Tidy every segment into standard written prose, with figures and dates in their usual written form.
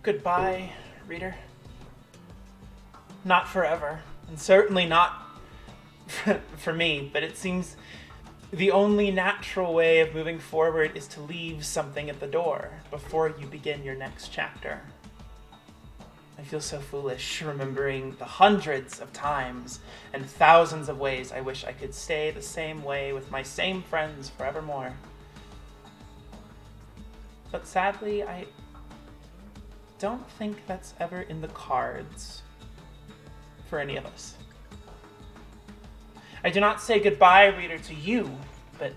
Goodbye, reader. Not forever, and certainly not for me, but it seems the only natural way of moving forward is to leave something at the door before you begin your next chapter. I feel so foolish remembering the hundreds of times and thousands of ways I wish I could stay the same way with my same friends forevermore. But sadly, I don't think that's ever in the cards for any of us. I do not say goodbye, reader, to you, but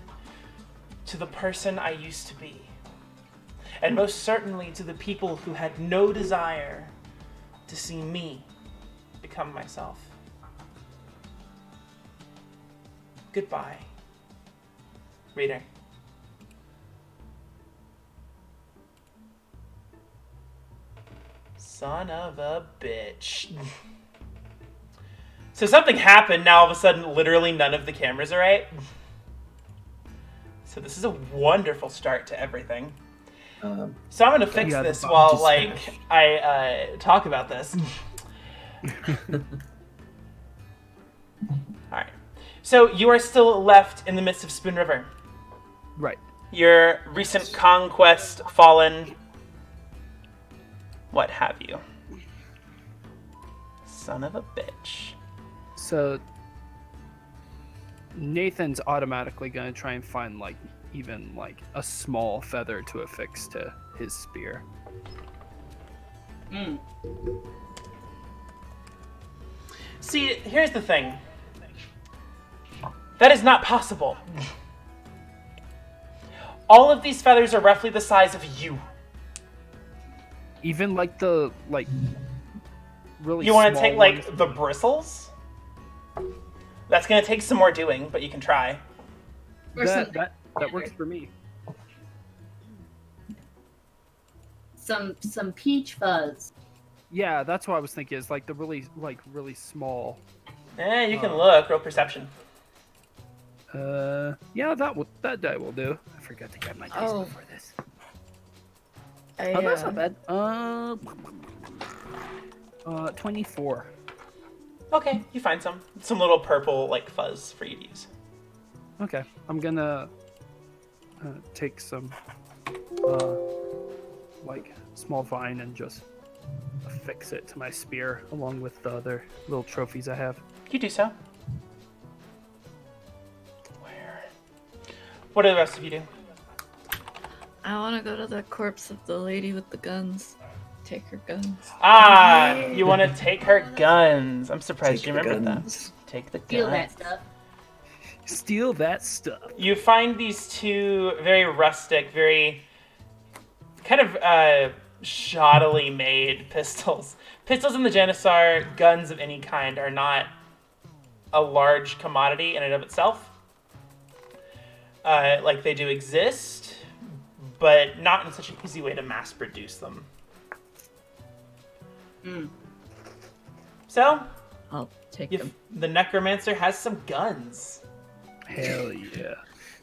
to the person I used to be. And most certainly to the people who had no desire to see me become myself. Goodbye, reader. Son of a bitch. So something happened, now all of a sudden literally none of the cameras are right. So this is a wonderful start to everything. So I'm gonna fix this while I talk about this. Alright. So you are still left in the midst of Spoon River. Right. Your recent conquest, fallen, what have you. Son of a bitch. So Nathan's automatically going to try and find even a small feather to affix to his spear. See, here's the thing. That is not possible. All of these feathers are roughly the size of you. Even really You want to small take ones? the bristles? That's gonna take some more doing, but you can try. That works for me. Some peach fuzz. Yeah, that's what I was thinking. Is the really small. You can look. Roll perception. Yeah, that die will do. I forgot to get my dice before this. That's not bad. 24. Okay, you find some little purple fuzz for you to use. Okay, I'm gonna take some small vine and just affix it to my spear along with the other little trophies I have. You do so. Where? What do the rest of you do? I want to go to the corpse of the lady with the guns. Take her guns. You want to take her guns. I'm surprised you remembered that. Take the guns. Steal that stuff. Steal that stuff. You find these two very rustic, very kind of shoddily made pistols. Pistols in the Janusaar, guns of any kind, are not a large commodity in and of itself. They do exist, but not in such an easy way to mass produce them. So, I'll take them. the necromancer has some guns. Hell yeah.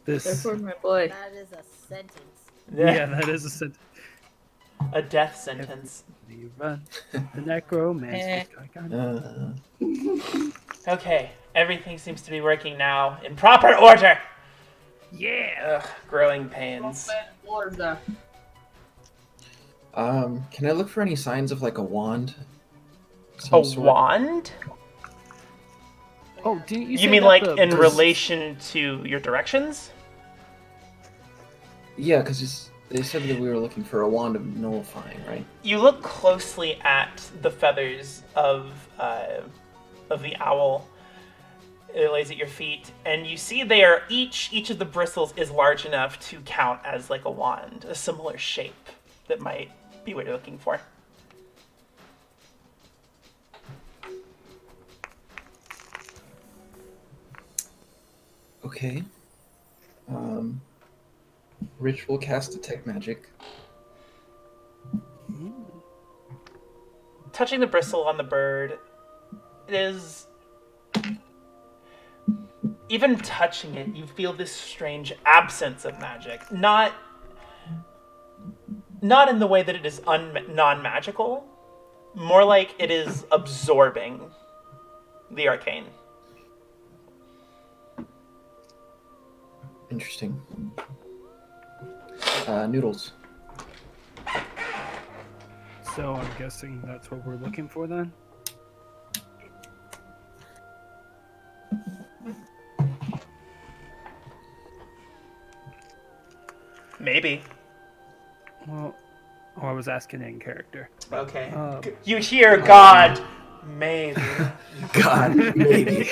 They're for my boy. That is a sentence. Yeah, that is a sentence. A death sentence. You run. The necromancer. Okay, everything seems to be working now in proper order. Yeah. Ugh, growing pains. Can I look for any signs of a wand? A wand? Oh, didn't you say You mean that in relation to your directions? Yeah, because they said that we were looking for a wand of nullifying, right? You look closely at the feathers of the owl that lays at your feet, and you see they are each of the bristles is large enough to count as a wand, a similar shape that might be what you're looking for. Okay. Ritual cast detect magic. Touching the bristle on the bird is... Even touching it, you feel this strange absence of magic. Not not in the way that it is non-magical, more like it is absorbing the arcane. Interesting. Noodles. So I'm guessing that's what we're looking for then? Maybe. Well, I was asking in character. Okay. You hear God, maybe. God, maybe.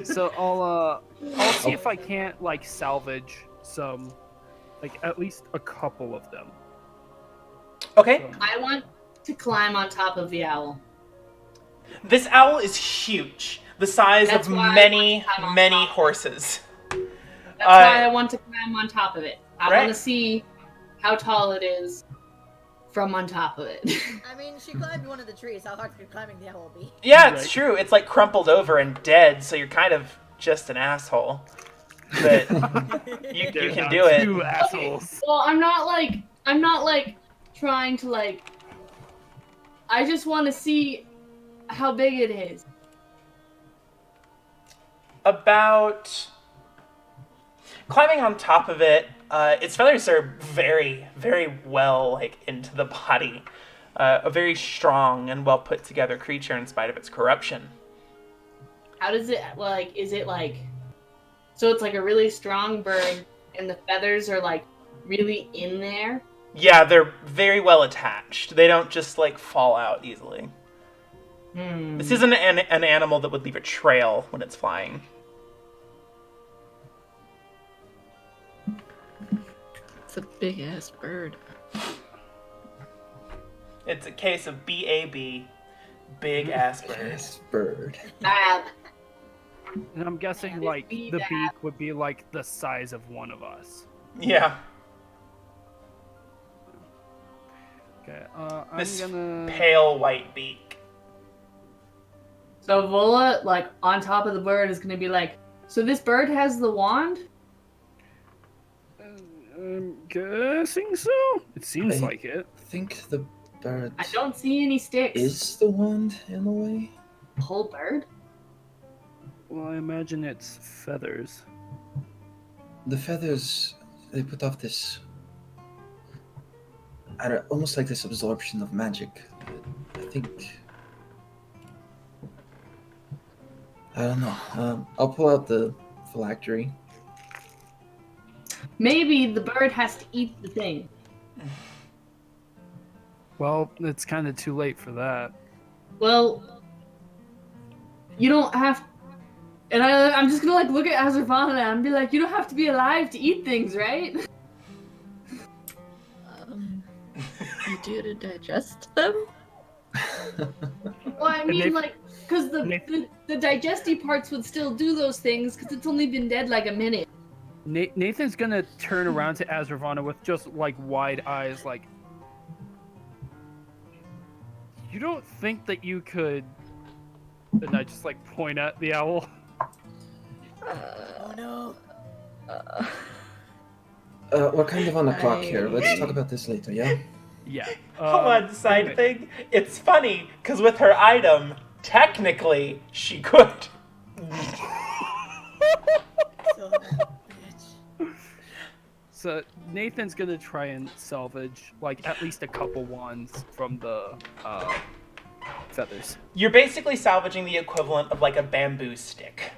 So I'll see if I can't like salvage some, like at least a couple of them. Okay. So, I want to climb on top of the owl. This owl is huge. The size That's of why I many, want to climb on many top. horses. That's why I want to climb on top of it. I Right. want to see how tall it is from on top of it. I mean, she climbed one of the trees. How hard could climbing the owl be? Yeah, it's Right. true. It's like crumpled over and dead, so you're kind of just an asshole. But you They're can not do it. two assholes. Well, I'm not like trying to like. I just want to see how big it is. About climbing on top of it, its feathers are very, very well like into the body. A very strong and well put together creature in spite of its corruption. How does it like? Is it like? So it's like a really strong bird, and the feathers are like really in there. Yeah, they're very well attached. They don't just like fall out easily. This isn't an animal that would leave a trail when it's flying. It's a big ass bird. It's a case of BAB, big ass bird. Yes, bird. Bad. And I'm guessing Can it like be the that? beak would be like the size of one of us. Yeah, Okay, I'm this gonna. pale white beak. So Vola, like on top of the bird, is gonna be like. So this bird has the wand. I'm guessing so. It seems I- like it. I think the bird I don't see any sticks. is the wand in the way. The whole bird. Well, I imagine it's feathers. The feathers, they put off this, almost like this absorption of magic. I think, I don't know. I'll pull out the phylactery. Maybe the bird has to eat the thing. Well, it's kind of too late for that. Well, you don't have. And I'm just gonna like look at Azurvana and be like, you don't have to be alive to eat things, right? You do to digest them? Well, I mean, they- like, because the digesty parts would still do those things because it's only been dead like a minute. Nathan's gonna turn around to Azurvana with just like wide eyes, like, you don't think that you could? And I just like point at the owl. Oh no. We're kind of on the clock here. I- Let's talk about this later, yeah? Yeah. Hold on, side anyway. thing. It's funny because with her item, technically she could. So, bitch. So Nathan's gonna try and salvage like at least a couple wands from the feathers. You're basically salvaging the equivalent of like a bamboo stick.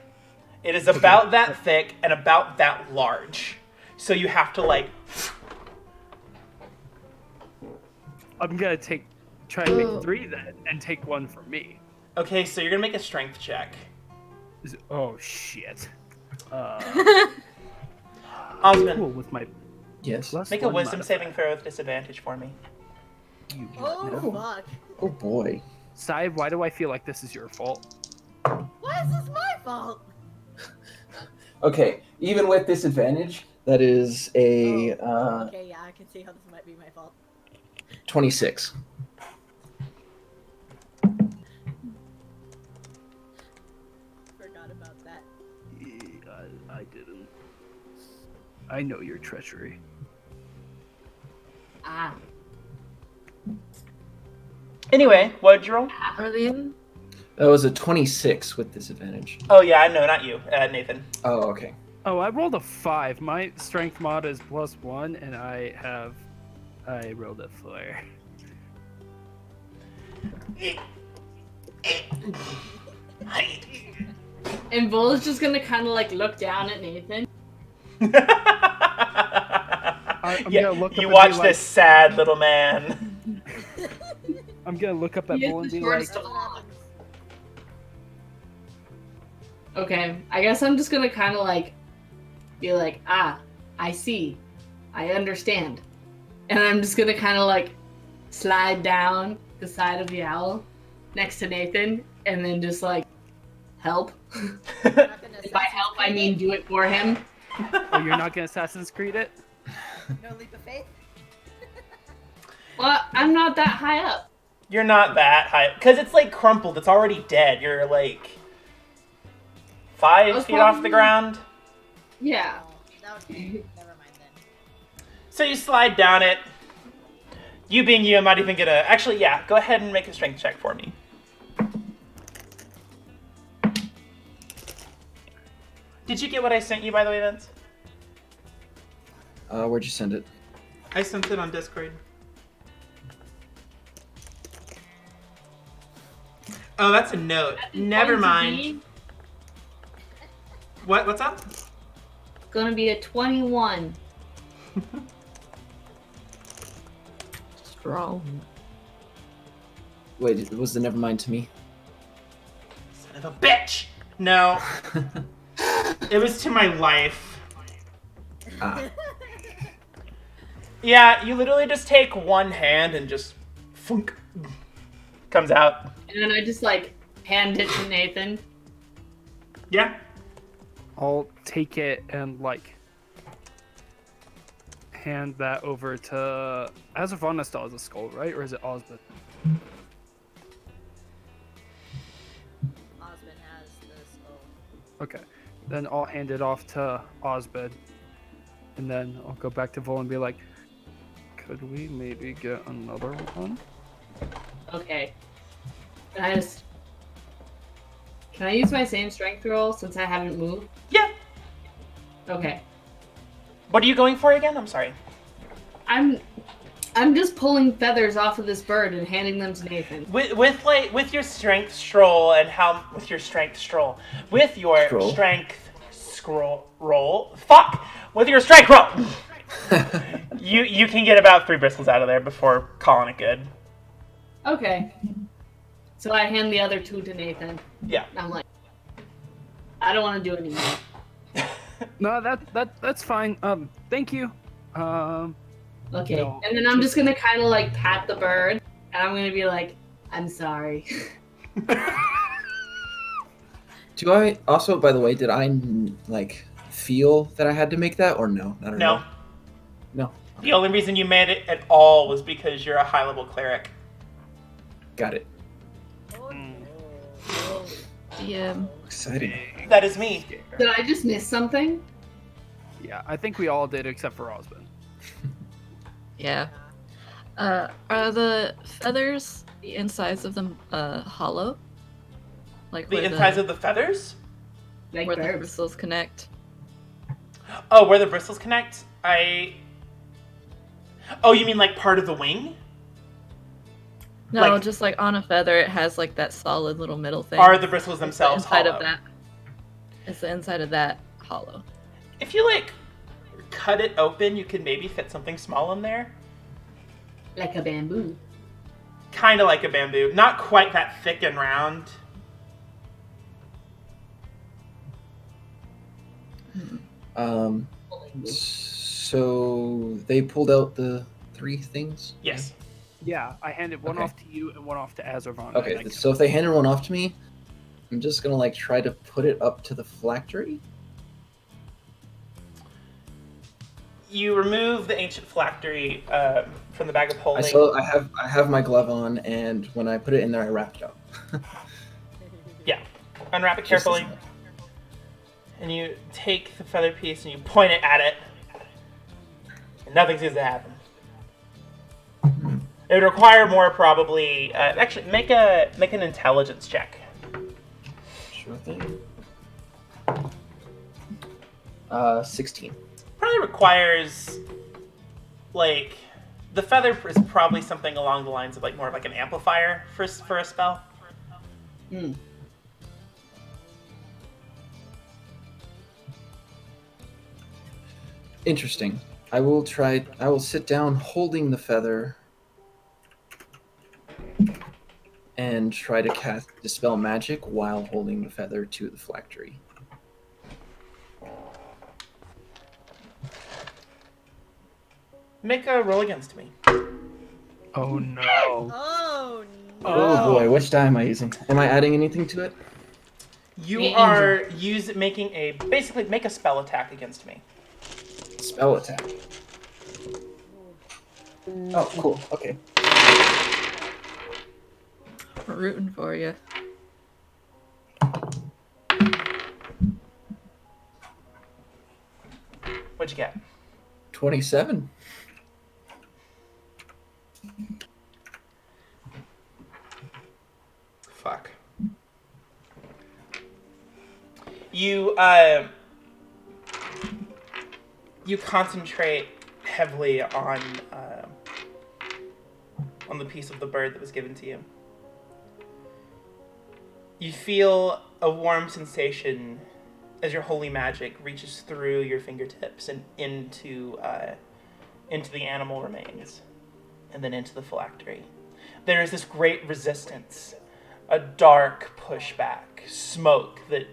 It is about that thick and about that large. So you have to like. I'm gonna try and Oh. make 3 then, and take 1 for me. Okay, so you're gonna make a strength check. Oh shit. Osben, Cool with my Yes. plus make a 1 wisdom saving modifier. throw with disadvantage for me. You Oh know. fuck. Oh boy. Sai, why do I feel like this is your fault? Why is this my fault? Okay, even with disadvantage, that is a Okay, yeah, I can see how this might be my fault. 26. Forgot about that. I didn't. I know your treachery. Ah. Anyway, what did you roll? Arlene? That was a 26 with disadvantage. Oh yeah, no, not you, Nathan. Oh, okay. Oh, I rolled a 5. My strength mod is +1, and I rolled a 4. And Bull is just gonna kind of like look down at Nathan. I'm Yeah, gonna look up you and watch be this sad little man. I'm gonna look up at He is Bull and the be like, shortest of all. Okay, I guess I'm just gonna kind of like be like, ah, I see, I understand, and I'm just gonna kind of like slide down the side of the owl next to Nathan, and then just like help. You're not gonna If by help, I mean do it for him. "Oh, you're not gonna Assassin's Creed it?" no leap of faith. Well, I'm not that high up. You're not that high, because it's like crumpled. It's already dead. You're like 5 was feet off the probably- ground. Yeah. Oh, okay. Never mind then. So you slide down it. You being you, I'm not even gonna. Actually, yeah. Go ahead and make a strength check for me. Did you get what I sent you, by the way, Vince? Where'd you send it? I sent it on Discord. Oh, that's a note. Never mind. What's up? Gonna be a 21. Strong. Wait, was the never mind to me? Son of a bitch! No, it was to my life. Ah. Yeah, you literally just take one hand and just funk comes out. And then I just like hand it to Nathan. Yeah. I'll take it and like hand that over to Azavana. Still has a skull, right? Or is it Osben? Osben has the skull. Okay, then I'll hand it off to Osben, and then I'll go back to Vol and be like, "Could we maybe get another one?" Okay. Can I use my same strength roll since I haven't moved? Yeah. Okay. What are you going for again? I'm sorry. I'm just pulling feathers off of this bird and handing them to Nathan. With your strength stroll and how with your strength stroll with your Stroll. strength scroll roll fuck with your strength roll you can get about 3 bristles out of there before calling it good. Okay. So I hand the other 2 to Nathan. Yeah. And I'm like, I don't want to do it anymore. No, that's fine. Thank you. Okay. No. And then I'm just gonna kind of like pat the bird, and I'm gonna be like, I'm sorry. Do I also, by the way, did I like feel that I had to make that or no? Not at No. all. No. The only reason you made it at all was because you're a high level cleric. Got it. Oh, Mm. no. DM. Exciting. That is me. Did I just miss something? Yeah, I think we all did except for Osben. Yeah. Are the feathers, the insides of them, hollow? Like The where insides of the feathers? Like where the birds. bristles connect? Oh, where the bristles connect? Oh, you mean like part of the wing? No, Like- just like on a feather, it has like that solid little middle thing. Are the bristles It's the themselves inside hollow? of that? It's the inside of that hollow. If you like cut it open, you could maybe fit something small in there. Like a bamboo. Kind of like a bamboo. Not quite that thick and round. So they pulled out the 3 things? Yes. Yeah, I handed one Okay. off to you and one off to Azarvan. Okay, so if they handed one off to me, I'm just gonna like try to put it up to the phylactery. You remove the ancient phylactery from the bag of holding. I have my glove on, and when I put it in there, I wrap it up. Yeah. Unwrap it Just as carefully. And you take the feather piece and you point it at it. And nothing seems to happen. It would require more probably. Actually, make an intelligence check. Sure thing. 16. Probably requires like the feather is probably something along the lines of like more of like an amplifier for a spell. Hmm. Interesting. I will sit down holding the feather and try to dispel magic while holding the feather to the phylactery. Make a roll against me. Oh no. Oh no. Oh boy, which die am I using? Am I adding anything to it? You Angel. are basically make a spell attack against me. Spell attack. Oh, cool. Okay. We're rooting for you. What'd you get? 27. Fuck. You concentrate heavily on the piece of the bird that was given to you. You feel a warm sensation as your holy magic reaches through your fingertips and into the animal remains, and then into the phylactery. There is this great resistance, a dark pushback, smoke that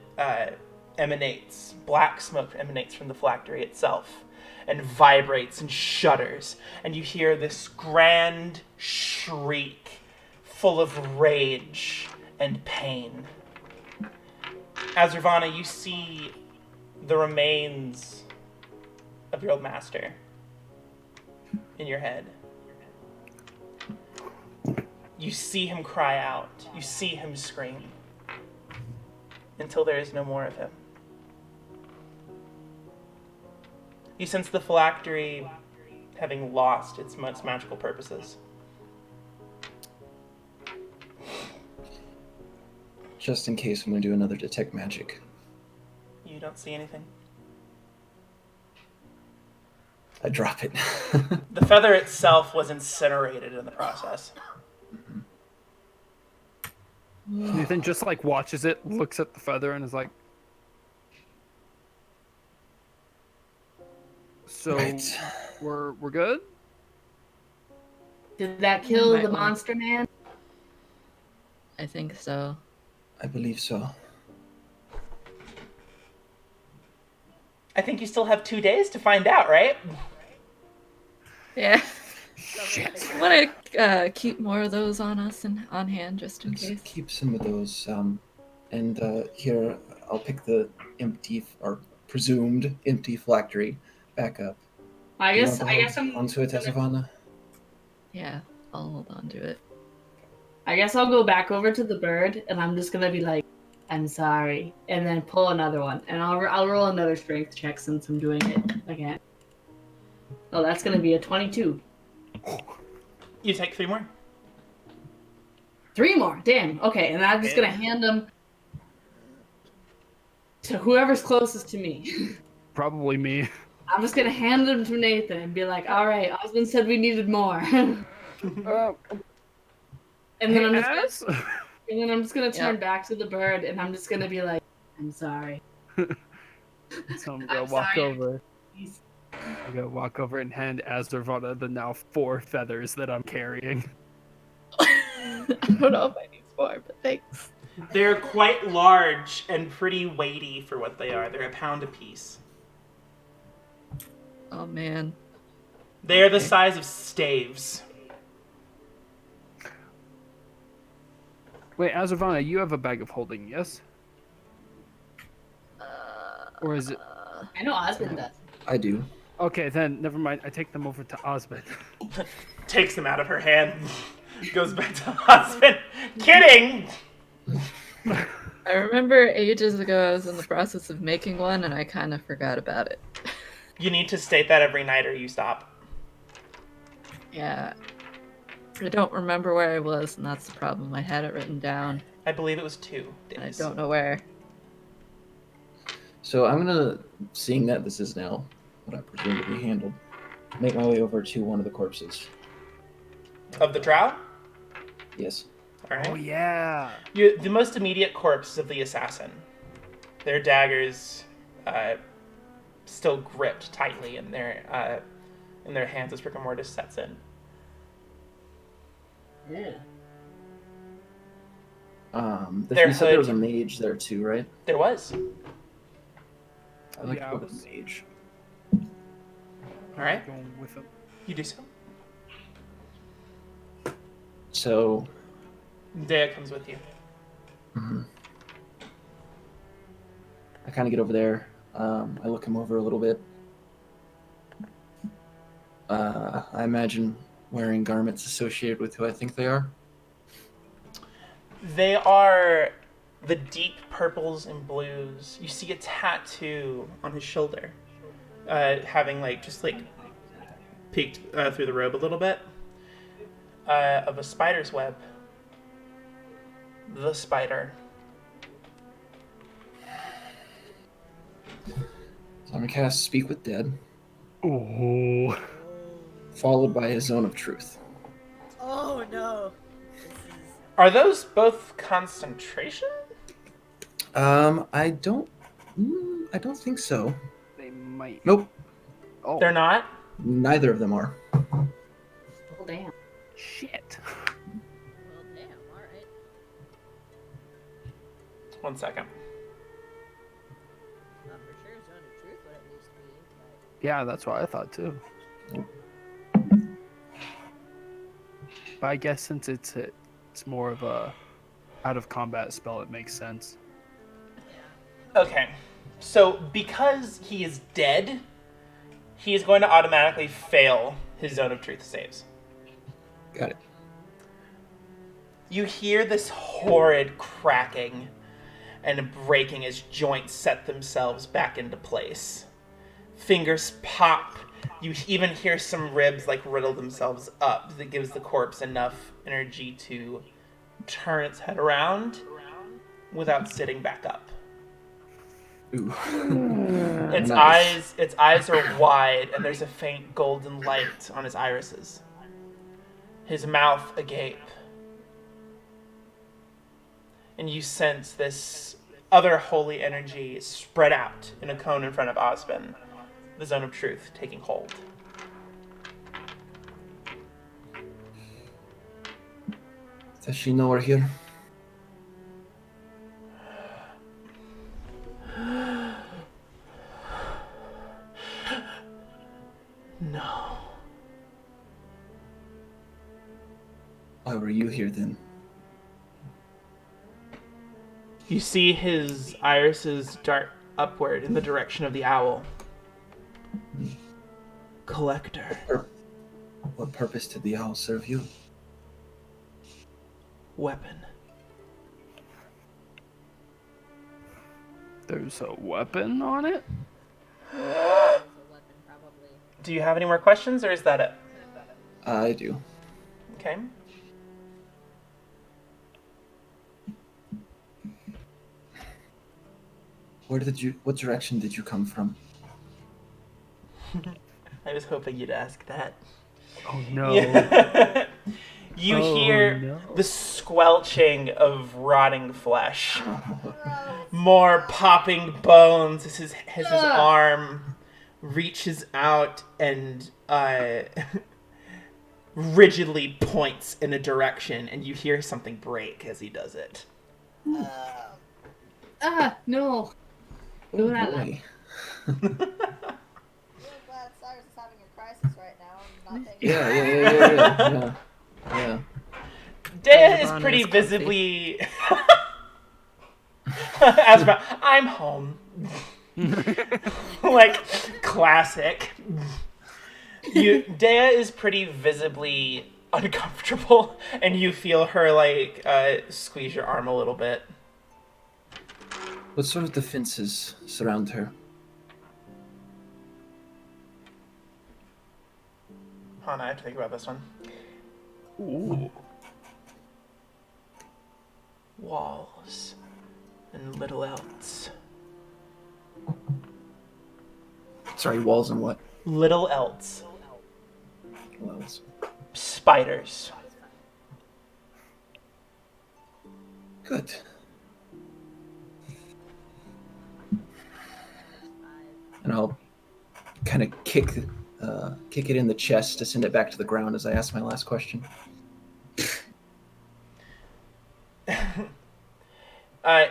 emanates, black smoke emanates from the phylactery itself, and vibrates and shudders, and you hear this grand shriek full of rage and pain. Azurvana, you see the remains of your old master in your head. You see him cry out. You see him scream. Until there is no more of him. You sense the phylactery having lost its magical purposes. Just in case I'm going to do another detect magic. You don't see anything. I drop it. The feather itself was incinerated in the process. Nathan just like watches it, looks at the feather, and is like, "So Right. we're good." Did that kill Might the wanna- monster man? I think so. I believe so. I think you still have 2 days to find out, right? Yeah. Shit. Want to keep more of those on us and on hand just in Let's case. keep some of those. And here, I'll pick the empty or presumed empty phylactery back up. I Do you guess want to hold I'm onto it, Azurvana? Yeah, I'll hold on to it. I guess I'll go back over to the bird, and I'm just gonna be like, "I'm sorry," and then pull another one, and I'll roll another strength check since I'm doing it again. Oh, that's gonna be a 22. You take 3 more. 3 more. Damn. Okay, and I'm just gonna hand them to whoever's closest to me. Probably me. I'm just gonna hand them to Nathan and be like, "All right, Osben said we needed more," and then I'm just gonna turn Yep. back to the bird, and I'm just gonna be like, "I'm sorry." So I'm gonna I'm walk sorry. over. Please. I'm gonna walk over and hand Azurvana the now 4 feathers that I'm carrying. I don't know if I need more, but thanks. They're quite large and pretty weighty for what they are. They're a pound apiece. Oh man. They are the size of staves. Wait, Azurvana, you have a bag of holding, yes? Or is it? I know Osben does. I do. Okay, then never mind. I take them over to Osben. Takes them out of her hand. Goes back to husband. Kidding! I remember ages ago I was in the process of making one and I kind of forgot about it. You need to state that every night or you stop. Yeah. I don't remember where I was, and that's the problem. I had it written down, I believe it was 2 and I days. don't know where. So I'm gonna, seeing that this is now what I presume to be handled, make my way over to one of the corpses. Of the drow? Yes. All right. Oh yeah. The most immediate corpse of the assassin. Their daggers still gripped tightly in their hands as rigor mortis sets in. You said there was a mage there too, right? There was. I'd like Yeah, to I go with was- the mage. All right. Going with him. You do so. So, Dea comes with you. I kind of get over there. I look him over a little bit. I imagine wearing garments associated with who I think they are. They are the deep purples and blues. You see a tattoo on his shoulder, having just peeked through the robe a little bit, of a spider's web. The spider. So I'm gonna cast Speak with Dead, Oh. followed by a Zone of Truth. Oh no. Are those both concentration? I don't think so. They might. Nope, Oh. They're not? neither of them are. Oh, damn. Shit. Well, damn. All right. 1 second. For sure, Zone of Truth would at least be. Yeah, that's what I thought too. But I guess since it's more of a out of combat spell, it makes sense. Okay. So, because he is dead, he is going to automatically fail his Zone of Truth saves. Got it. You hear this horrid cracking and breaking as joints set themselves back into place. Fingers pop. You even hear some ribs riddle themselves up. That gives the corpse enough energy to turn its head around without sitting back up. Ooh. Its Nice. eyes are wide, and there's a faint golden light on his irises. His mouth agape. And you sense this other holy energy spread out in a cone in front of Osben, the Zone of Truth taking hold. Does she know we're here? No. Why were you here then? You see his irises dart upward in the direction of the owl. Collector. What purpose did the owl serve you? Weapon. There's a weapon on it? It's a weapon, probably. Do you have any more questions, or is that it? I do. Okay. What direction did you come from? I was hoping you'd ask that. Oh no. Yeah. You Oh, hear no. the squelching of rotting flesh. More popping bones as his arm reaches out and rigidly points in a direction, and you hear something break as he does it. Ah, no. Oh Wow. boy. I'm really glad Cyrus is having a crisis right now and not taking Yeah. Dea is Azabana pretty is comfy. visibly... Azabana, I'm home. Classic. Dea is pretty visibly uncomfortable, and you feel her squeeze your arm a little bit. What sort of defenses surround her? Hold on, I have to think about this one. Ooh. Walls and little else. Sorry, walls and what? Little else. Walls. Spiders. Good. And I'll kind of kick it in the chest to send it back to the ground as I ask my last question.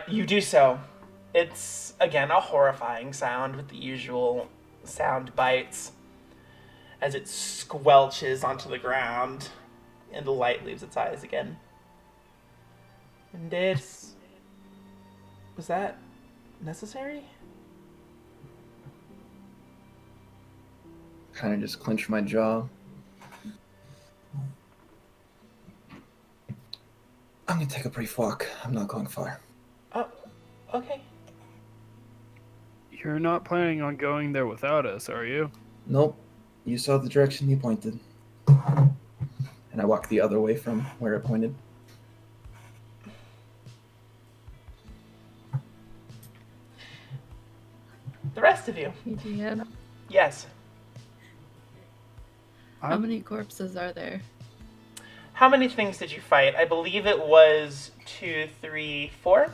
You do so. It's, again, a horrifying sound with the usual sound bites as it squelches onto the ground and the light leaves its eyes again. And it's... Was that necessary? Kind of just clench my jaw. I'm gonna take a brief walk. I'm not going far. Oh, okay. You're not planning on going there without us, are you? Nope. You saw the direction you pointed. And I walk the other way from where it pointed. The rest of you. EGM. Yes. How many corpses are there? How many things did you fight? I believe it was 2, 3, 4?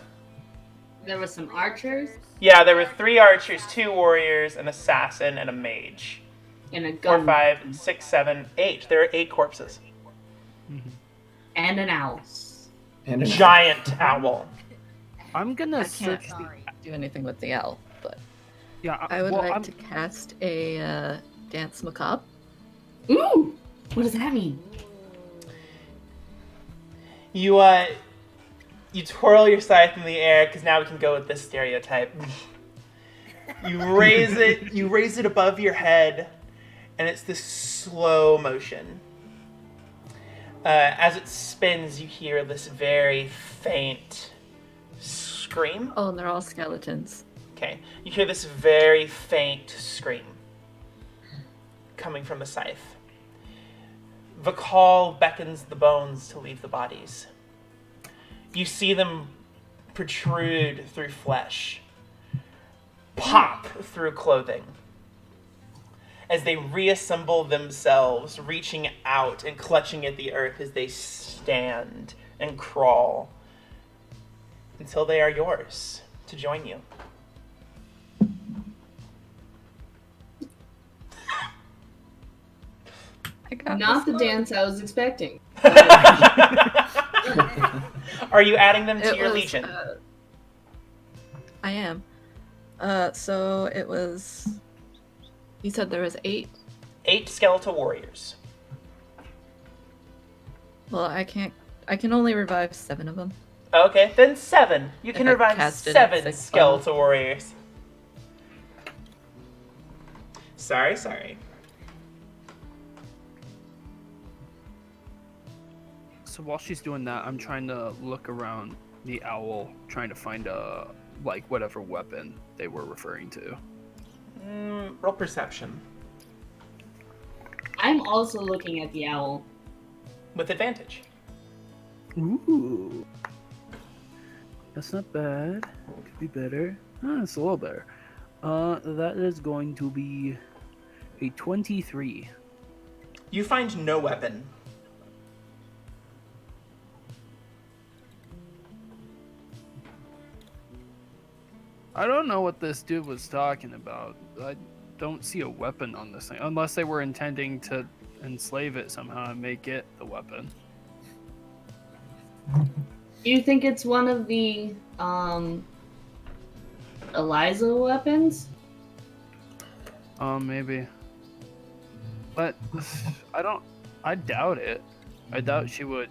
There was some archers Yeah, there were 3 archers, 2 warriors, an assassin, and a mage. and a 4, gun 5, 6, 7, 8. There are 8 corpses. and an owl. And Giant owl. I'm gonna I can't search the... do anything with the owl, but Yeah, I would well, like I'm... to cast a dance macabre. Ooh! What does that mean? You twirl your scythe in the air, because now we can go with this stereotype. You raise it above your head, and it's this slow motion. As it spins, you hear this very faint scream. Oh, and they're all skeletons. Okay, you hear this very faint scream coming from the scythe. The call beckons the bones to leave the bodies. You see them protrude through flesh, pop through clothing, as they reassemble themselves, reaching out and clutching at the earth as they stand and crawl until they are yours to join you. I got Not the this. dance I was expecting. Are you adding them to It your was, legion? I am. So it was. You said there was 8. 8 skeletal warriors. Well, I can't. I can only revive 7 of them. Okay, then 7. You can If I revive cast it 7 at 6 skeletal warriors. Sorry. So while she's doing that, I'm trying to look around the owl, trying to find whatever weapon they were referring to. Roll perception. I'm also looking at the owl. With advantage. Ooh. That's not bad. Could be better. It's a little better. That is going to be a 23. You find no weapon. I don't know what this dude was talking about. I don't see a weapon on this thing, unless they were intending to enslave it somehow and make it the weapon. Do you think it's one of the Eliza weapons? Maybe. But I doubt it. I doubt she would.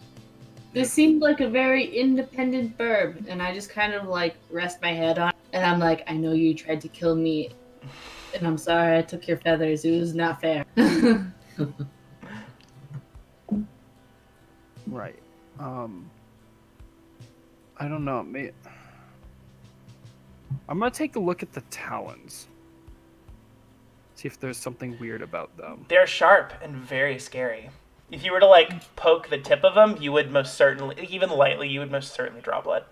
This seemed like a very independent burb, and I just kind of like rest my head on it, and I'm like, I know you tried to kill me, and I'm sorry I took your feathers. It was not fair. Right. I don't know. I'm gonna take a look at the talons. See if there's something weird about them. They're sharp and very scary. If you were to, like, poke the tip of them, you would most certainly, even lightly, you would most certainly draw blood.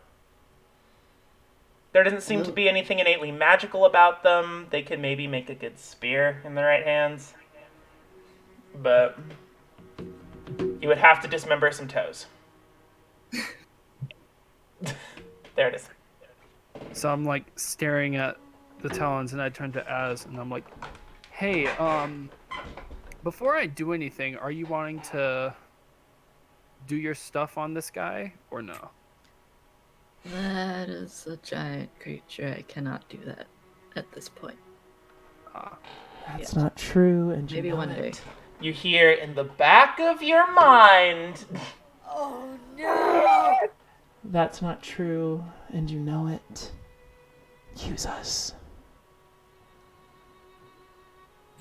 There doesn't seem to be anything innately magical about them. They could maybe make a good spear in the right hands. But you would have to dismember some toes. There it is. So I'm like staring at the talons, and I turn to Az, and I'm like, "Hey, before I do anything, are you wanting to do your stuff on this guy or no?" That is a giant creature. I cannot do that at this point. That's not true, and Maybe one day. You hear in the back of your mind. Oh no! That's not true, and you know it. Use us.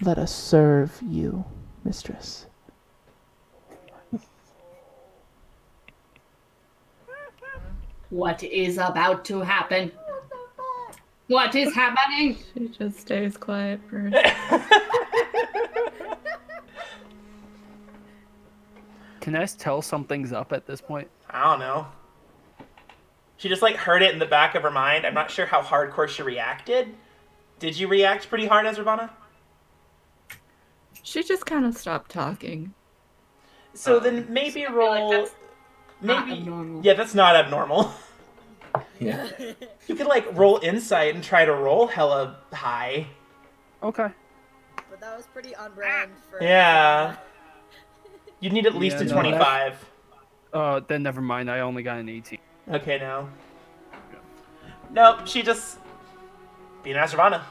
Let us serve you, mistress. What is about to happen? What is happening? She just stays quiet for a second. Can I tell something's up at this point? I don't know. She just, like, heard it in the back of her mind. I'm not sure how hardcore she reacted. Did you react pretty hard, Ezravana? She just kind of stopped talking. So then maybe roll... that's not maybe... abnormal. Yeah, that's not abnormal. Yeah. You could, like, roll insight and try to roll hella high. Okay. But that was pretty on brand for. Yeah. You'd need at least Yeah, a no, 25. Then never mind. I only got an 18. Okay, no. Nope, she just... being Ezravana.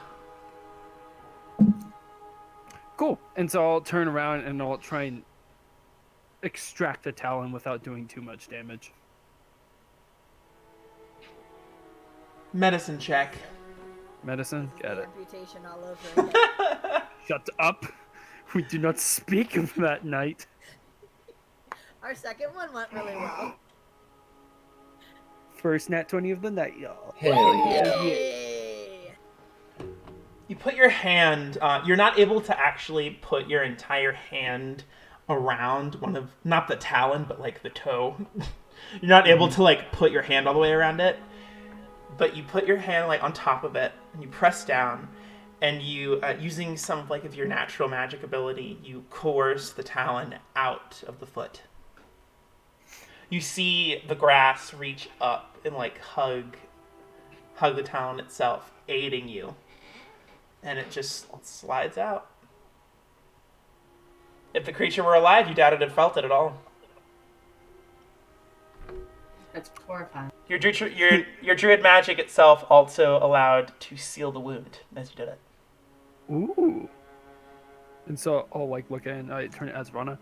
Cool. And so I'll turn around and I'll try and extract a talon without doing too much damage. Medicine check. Medicine? Got it. Amputation all over again. Shut up. We do not speak of that night. Our second one went really well. First nat 20 of the night, y'all. Hell yeah. Yay! You put your hand... you're not able to actually put your entire hand around one of... not the talon, but, like, the toe. You're not able to, like, put your hand all the way around it. But you put your hand, like, on top of it, and you press down, and you, using some, like, of your natural magic ability, you coerce the talon out of the foot. You see the grass reach up and, like, hug the talon itself, aiding you. And it just slides out. If the creature were alive, you doubt it had felt it at all. That's horrifying. Your druid magic itself also allowed to seal the wound as you did it. Ooh. And so I'll like look at it and I turn it as Rana.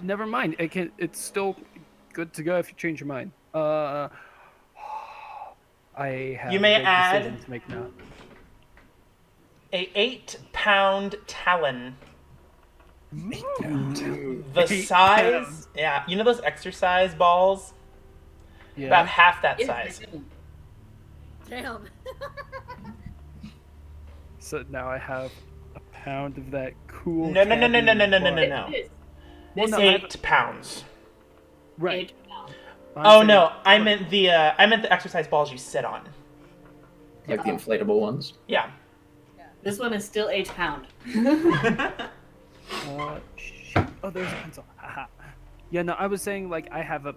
Never mind. It's still good to go if you change your mind. I have You may a big add- decision to make now. A 8-pound talon. The 8 size, pounds. yeah, you know those exercise balls? Yeah. About half that Yes, size. I do. Damn. So now I have a pound of that cool. No. cadmium bark. No. It is. Well, It's no, I have- 8 pounds. Right. 8 pounds. I'm Oh saying- no, I meant the exercise balls you sit on. Like the inflatable ones. Yeah. This one is still 8 pound. Shit. Oh, there's a pencil. Haha. Yeah, no, I was saying like I have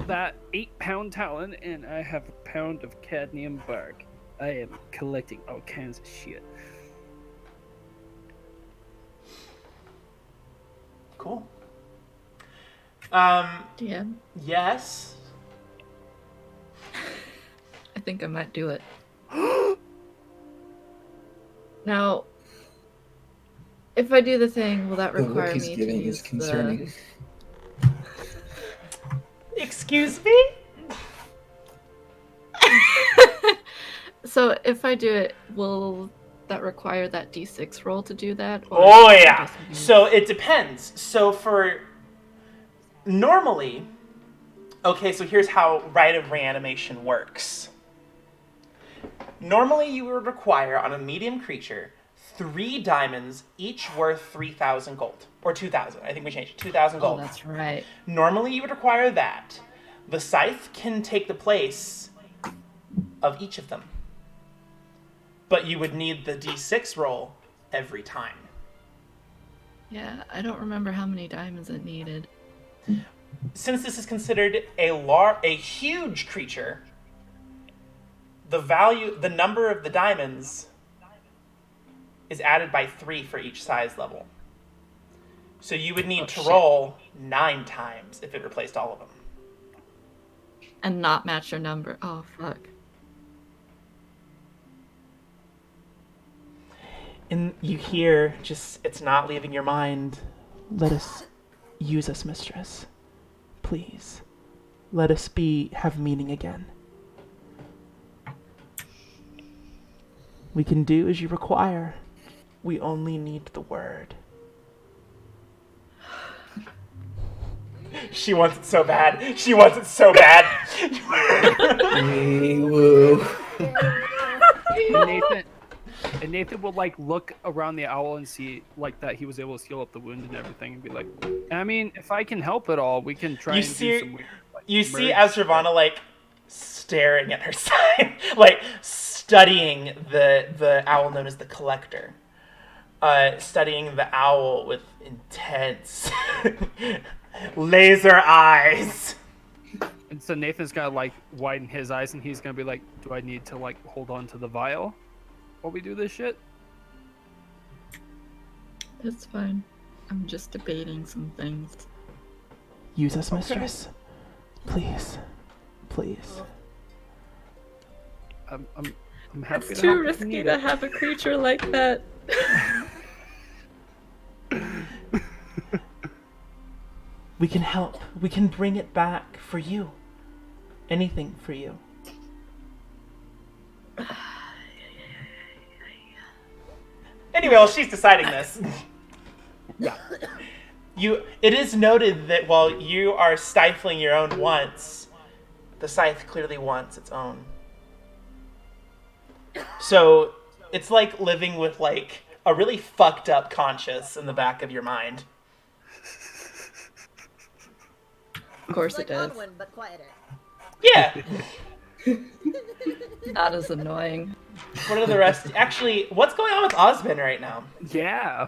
that 8-pound talon and I have a pound of cadmium bark. I am collecting all kinds of shit. Cool. Yeah, Yes. I think I might do it. Now, if I do the thing, will that The require look he's me to giving use is concerning. Excuse me? So if I do it, will that require that D6 roll to do that? or Oh can I yeah. just use- So it depends. So for normally, okay, so here's how Rite of Reanimation works. Normally you would require on a medium creature 3 diamonds, each worth 3,000 gold. Or 2,000. I think we changed it. 2,000 Oh, gold. that's right. Normally you would require that. The scythe can take the place of each of them. But you would need the d6 roll every time. Yeah, I don't remember how many diamonds it needed. Since this is considered a huge creature, the number of the diamonds is added by 3 for each size level. So you would need to roll 9 times if it replaced all of them. And not match your number. Oh, fuck. And you hear, it's not leaving your mind. Let us use us, mistress. Please. Let us have meaning again. We can do as you require. We only need the word. She wants it so bad. She wants it so bad. Woo. And Nathan will like look around the owl and see like that he was able to heal up the wound and everything, and be like, I mean, if I can help at all, we can try do some weird. Like, you see Azravana like staring at her side, like studying the owl known as the Collector, studying the owl with intense laser eyes. And so Nathan's gonna like widen his eyes, and he's gonna be like, do I need to like hold on to the vial while we do this shit? That's fine. I'm just debating some things. Use us, mistress. Please. Please. I'm happy It's to too help if you risky need to it. have a creature like that. We can help. We can bring it back for you. Anything for you. Anyway, while she's deciding this, it is noted that while you are stifling your own wants, the scythe clearly wants its own. So it's like living with like a really fucked up conscience in the back of your mind. Of course Like it does. Onwin, but quieter. Yeah. Not as annoying. What are the rest? Actually, what's going on with Osben right now? Yeah.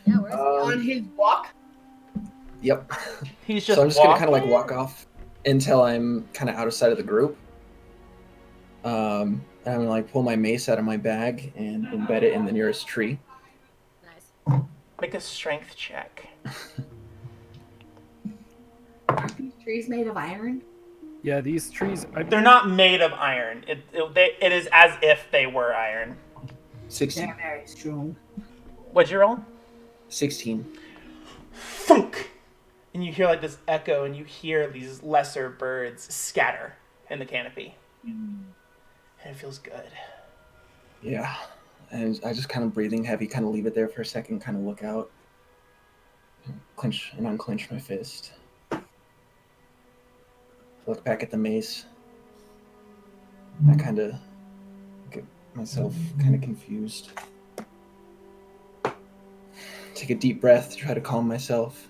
Yeah, where's he On his walk. Yep. He's just So I'm just gonna kind of like walking? walk off until I'm kind of out of sight of the group. And I'm gonna like pull my mace out of my bag and embed it in the nearest tree. Nice. Make a strength check. Aren't these trees made of iron? Yeah, these trees. They're not made of iron. It is as if they were iron. 16. They're very strong. What'd you roll? 16. Thunk! And you hear like this echo, and you hear these lesser birds scatter in the canopy. And it feels good. Yeah. And I just kind of breathing heavy, kind of leave it there for a second, kind of look out. Clench and unclench my fist. Look back at the mace. I kind of get myself kind of confused. Take a deep breath, try to calm myself.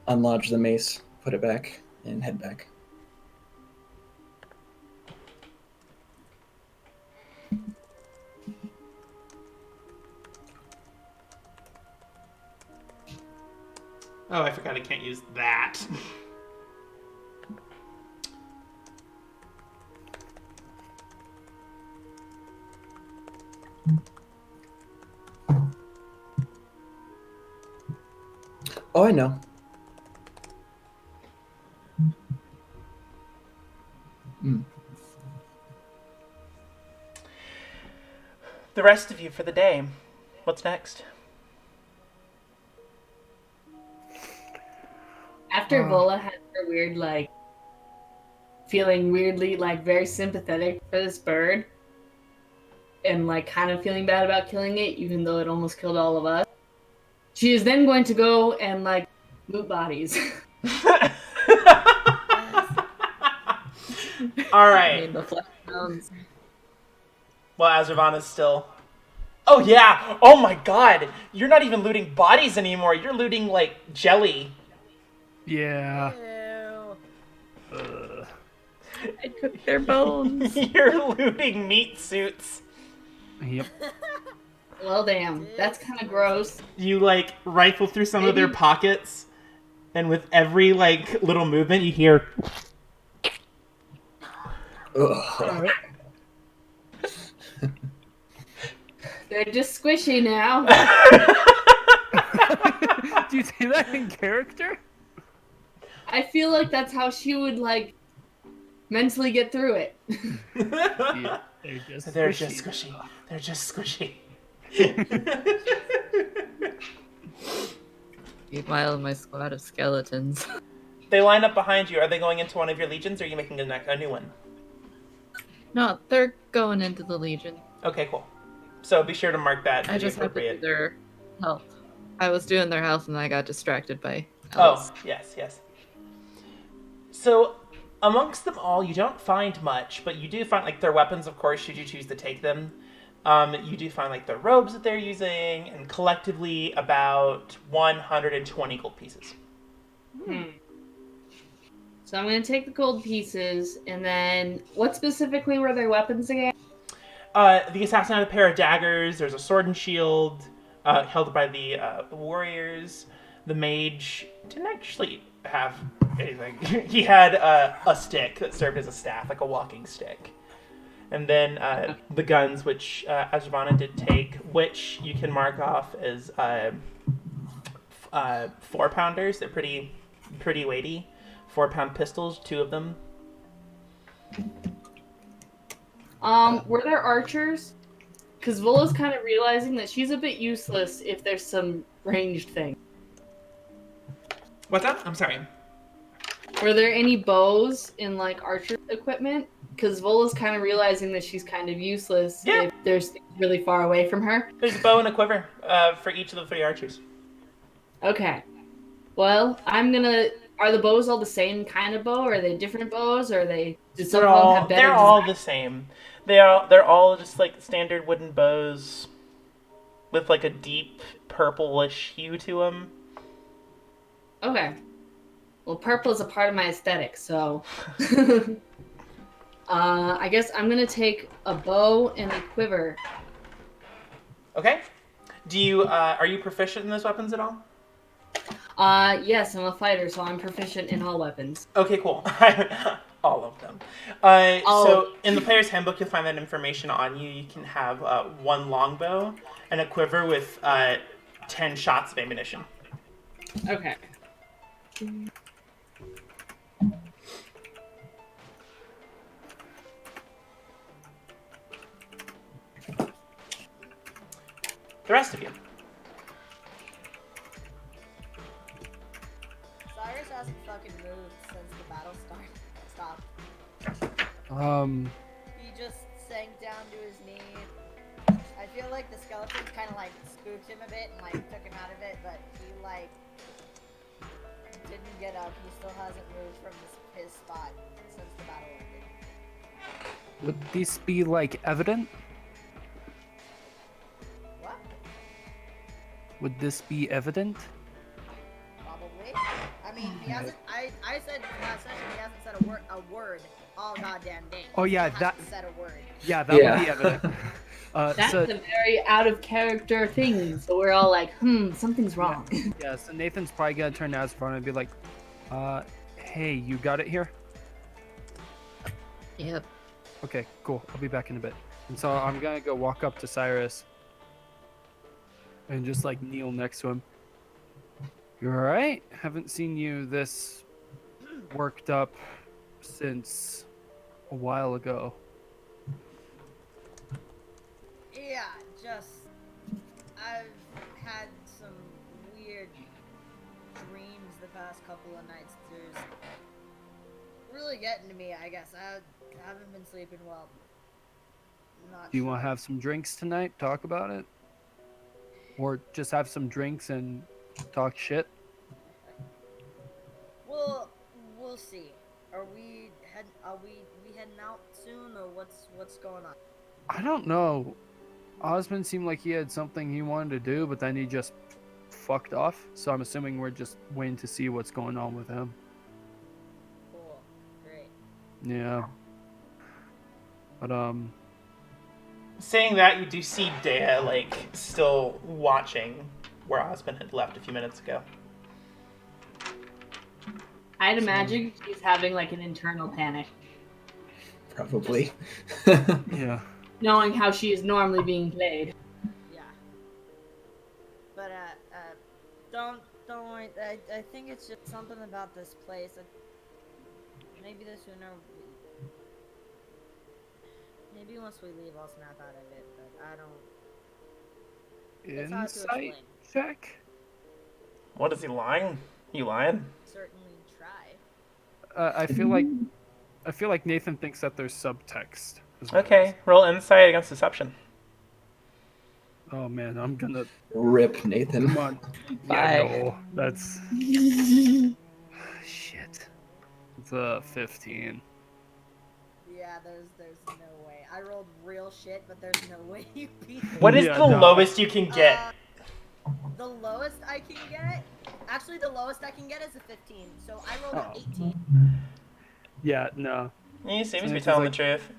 Unlodge the mace, put it back, and head back. Oh, I forgot I can't use that. Oh, I know. The rest of you for the day. What's next? After Vola had her weird, like, feeling weirdly, like, very sympathetic for this bird, and, like, kind of feeling bad about killing it, even though it almost killed all of us, she is then going to go and, like, loot bodies. All I right. mean, the flesh sounds. Well, Azravana's still Oh yeah. Oh my god. You're not even looting bodies anymore. You're looting like jelly. Yeah. Ew. I took their bones. You're looting meat suits. Yep. Well, damn. That's kind of gross. You like rifle through some of their Maybe- pockets, and with every like little movement, you hear. Ugh. They're just squishy now. Do you say that in character? I feel like that's how she would like mentally get through it. Yeah. They're just squishy. They're just squishy. Meanwhile, my squad of skeletons. They line up behind you. Are they going into one of your legions, or are you making a new one? No, they're going into the Legion. Okay, cool. So be sure to mark that. I as just have to do appropriate. their health. I was doing their health and I got distracted by Oh, Alice. yes. So, amongst them all, you don't find much, but you do find, like, their weapons, of course, should you choose to take them. You do find, like, the robes that they're using, and collectively about 120 gold pieces. So I'm gonna take the gold pieces, and then what specifically were their weapons again? The assassin had a pair of daggers, there's a sword and shield, held by the warriors. The mage didn't actually have anything. He had a stick that served as a staff, like a walking stick. And then the guns, which Ajvana did take, which you can mark off as 4-pounders. They're pretty weighty. 4-pound pistols, 2 of them. Were there archers? Because Vola's kind of realizing that she's a bit useless if there's some ranged thing. What's that? I'm sorry. Were there any bows in like archer equipment? Because Vola's kind of realizing that she's kind of useless Yeah. if there's things really far away from her. There's a bow and a quiver for each of the 3 archers. Okay. Well, Are the bows all the same kind of bow? Or are they different bows? Or are they? Did some of them have better? They're all the same. They're all just like standard wooden bows with like a deep purplish hue to them. Okay. Well, purple is a part of my aesthetic, so. I guess I'm gonna take a bow and a quiver. Okay. Do you are you proficient in those weapons at all? Yes, I'm a fighter, so I'm proficient in all weapons. Okay, cool. All of them. Oh. So in the player's handbook, you'll find that information on you. You can have 1 longbow and a quiver with 10 shots of ammunition. Okay. The rest of you. Cyrus hasn't fucking moved since the battle stopped. He just sank down to his knee. I feel like the skeletons kind of like spooked him a bit and like took him out of it, but he like didn't get up. He still hasn't moved from his spot since the battle ended. Would this be like evident? What? Would this be evident? Probably. I mean, he hasn't. I said last session he hasn't said a word all goddamn day. Oh, yeah, He hasn't that- said a word. Yeah, that would Yeah. be evident. That's So a very out of character thing. So we're all like, something's wrong. yeah, so Nathan's probably gonna turn to Asphon and be like, hey, you got it here? Yep. Okay, cool. I'll be back in a bit. And so I'm gonna go walk up to Cyrus and just like kneel next to him. You alright? Haven't seen you this worked up since a while ago. Yeah, just I've had some weird dreams the past couple of nights. There's really getting to me, I guess. I haven't been sleeping well. Not Do you sure. want to have some drinks tonight? Talk about it? Or just have some drinks and talk shit? Well, we'll see. Are we heading out soon, or what's going on? I don't know. Osben seemed like he had something he wanted to do, but then he just fucked off. So I'm assuming we're just waiting to see what's going on with him. Cool. Great. Yeah. But Saying that, you do see Dea, like, still watching where Osben had left a few minutes ago. I'd imagine she's having like an internal panic, Probably. yeah. knowing how she is normally being played. Yeah. But don't worry. I think it's just something about this place. Maybe the sooner. Maybe once we leave, I'll snap out of it. But I don't. It's hard to Insight explain. check. What, is he lying? You lying? Certainly try. I feel like Nathan thinks that there's subtext. is what it Okay, is. roll insight against deception. Oh man, I'm gonna. Rip, Nathan. Come on. Bye. Yeah, no, that's shit. It's a 15. Yeah, there's no way. I rolled real shit, but there's no way you beat me. What is Yeah, the no. lowest you can get? The lowest I can get? Actually, the lowest I can get is a 15. So I rolled Oh. an 18. Yeah, no. He seems to be Nathan's telling like- the truth.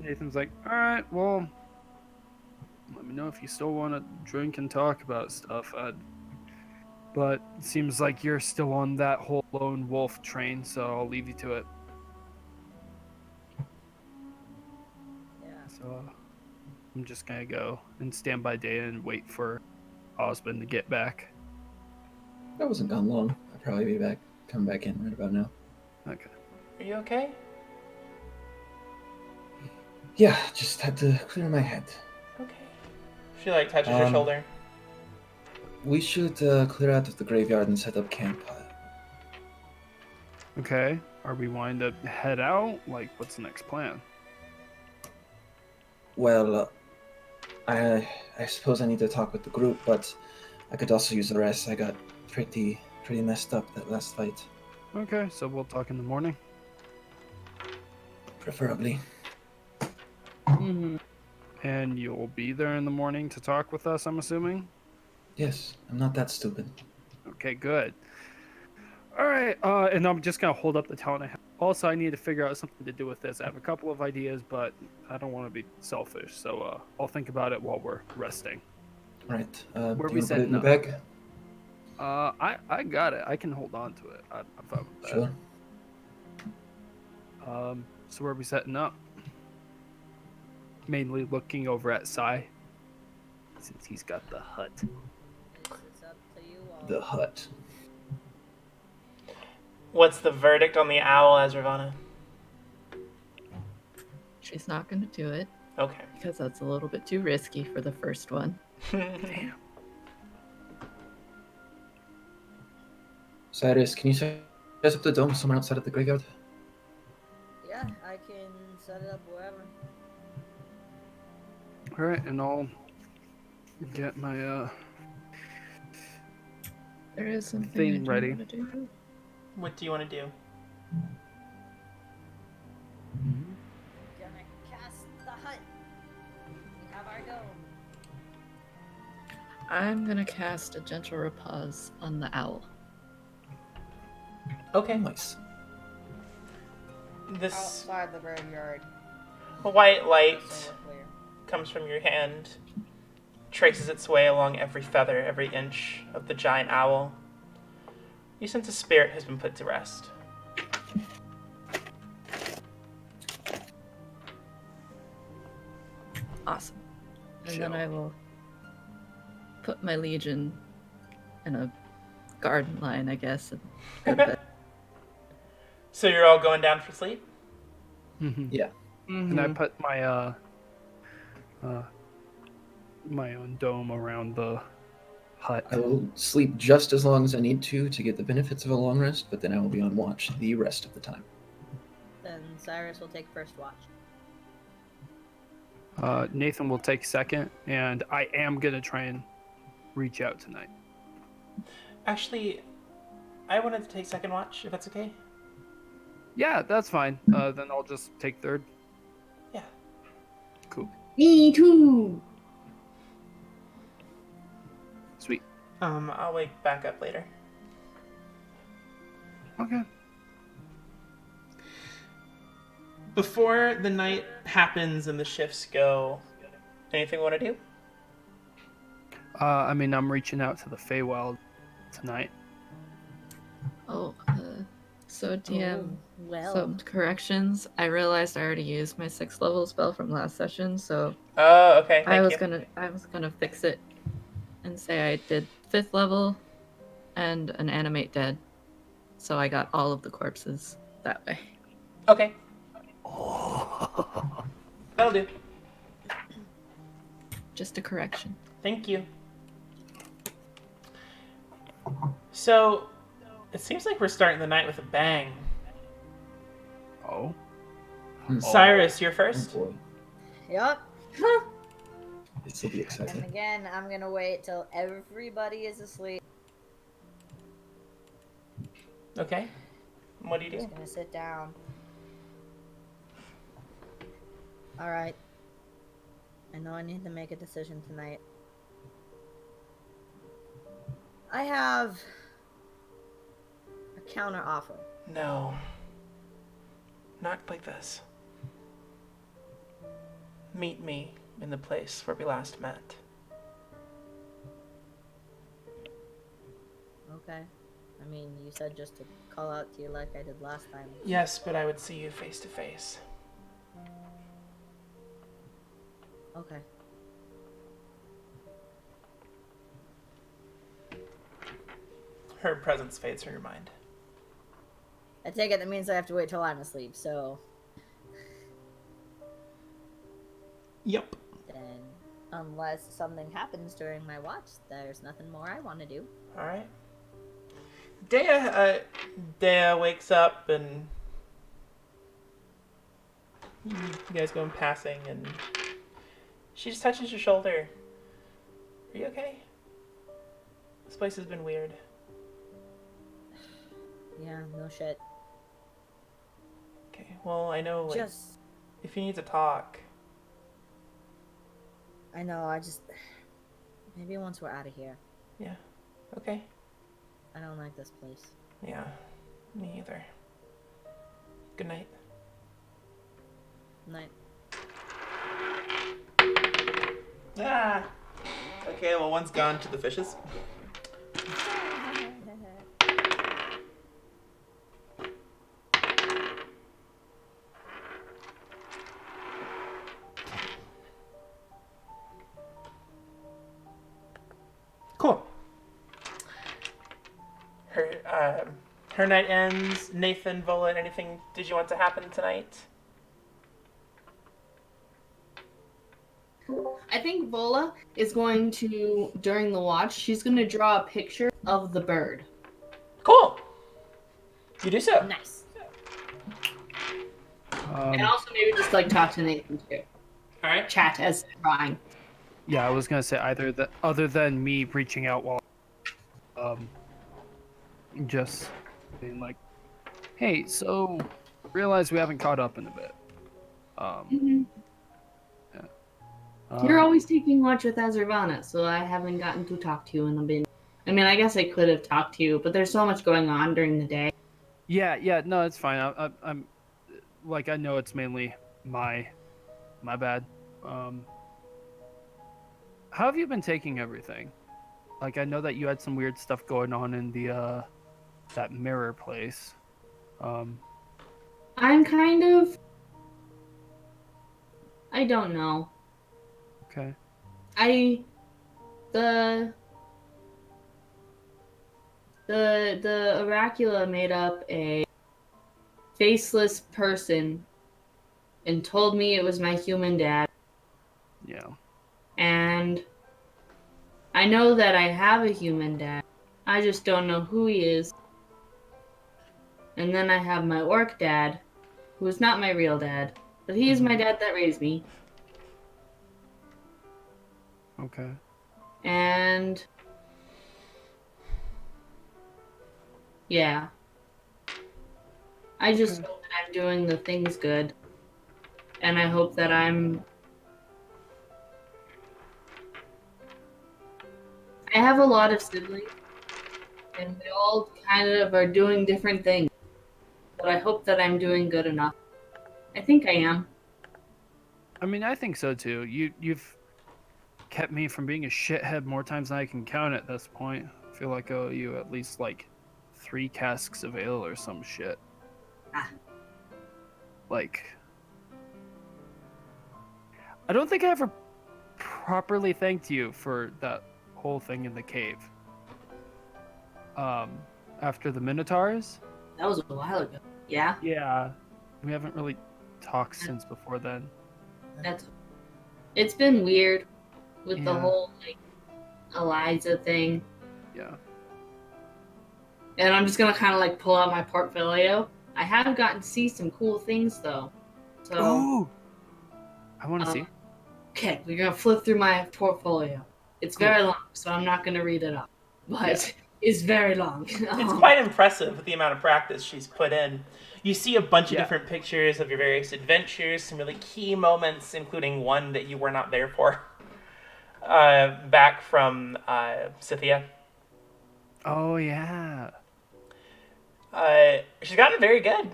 Nathan's like, all right, well, let me know if you still want to drink and talk about stuff. But it seems like you're still on that whole lone wolf train, so I'll leave you to it. Yeah. So I'm just gonna go and stand by Dea and wait for Osben to get back. That wasn't gone long. I'll probably be back. Come back in right about now. Okay. Are you okay? Yeah, just had to clear my head. Okay. She, like, touches your shoulder. We should clear out of the graveyard and set up camp. Okay. Are we wanting to head out? Like, what's the next plan? Well, I suppose I need to talk with the group, but I could also use the rest. I got pretty messed up that last fight. Okay, so we'll talk in the morning. Preferably. Mm-hmm. And you'll be there in the morning to talk with us, I'm assuming? Yes, I'm not that stupid. Okay, good. All right, and I'm just gonna hold up the talent I have. Also, I need to figure out something to do with this. I have a couple of ideas, but I don't want to be selfish, so I'll think about it while we're resting. Right. Where Do we you want to put it setting in the up? bag? I got it. I can hold on to it. I'm fine with that. Sure. So where are we setting up? Mainly looking over at Sai, since he's got the hut. It's up to you all. The hut. What's the verdict on the owl, Azravana? She's not going to do it Okay. because that's a little bit too risky for the first one. Damn. Cyrus, can you set up the dome somewhere outside of the graveyard? Yeah, I can set it up wherever. All right, and I'll get my There is something Thing I do ready. wanna do. What do you want to do? Gonna cast the hut. We have our dome. I'm going to cast a gentle repose on the owl. Okay. Nice. This Outside the graveyard. white light So we're clear. comes from your hand, traces its way along every feather, every inch of the giant owl. You sense a spirit has been put to rest. Awesome. And Chill. then I will put my legion in a garden line, I guess. And go to bed. So you're all going down for sleep? Mhm. Yeah. And I put my my own dome around the hut. I will sleep just as long as I need to get the benefits of a long rest, but then I will be on watch the rest of the time. Then Cyrus will take first watch. Nathan will take second, and I am gonna try and reach out tonight. Actually, I wanted to take second watch, if that's okay. Yeah, that's fine. Then I'll just take third. Yeah. Cool. Me too. Sweet. I'll wake back up later. Okay. Before the night happens and the shifts go, anything you want to do? I mean, I'm reaching out to the Feywild tonight. Oh, so DM, well. some corrections. I realized I already used my 6th level spell from last session, so Oh, okay. I Thank was you. gonna fix it and say I did 5th level and an animate dead, so I got all of the corpses that way. Okay, Oh. that'll do. Just a correction. Thank you. So, it seems like we're starting the night with a bang. Oh. Cyrus, you're Oh first. boy. Yup. This will be And exciting. again, I'm gonna wait till everybody is asleep. Okay. What do you Just do? gonna sit down. Alright. I know I need to make a decision tonight. I have a counter offer. No. Not like this. Meet me in the place where we last met. Okay. I mean, you said just to call out to you like I did last time. Yes, but I would see you face to face. Okay. Her presence fades from your mind. I take it that means I have to wait till I'm asleep, so Yep. then unless something happens during my watch, there's nothing more I want to do. Alright. Dea wakes up and you guys go in passing and she just touches your shoulder. Are you okay? This place has been weird. Yeah, no shit. Okay, well, I know, like, Just, if you need to talk. I know, I just, maybe once we're out of here. Yeah. Okay. I don't like this place. Yeah. Me either. Good night. Night. Ah! Okay, well, one's gone to the fishes. Cool. Her night ends. Nathan, Vola, anything did you want to happen tonight? I think Vola is going to, during the watch, she's going to draw a picture of the bird. Cool. You do so. Nice. And also maybe just like talk to Nathan too. All right. Chat as drawing. Yeah, I was gonna say either that, other than me reaching out while, just being like, hey, so realize we haven't caught up in a bit. You're always taking watch with Azurvana, so I haven't gotten to talk to you in the bin. I mean, I guess I could have talked to you, but there's so much going on during the day. Yeah, no, it's fine. I'm like, I know it's mainly my bad. How have you been taking everything? Like, I know that you had some weird stuff going on in the that mirror place. I'm kind of... I don't know. Okay. The Oracula made up a faceless person and told me it was my human dad. Yeah. And I know that I have a human dad. I just don't know who he is. And then I have my orc dad, who is not my real dad, but he is my dad that raised me. Okay. And yeah. I just hope that I'm doing the things good. And I hope that I'm I have a lot of siblings, and they all kind of are doing different things. But I hope that I'm doing good enough. I think I am. I mean, I think so too. You've kept me from being a shithead more times than I can count at this point. I feel like I owe you at least like 3 casks of ale or some shit. Ah. Like, I don't think I ever properly thanked you for that whole thing in the cave. After the Minotaurs? That was a while ago. Yeah? Yeah. We haven't really talked since before then. It's been weird with the Yeah. whole, like, Eliza thing. Yeah. And I'm just gonna kind of, like, pull out my portfolio. I have gotten to see some cool things, though. So, Oh! I want to see. okay, we're gonna flip through my portfolio. It's Cool. very long, so I'm not gonna read it up. But it's very long. It's quite impressive with the amount of practice she's put in. You see a bunch of Yeah. different pictures of your various adventures, some really key moments, including one that you were not there for. Back from Scythia. Oh, yeah. She's gotten very good.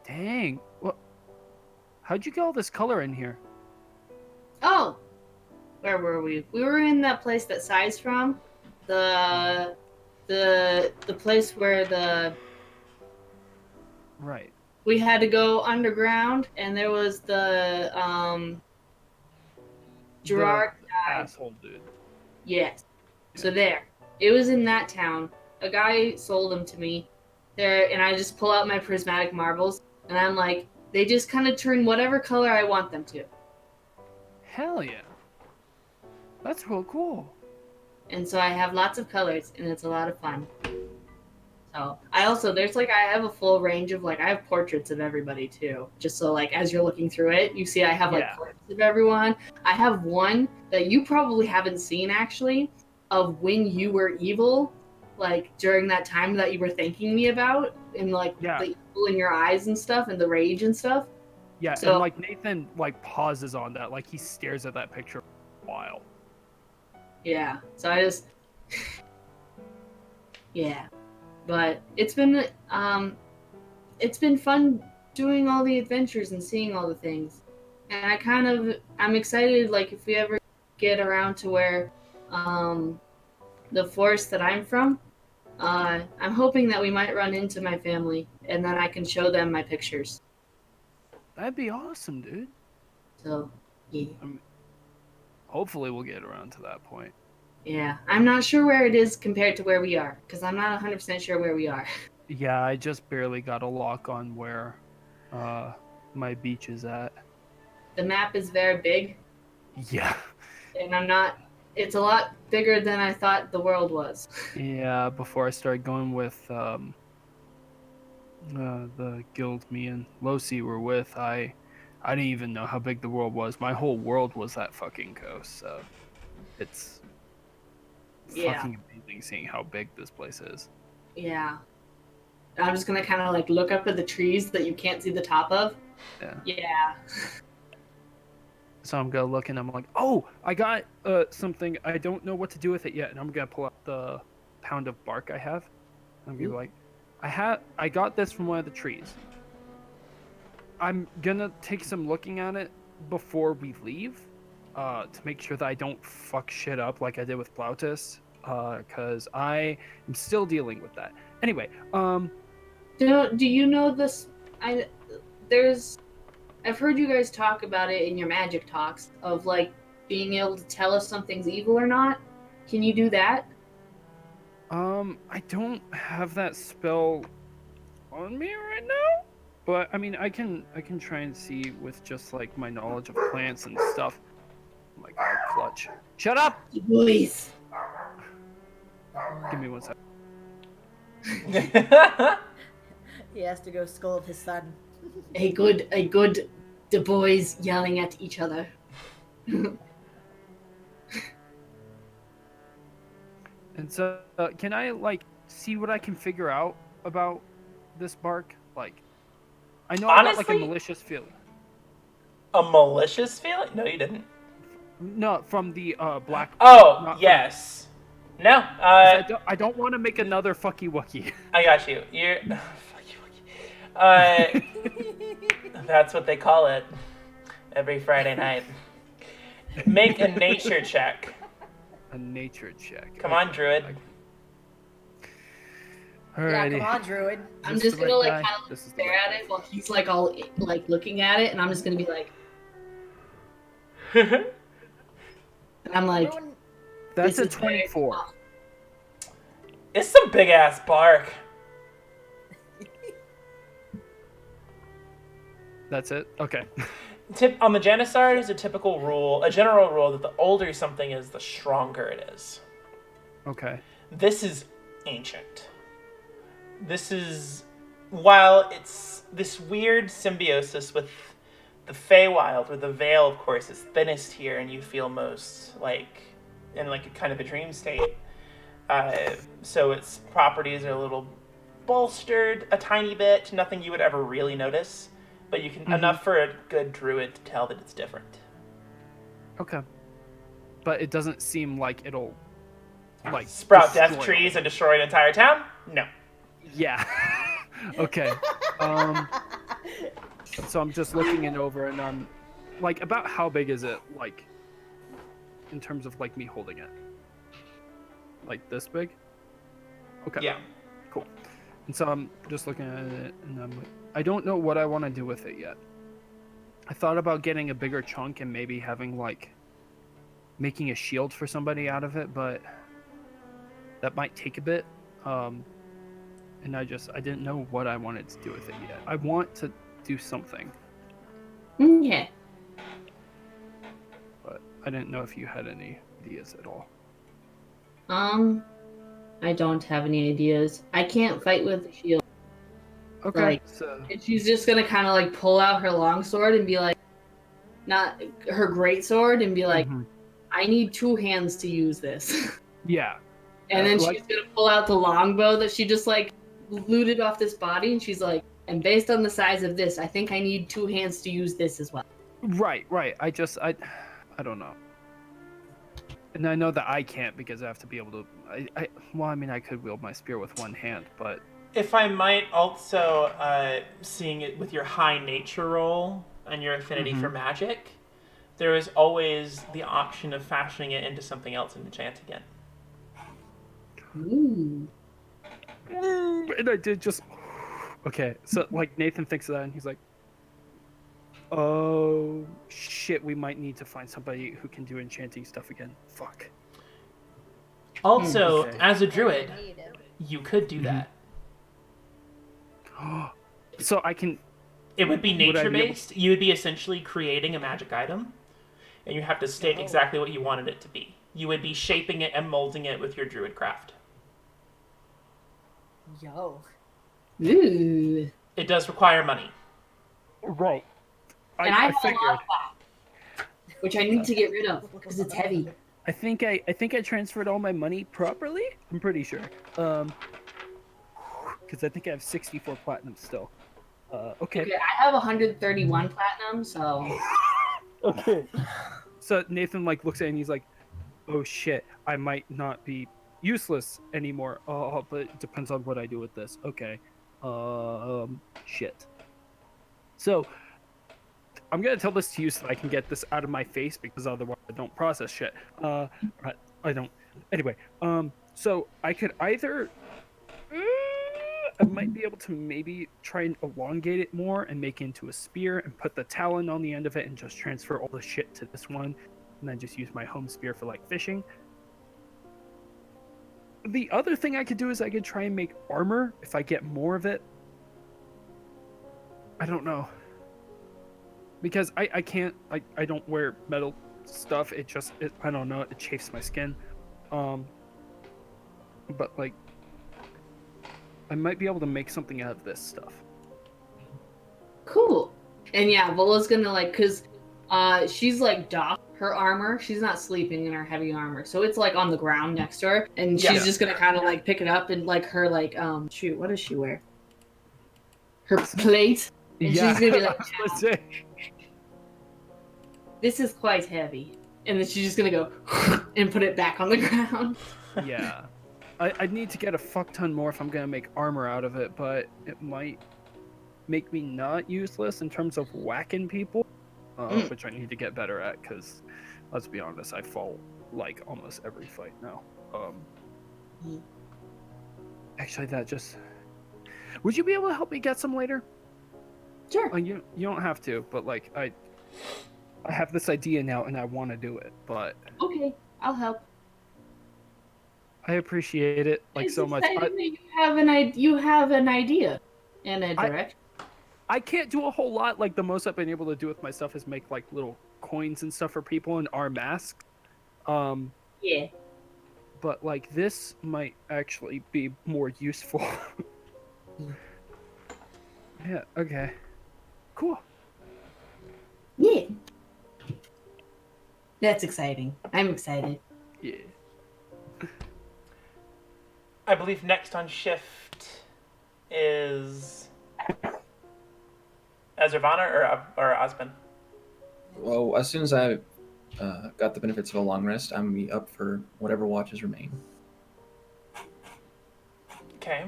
Dang. What? How'd you get all this color in here? Oh, where were we? We were in that place that Sai's from. The place where Right. we had to go underground, and there was the Gerard. The asshole dude. Yes. So there, it was in that town. A guy sold them to me there, and I just pull out my prismatic marbles, and I'm like, they just kind of turn whatever color I want them to. Hell yeah. That's real cool. And so I have lots of colors, and it's a lot of fun. So I have a full range of, like, I have portraits of everybody too. Just so, like, as you're looking through it, you see I have, like, Yeah. clips of everyone. I have one that you probably haven't seen, actually, of when you were evil, like, during that time that you were thanking me about, and, like, Yeah. the evil in your eyes and stuff, and the rage and stuff. Yeah, So- and like Nathan like pauses on that, like he stares at that picture for a while. Yeah. So I just yeah. But it's been fun doing all the adventures and seeing all the things. And I'm excited, like, if we ever get around to where the forest that I'm from, I'm hoping that we might run into my family, and then I can show them my pictures. That'd be awesome, dude. So yeah. Hopefully we'll get around to that point. Yeah. I'm not sure where it is compared to where we are, because I'm not 100% sure where we are. Yeah, I just barely got a lock on where my beach is at. The map is very big, Yeah. and it's a lot bigger than I thought the world was. Yeah, before I started going with the guild me and Losi were with, I didn't even know how big the world was. My whole world was that fucking coast, so it's Yeah. fucking amazing seeing how big this place is. Yeah. I'm just gonna kind of, like, look up at the trees that you can't see the top of. Yeah. Yeah. So I'm gonna look and I'm like, oh, I got something. I don't know what to do with it yet, and I'm gonna pull out the pound of bark I have. I'm gonna be like, I got this from one of the trees. I'm gonna take some looking at it before we leave, to make sure that I don't fuck shit up like I did with Plautus, because I am still dealing with that. Anyway, Do you know this? I've heard you guys talk about it in your magic talks of, like, being able to tell if something's evil or not. Can you do that? I don't have that spell on me right now, but I mean, I can try and see with just like my knowledge of plants and stuff. Oh my god, clutch! Shut up! Boys. Give me 1 second. He has to go scold his son. The boys yelling at each other. And so, can I like see what I can figure out about this bark? Like, I know I got like a Honestly? malicious feeling. A malicious feeling? No, you didn't. No, from the black. Oh, not yes. No, 'cause I don't want to make another fucky wucky. I got you. You're... fuck you, that's what they call it every Friday night. Make a nature check. A nature check. Come on, Druid. Alrighty. Yeah, come on, Druid. I'm This just is the gonna right like guy. kind of This is the stare right at guy. it while he's like all like looking at it, and I'm just gonna be like, It's and I'm like, Ruin- That's this a is very 24. tough. some big ass bark. That's it? Okay. On the Janusaar, there's a typical rule, a general rule that the older something is, the stronger it is. Okay. This is ancient. This is, while it's this weird symbiosis with the Feywild, where the veil, of course, is thinnest here, and you feel most like in like a kind of a dream state. So its properties are a little bolstered a tiny bit. Nothing you would ever really notice, but you can enough for a good druid to tell that it's different. Okay. But it doesn't seem like it'll like Sprout death destroy trees and destroy an entire town? No. Yeah. Okay. So I'm just looking it over, and I'm like, about how big is it, like, in terms of like me holding it? Like this big? Okay. Yeah. Cool. And so I'm just looking at it, and I'm like, I don't know what I want to do with it yet. I thought about getting a bigger chunk and maybe having like making a shield for somebody out of it, but that might take a bit. And I didn't know what I wanted to do with it yet. I want to do something, Yeah. but I didn't know if you had any ideas at all. I don't have any ideas. I can't fight with the shield. Okay. Like, So And she's just gonna kind of like pull out her longsword and be like, not her great sword, and be like, Mhm. I need 2 hands to use this. Yeah. And then Like- she's gonna pull out the longbow that she just like looted off this body, and she's like, and based on the size of this, I think I need 2 hands to use this as well. Right. I don't know. And I know that I can't because I have to be able to. Well, I mean, I could wield my spear with one hand, but If I might also, seeing it with your high nature roll and your affinity for magic, there is always the option of fashioning it into something else and enchant again. Ooh. and I did just. Okay, so like Nathan thinks of that, and he's like, "Oh shit, we might need to find somebody who can do enchanting stuff again." Fuck. Also, Okay. as a druid, Need it. you could do that. So I can. It would be Would I be nature able- based. You would be essentially creating a magic item, and you have to state Oh. exactly what you wanted it to be. You would be shaping it and molding it with your druid craft. Yo. Ooh. It does require money. Right. And I have a lot of that, which I need to get rid of because it's heavy. I think I transferred all my money properly. I'm pretty sure. Because I think I have 64 platinum still. Okay. Okay, I have 131 platinum, so Okay. So Nathan like looks at it and he's like, "Oh shit, I might not be useless anymore. Oh, but it depends on what I do with this." Okay. Shit. So I'm gonna tell this to you so that I can get this out of my face because otherwise I don't process shit. I don't. Anyway, so I could either. I might be able to maybe try and elongate it more and make it into a spear and put the talon on the end of it and just transfer all the shit to this one and then just use my home spear for like fishing. The other thing I could do is I could try and make armor if I get more of it. I don't know. Because I can't, I don't wear metal stuff. It I don't know, it chafes my skin. But like, I might be able to make something out of this stuff. cool. And yeah, Vola's gonna like, cause she's like docked her armor. She's not sleeping in her heavy armor, so it's like on the ground next to her, and she's Yeah. just gonna kind of like pick it up and like her like shoot, what does she wear? Her plate. And she's gonna be like, Let's say. this is quite heavy. And then she's just gonna go and put it back on the ground. Yeah. I need to get a fuck ton more if I'm gonna make armor out of it, but it might make me not useless in terms of whacking people, which I need to get better at, because, let's be honest, I fall like almost every fight now. Actually, that just... Would you be able to help me get some later? Sure. You don't have to, but like, I have this idea now and I want to do it, but... Okay, I'll help. I appreciate it It's so much. exciting that you have an idea and a direction. I can't do a whole lot. Like, the most I've been able to do with my stuff is make like little coins and stuff for people and our masks. Yeah. But like, this might actually be more useful. Yeah. Okay. Cool. Yeah. That's exciting. I'm excited. Yeah. I believe next on shift is Ezravana or Osben. Well, as soon as I got the benefits of a long rest, I'm gonna be up for whatever watches remain. Okay.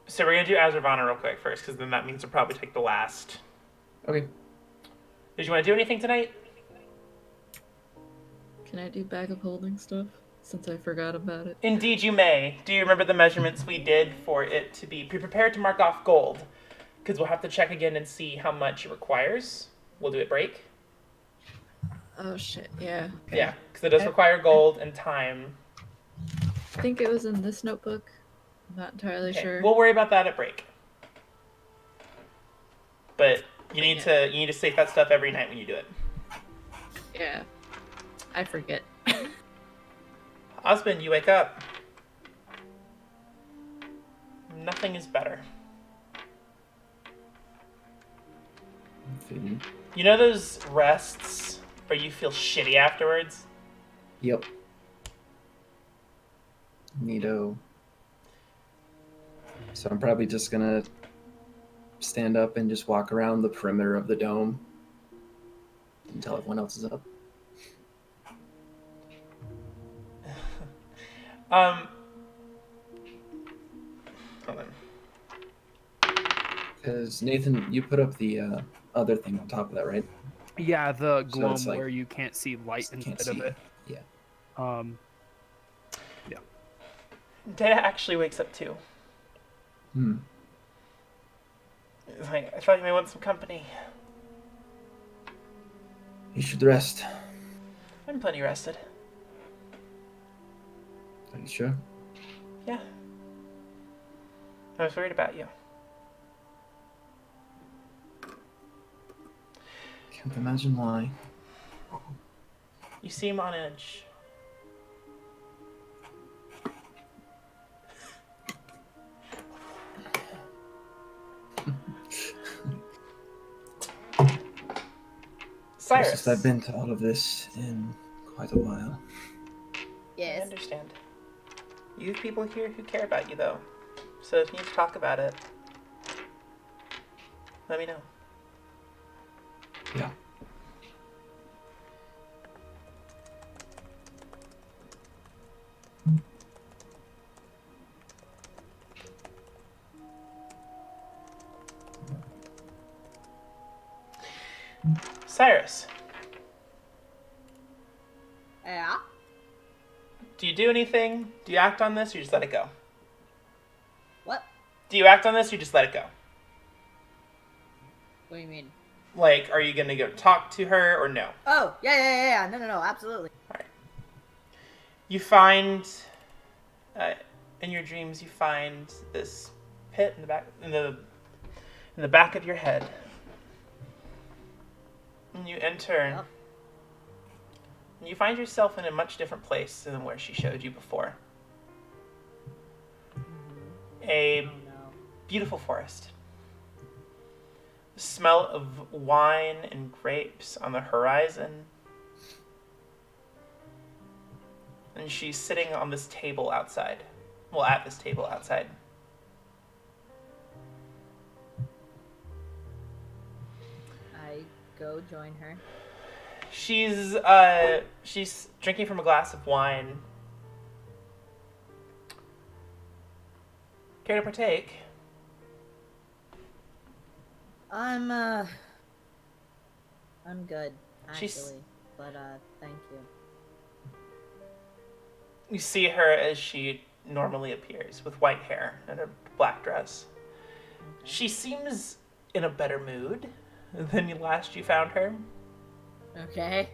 So we're gonna do Ezravana real quick first, because then that means we'll probably take the last. Okay. Did you want to do anything tonight? Can I do bag of holding stuff? Since I forgot about it. Indeed, you may. Do you remember the measurements we did for it to be prepared to mark off gold? Because we'll have to check again and see how much it requires. We'll do it break. Oh shit, yeah. Okay. Yeah, because it does require gold and time. I think it was in this notebook. I'm not entirely sure. We'll worry about that at break. But you need to save that stuff every night when you do it. Yeah. I forget. Osben, you wake up. Nothing is better. You know those rests where you feel shitty afterwards? Yep. Neato. So I'm probably just gonna stand up and just walk around the perimeter of the dome until everyone else is up. Hold on. Because Nathan, you put up the other thing on top of that, right? Yeah, the So gloom it's like- where you can't see light Can't instead of see. it. Yeah. Yeah. Dea actually wakes up too. Hmm. It's like, I thought you may want some company. You should rest. I'm plenty rested. Are you sure? Yeah. I was worried about you. Can't imagine why. You seem on edge. Cyrus. Closest I've been to all of this in quite a while. I Yes. understand. You have people here who care about you, though. So if you need to talk about it, let me know. Yeah. Cyrus, Yeah. do you do anything? Do you act on this, or you just let it go? What? Do you act on this, or you just let it go? What do you mean? Like, are you gonna go talk to her, or no? Oh, yeah. No, absolutely. You find, in your dreams, you find this pit in the back of your head. And you enter, Yep. and you find yourself in a much different place than where she showed you before. A Oh no. beautiful forest. The smell of wine and grapes on the horizon. And she's sitting on this table outside. Well, at this table outside. I go join her. She's drinking from a glass of wine. Care to partake? I'm good, She's- actually. But, thank you. You see her as she normally appears, with white hair and a black dress. She seems in a better mood than last you found her. Okay.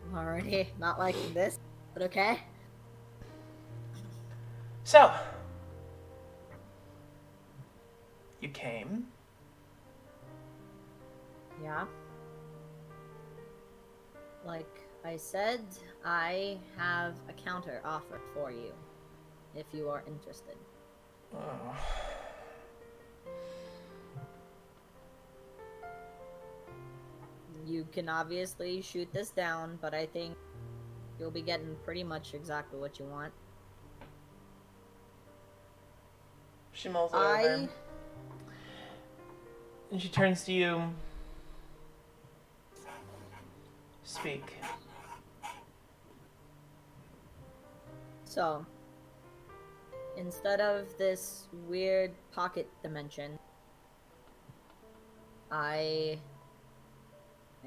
I'm already not liking this, but okay. So, you came. Yeah. Like I said, I have a counter offer for you, if you are interested. Oh. You can obviously shoot this down, but I think you'll be getting pretty much exactly what you want. She mulls it over. And she turns to you. Speak. So, instead of this weird pocket dimension, I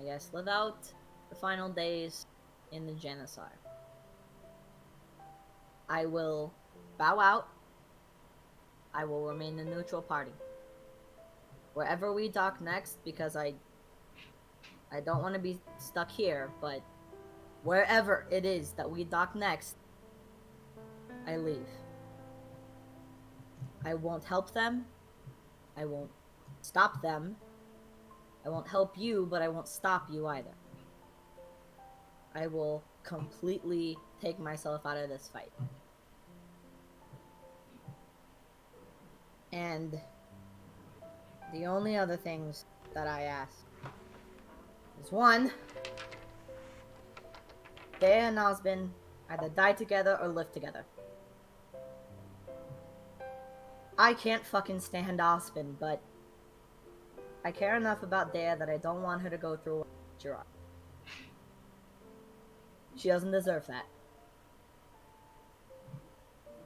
guess live out the final days in the Janusaar. I will bow out. I will remain the neutral party. Wherever we dock next, because I don't want to be stuck here, but wherever it is that we dock next, I leave. I won't help them. I won't stop them. I won't help you, but I won't stop you either. I will completely take myself out of this fight. And the only other things that I ask is one, they and Osben either die together or live together. I can't fucking stand Osben, but I care enough about Dea that I don't want her to go through what Gerard. She doesn't deserve that.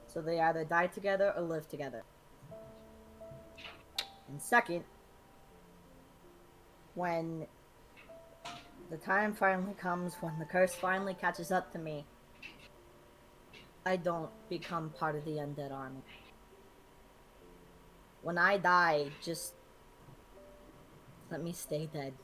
So they either die together or live together. And second, when the time finally comes, when the curse finally catches up to me, I don't become part of the undead army. When I die, just let me stay dead.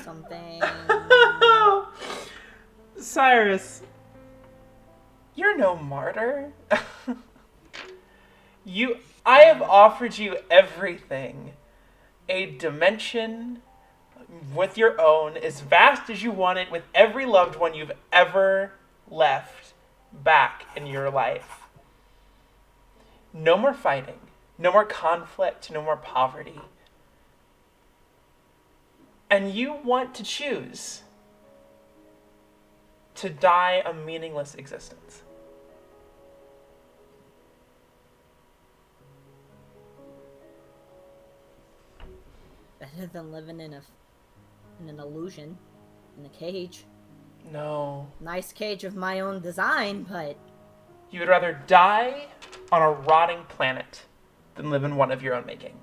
Something. Cyrus, you're no martyr. I have offered you everything. A dimension with your own, as vast as you want it, with every loved one you've ever left back in your life. No more fighting, no more conflict, no more poverty. And you want to choose to die a meaningless existence. Better than living in an illusion, in a cage. No. Nice cage of my own design, but You would rather die on a rotting planet than live in one of your own making.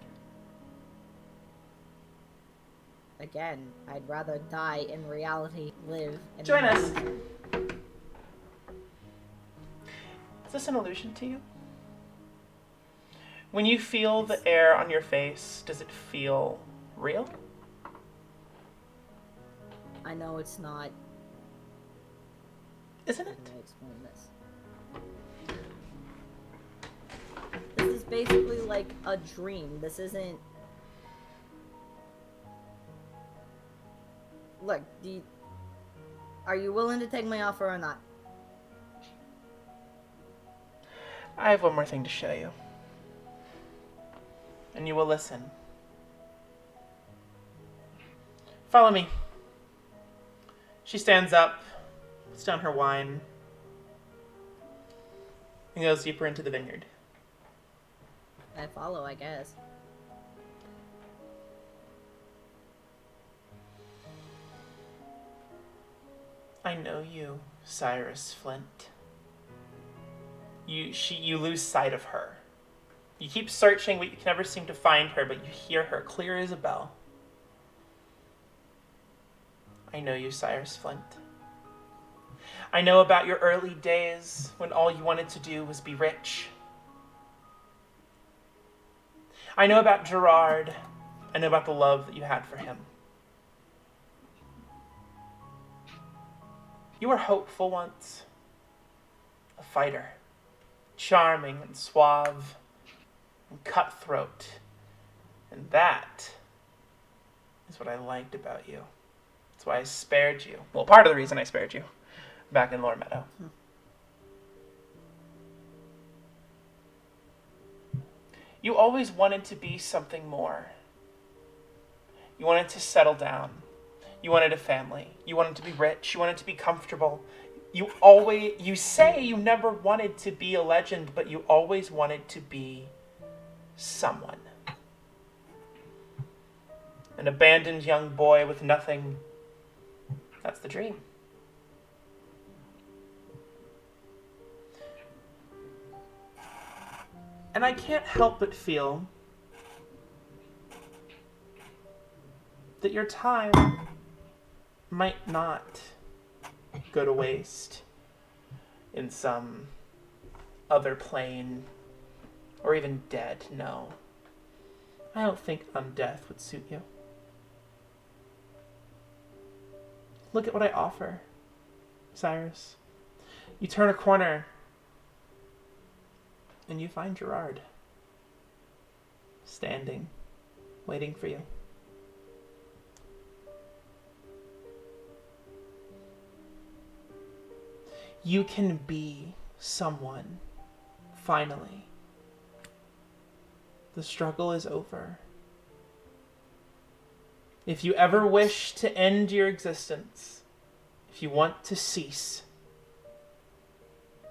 again, I'd rather die in reality, live in Join an us. illusion. Is this an illusion to you? When you feel the air on your face, does it feel real? I know it's not. Isn't How it? do I explain this? This is basically like a dream. This isn't. Look, are you willing to take my offer or not? I have one more thing to show you. And you will listen. Follow me. She stands up, puts down her wine, and goes deeper into the vineyard. I follow, I guess. I know you, Cyrus Flint. You lose sight of her. You keep searching, but you can never seem to find her, but you hear her clear as a bell. I know you, Cyrus Flint. I know about your early days when all you wanted to do was be rich. I know about Gerard. I know about the love that you had for him. You were hopeful once. A fighter. Charming and suave and cutthroat. And that is what I liked about you. That's why I spared you. Well, part of the reason I spared you back in Lore Meadow. You always wanted to be something more. You wanted to settle down. You wanted a family. You wanted to be rich. You wanted to be comfortable. You say you never wanted to be a legend, but you always wanted to be someone. An abandoned young boy with nothing. That's the dream. And I can't help but feel that your time might not go to waste in some other plane, or even dead. No. I don't think undeath would suit you. Look at what I offer, Cyrus. You turn a corner, and you find Gerard standing, waiting for you. You can be someone, finally. The struggle is over. If you ever wish to end your existence, if you want to cease,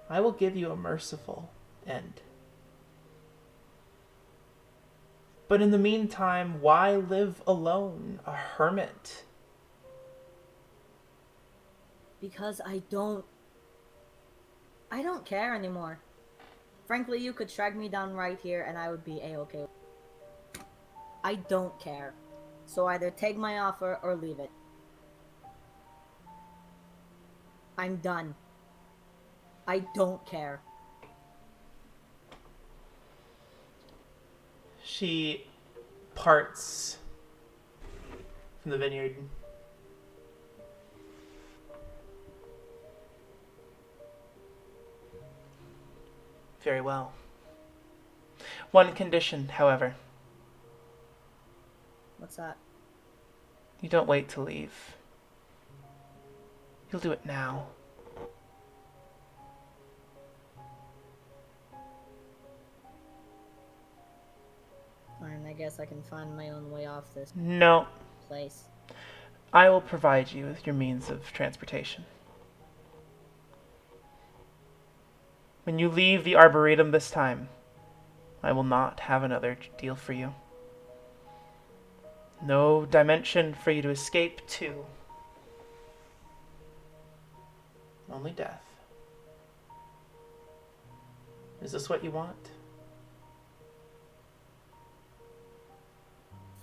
I will give you a merciful end. But in the meantime, why live alone, a hermit? Because I don't care anymore. Frankly, you could track me down right here and I would be a-okay. I don't care. So either take my offer or leave it. I'm done. I don't care. She parts from the vineyard. Very well. One condition, however. What's that? You don't wait to leave. You'll do it now. Fine, I guess I can find my own way off this No. place. I will provide you with your means of transportation. When you leave the Arboretum this time, I will not have another deal for you. No dimension for you to escape to. Only death. Is this what you want?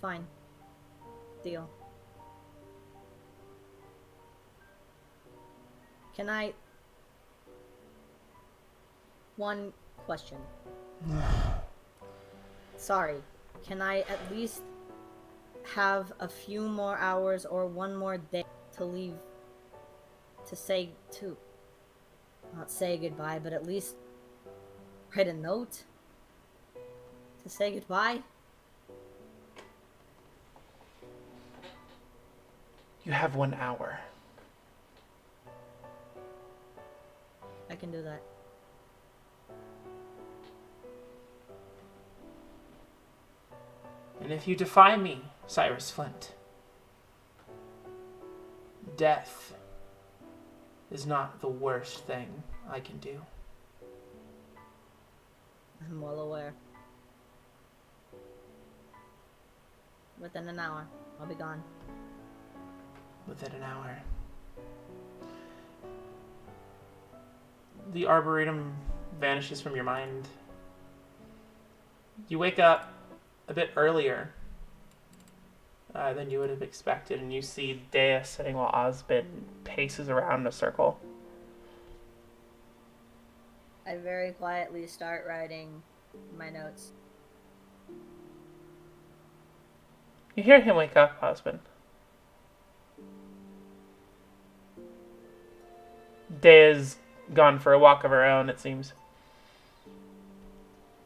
Fine. Deal. Can I... One question. Sorry. Can I at least have a few more hours or one more day to leave, not say goodbye, but at least write a note to say goodbye? You have 1 hour. I can do that. And if you defy me, Cyrus Flint, death is not the worst thing I can do. I'm well aware. Within an hour, I'll be gone. Within an hour. The Arboretum vanishes from your mind. You wake up a bit earlier than you would have expected, and you see Dea sitting while Osben paces around in a circle. I very quietly start writing my notes. You hear him wake up, Osben. Dea's gone for a walk of her own, it seems.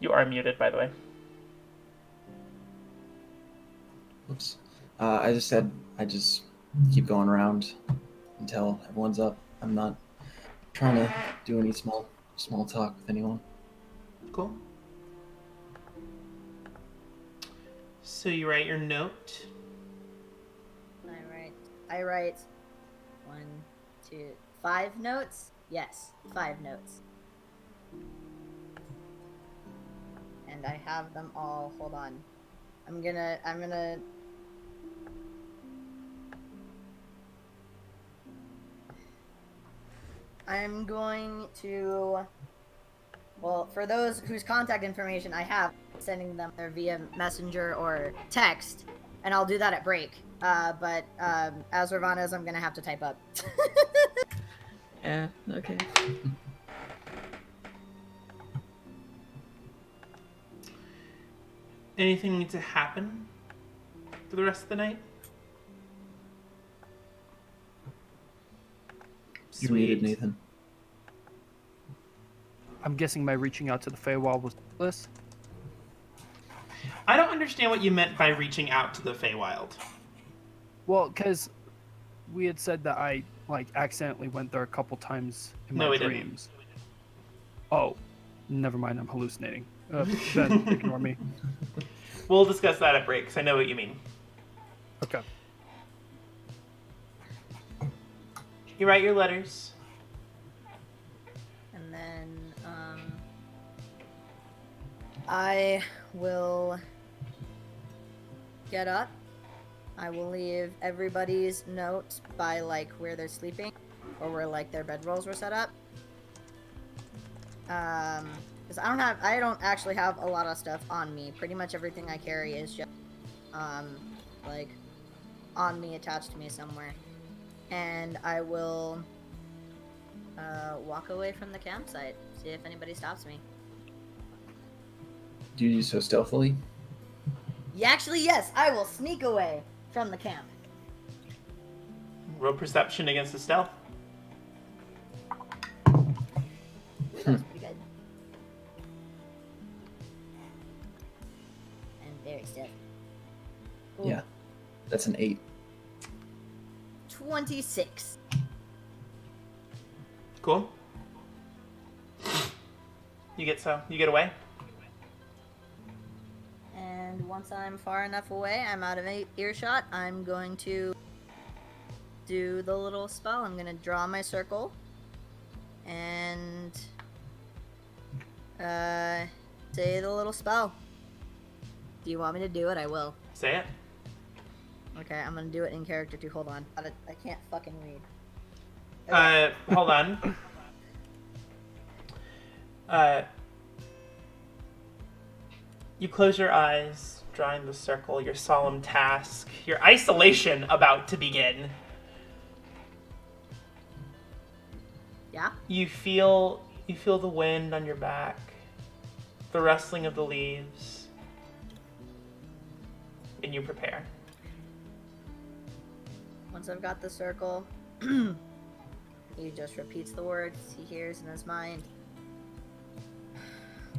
You are muted, by the way. Oops. I just said I just keep going around until everyone's up. I'm not trying to do any small talk with anyone. Cool. So you write your note. I write 1, 2, 5 notes? Yes, 5 notes. And I have them all, hold on. I'm gonna to, well, for those whose contact information I have, sending them there via messenger or text, and I'll do that at break. But as Ravana's, I'm gonna have to type up. Yeah, okay. Anything need to happen for the rest of the night? You're muted, Nathan. I'm guessing my reaching out to the Feywild was this. I don't understand what you meant by reaching out to the Feywild. Well, because we had said that I accidentally went there a couple times in my dreams. Oh, never mind. I'm hallucinating. Then ignore me. We'll discuss that at break, because I know what you mean. Okay. You write your letters. And then, I will get up. I will leave everybody's notes by, where they're sleeping, or where, their bedrolls were set up. Because I don't actually have a lot of stuff on me. Pretty much everything I carry is just, on me, attached to me somewhere. And I will, walk away from the campsite, see if anybody stops me. Do you do so stealthily? Yeah, actually, yes, I will sneak away from the camp. Roll perception against the stealth. That was pretty good. And very stiff. Ooh, Yeah, that's an 8. 26. Cool. You get away. And once I'm far enough away, I'm out of earshot, I'm going to do the little spell. I'm going to draw my circle and say the little spell. Do you want me to do it? I will. Say it. Okay, I'm going to do it in character too. Hold on. I can't fucking read. Okay. Hold on. You close your eyes, drawing the circle, your solemn task, your isolation about to begin. Yeah? You feel the wind on your back, the rustling of the leaves, and you prepare. Once I've got the circle, he just repeats the words he hears in his mind.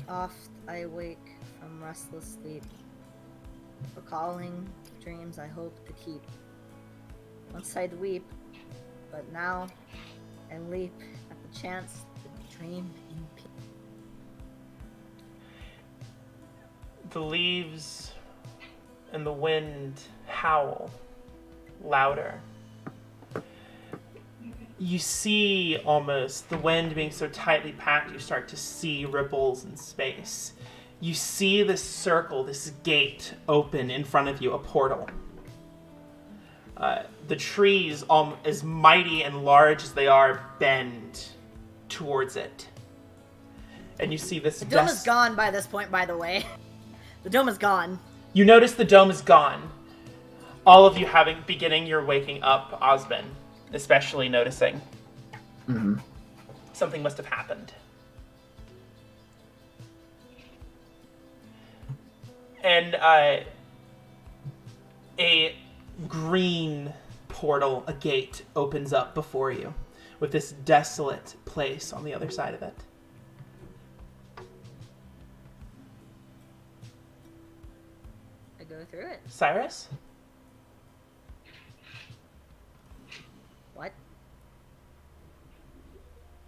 Oft I wake from restless sleep, recalling dreams I hope to keep. Once I'd weep, but now I leap at the chance to dream in peace. The leaves and the wind howl louder. you see almost the wind being so tightly packed, you start to see ripples in space. You see this circle, this gate open in front of you, a portal. The trees, as mighty and large as they are, bend towards it. And you see this... The dome is gone by this point, by the way. The dome is gone. You notice the dome is gone. All of you beginning your waking up, Osben, especially noticing. Mm-hmm. Something must have happened. And a green portal, a gate, opens up before you with this desolate place on the other side of it. I go through it. Cyrus? What?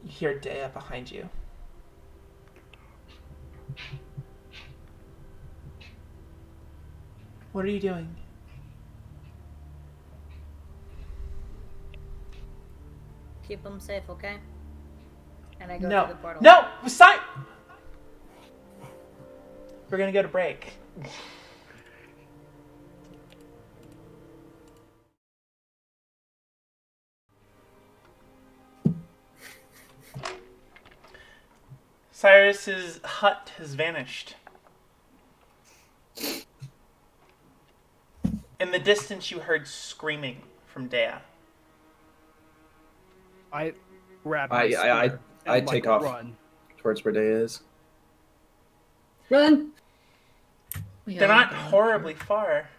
You hear Dea behind you. What are you doing? Keep them safe, okay? And I go No. through the portal. No! We're gonna go to break. Cyrus's hut has vanished. In the distance, you heard screaming from Dea. I grab my I spear and, take off run. towards where Day is. Run! They're not horribly far.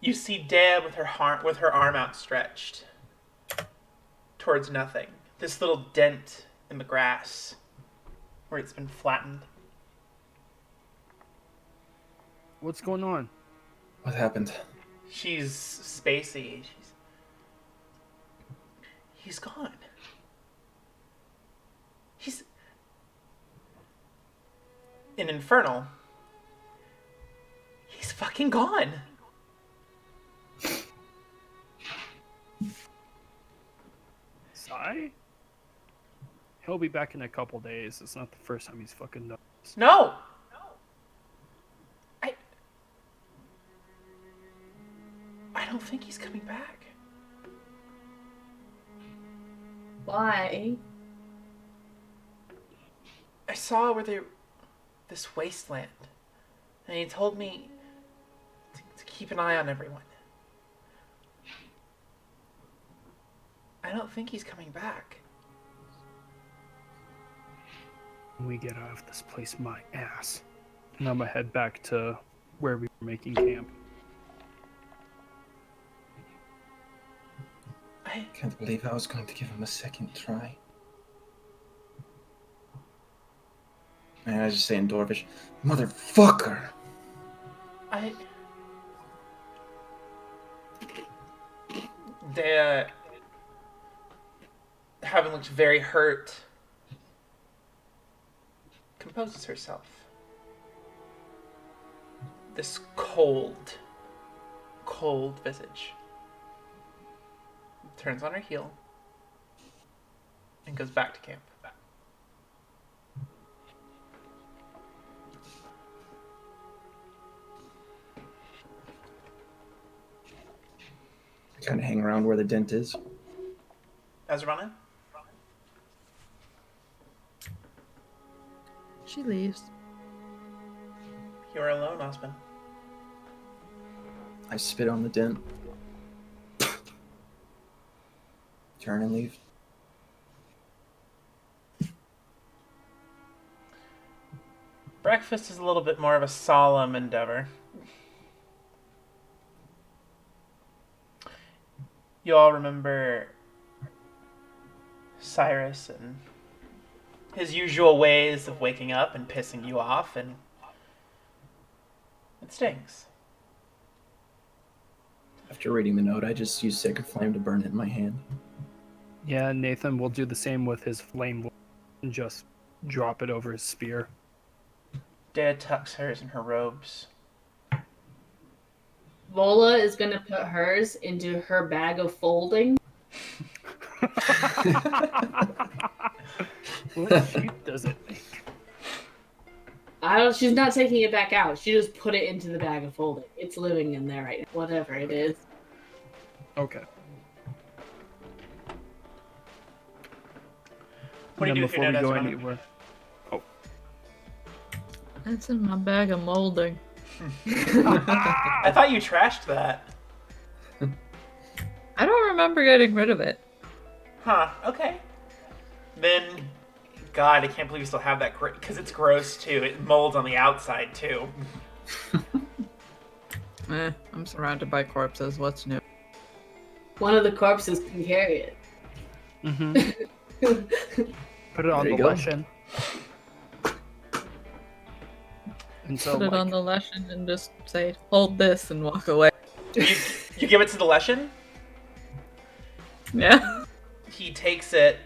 You see Dea with her arm outstretched towards nothing. This little dent in the grass where it's been flattened. What's going on? What happened? She's spacey. He's gone. He's in Infernal. He's fucking gone. Sigh? He'll be back in a couple days. It's not the first time he's fucking done this. No. I don't think he's coming back. Why? I saw this wasteland, and he told me to keep an eye on everyone. I don't think he's coming back. When we get out of this place, my ass. And I'm gonna head back to where we were making camp. I can't believe I was going to give him a second try. And I just say in Dwarvish, motherfucker! Dea, having looked very hurt, composes herself. This cold visage. Turns on her heel and goes back to camp. Kind of hang around where the dent is. Azrana? She leaves. You're alone, Osben. I spit on the dent. Turn and leave. Breakfast is a little bit more of a solemn endeavor. You all remember Cyrus and his usual ways of waking up and pissing you off, and it stings. After reading the note, I just used Sacred Flame to burn it in my hand. Yeah, Nathan will do the same with his flame and just drop it over his spear. Dea tucks hers in her robes. Lola is gonna put hers into her bag of folding What shape does it make? She's not taking it back out. She just put it into the bag of holding. It's living in there right now. Whatever it is. Okay. What do you do with your before we dead go Esmond? anywhere? That's in my bag of molding. I thought you trashed that. I don't remember getting rid of it. Huh, okay. Then, God, I can't believe you still have that, because it's gross, too. It molds on the outside, too. I'm surrounded by corpses. What's new? One of the corpses can carry it. Mm-hmm. Put it on There the you go. lesson. And so, Put it like, on the lesson and just say, hold this and walk away. You give it to the Leshen. Yeah. He takes it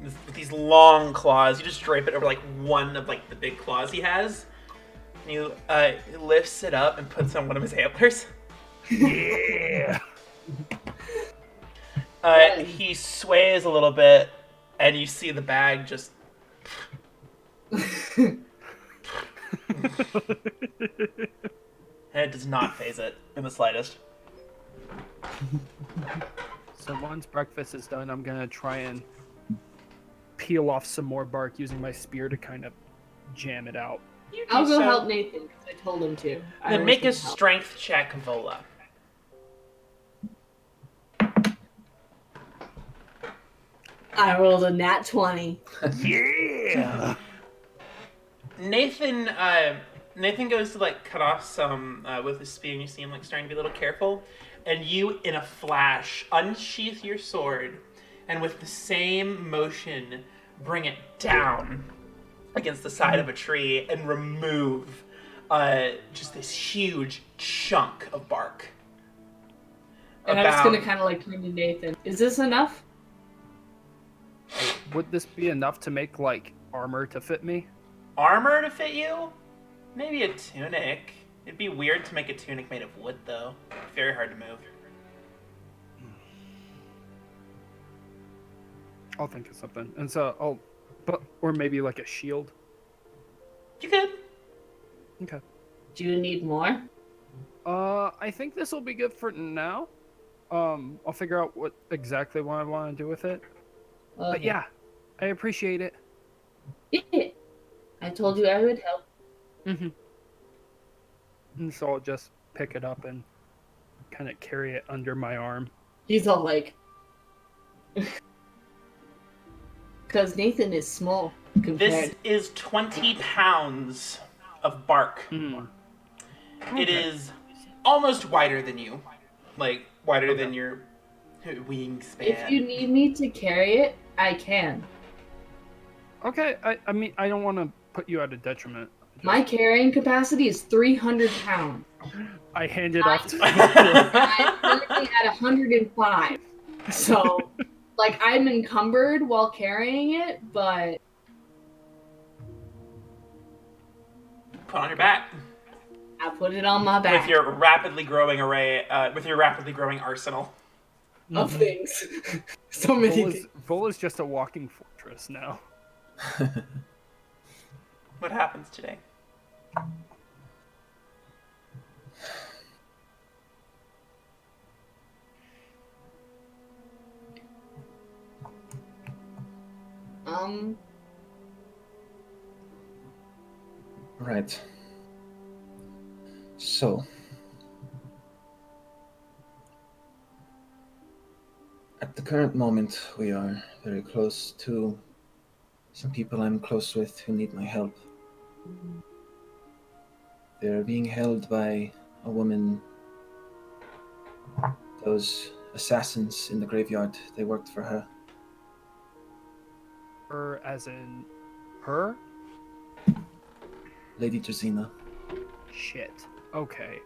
with these long claws. You just drape it over like one of like the big claws he has. And he lifts it up and puts on one of his antlers. yeah. He sways a little bit, and you see the bag just. And it does not phase it in the slightest. So once breakfast is done, I'm gonna try and peel off some more bark using my spear to kind of jam it out. I'll go help Nathan because I told him to. Then make a strength check, Vola. I rolled a nat 20. Yeah. Nathan goes to like cut off some with his spear, and you see him like starting to be a little careful. And you, in a flash, unsheath your sword, and with the same motion, bring it down against the side of a tree and remove just this huge chunk of bark. And I'm just gonna kind of like turn to Nathan. Is this enough? Would this be enough to make like armor to fit me? Armor to fit you? Maybe a tunic. It'd be weird to make a tunic made of wood, though. Very hard to move. I'll think of something. And so or maybe like a shield. You could. Okay. Do you need more? I think this will be good for now. I'll figure out what exactly what I want to do with it. Okay. But yeah, I appreciate it. Yeah. I told you I would help. Mm-hmm. And so I'll just pick it up and kind of carry it under my arm. He's all like... Because Nathan is small compared... This is 20 pounds of bark. Mm. It is almost wider than you. Like, wider than your wingspan. If you need me to carry it, I can. Okay, I mean, I don't want to put you at a detriment. My carrying capacity is 300 pounds. I hand it off to I'm currently at 105. So, like, I'm encumbered while carrying it, but... Put on your back. I put it on my back. With your rapidly growing arsenal. Of things. So many things. Vola's just a walking fortress now. What happens today? Right. So, at the current moment, we are very close to some people I'm close with who need my help. They're being held by a woman. Those assassins in the graveyard, they worked for her. Her as in her? Lady Drazina. Shit. Okay.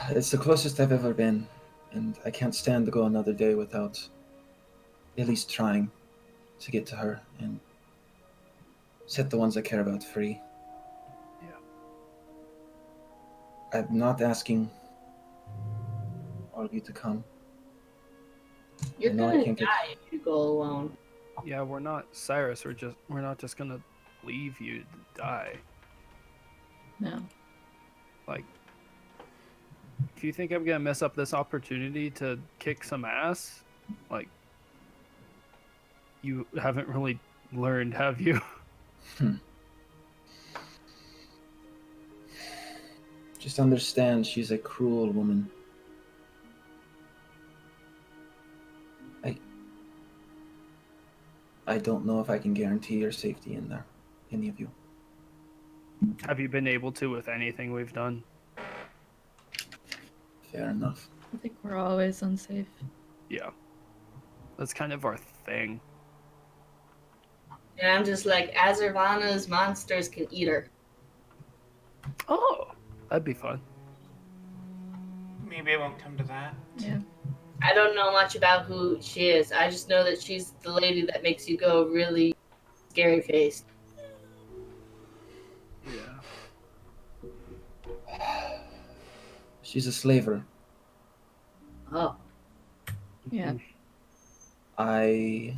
It's the closest I've ever been, and I can't stand to go another day without at least trying to get to her and set the ones I care about free. Yeah. I'm not asking all of you to come. You're I know I gonna can't die get- if you go alone. Yeah, we're not Cyrus. We're not just gonna leave you to die. No. Like, if you think I'm gonna mess up this opportunity to kick some ass, like, you haven't really learned, have you? Just understand she's a cruel woman. I don't know if I can guarantee your safety in there. Any of you. Have you been able to with anything we've done? Fair enough. I think we're always unsafe. Yeah. That's kind of our thing. And I'm just like, Azervana's monsters can eat her. Oh, that'd be fun. Maybe it won't come to that. Yeah. I don't know much about who she is. I just know that she's the lady that makes you go really scary faced. Yeah. She's a slaver. Oh. Yeah. I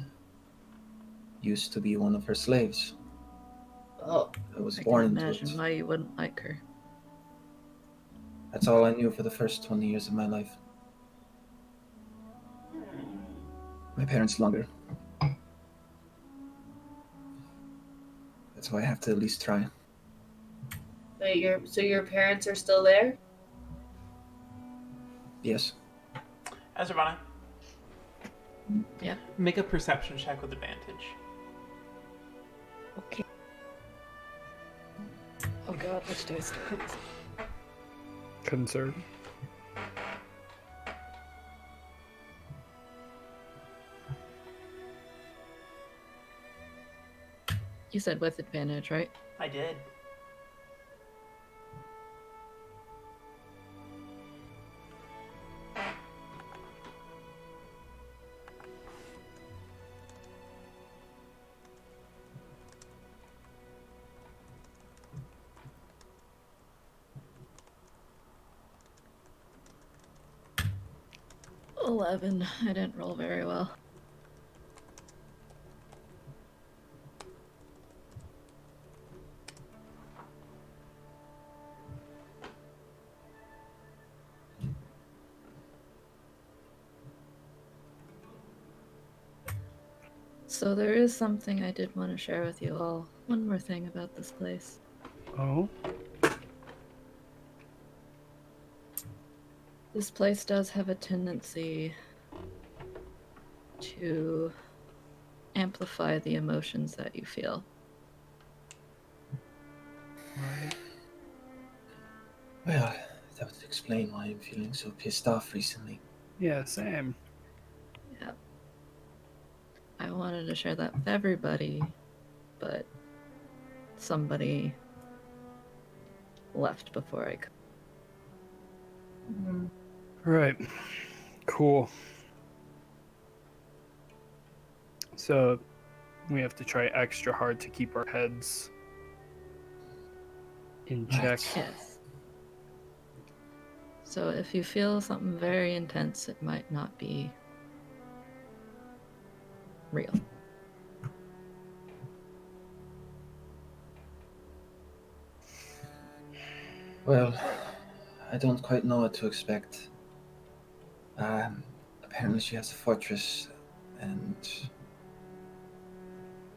used to be one of her slaves. Oh. I was I born can into imagine it. why you wouldn't like her. That's all I knew for the first 20 years of my life. My parents longer. That's why I have to at least try. So your parents are still there? Yes. Azravana. Yeah. Make a perception check with advantage. Okay. Oh god, which do I start with? Concern. You said with advantage, right? I did. Oh, 11. I didn't roll very well. So there is something I did want to share with you all. One more thing about this place. Oh? This place does have a tendency to amplify the emotions that you feel. Right. Well, that would explain why I'm feeling so pissed off recently. Yeah, same. Yeah. I wanted to share that with everybody, but somebody left before I could. Right. Cool. So we have to try extra hard to keep our heads in check. Yes. So if you feel something very intense, it might not be real. Well, I don't quite know what to expect. Apparently she has a fortress, and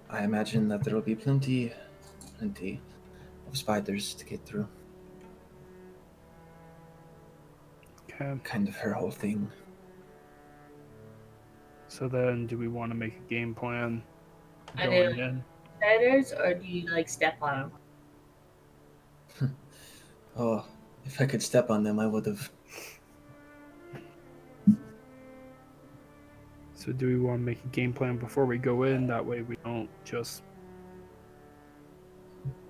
I imagine that there will be plenty of spiders to get through. Okay. Kind of her whole thing. So then, do we want to make a game plan I going do. in? Spiders, or do you like step on them? Oh, if I could step on them, I would have. So do we want to make a game plan before we go in? That way we don't just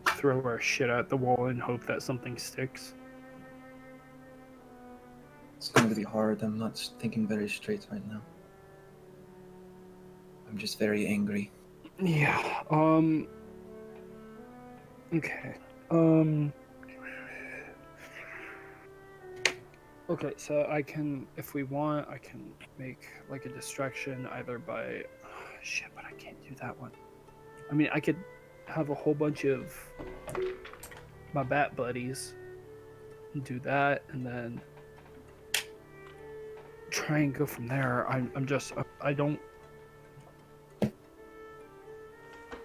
throw our shit at the wall and hope that something sticks. It's going to be hard. I'm not thinking very straight right now. I'm just very angry. Yeah. Okay. Okay, so I can, if we want, I can make like a distraction either by, shit, but I can't do that one. I mean, I could have a whole bunch of my bat buddies and do that, and then try and go from there. I don't.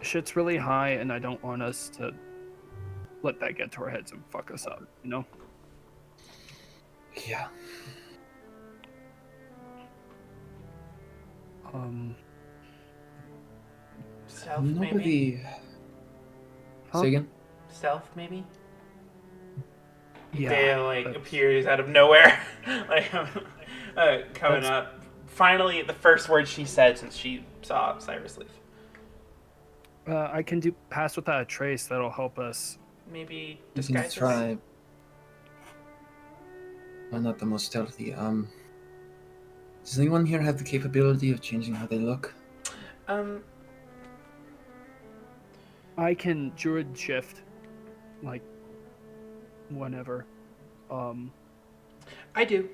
Shit's really high, and I don't want us to let that get to our heads and fuck us up, you know? Yeah. Stealth, maybe? Nobody. Huh? Say again? Stealth, maybe? Yeah. Dale, like, that's- appears out of nowhere. like, coming That's- up. Finally, the first word she said since she saw Cyrus leave. I can do pass without a trace. That'll help us. Maybe You can disguise try. I'm not the most stealthy. Does anyone here have the capability of changing how they look? I can druid shift, like, whenever. I do.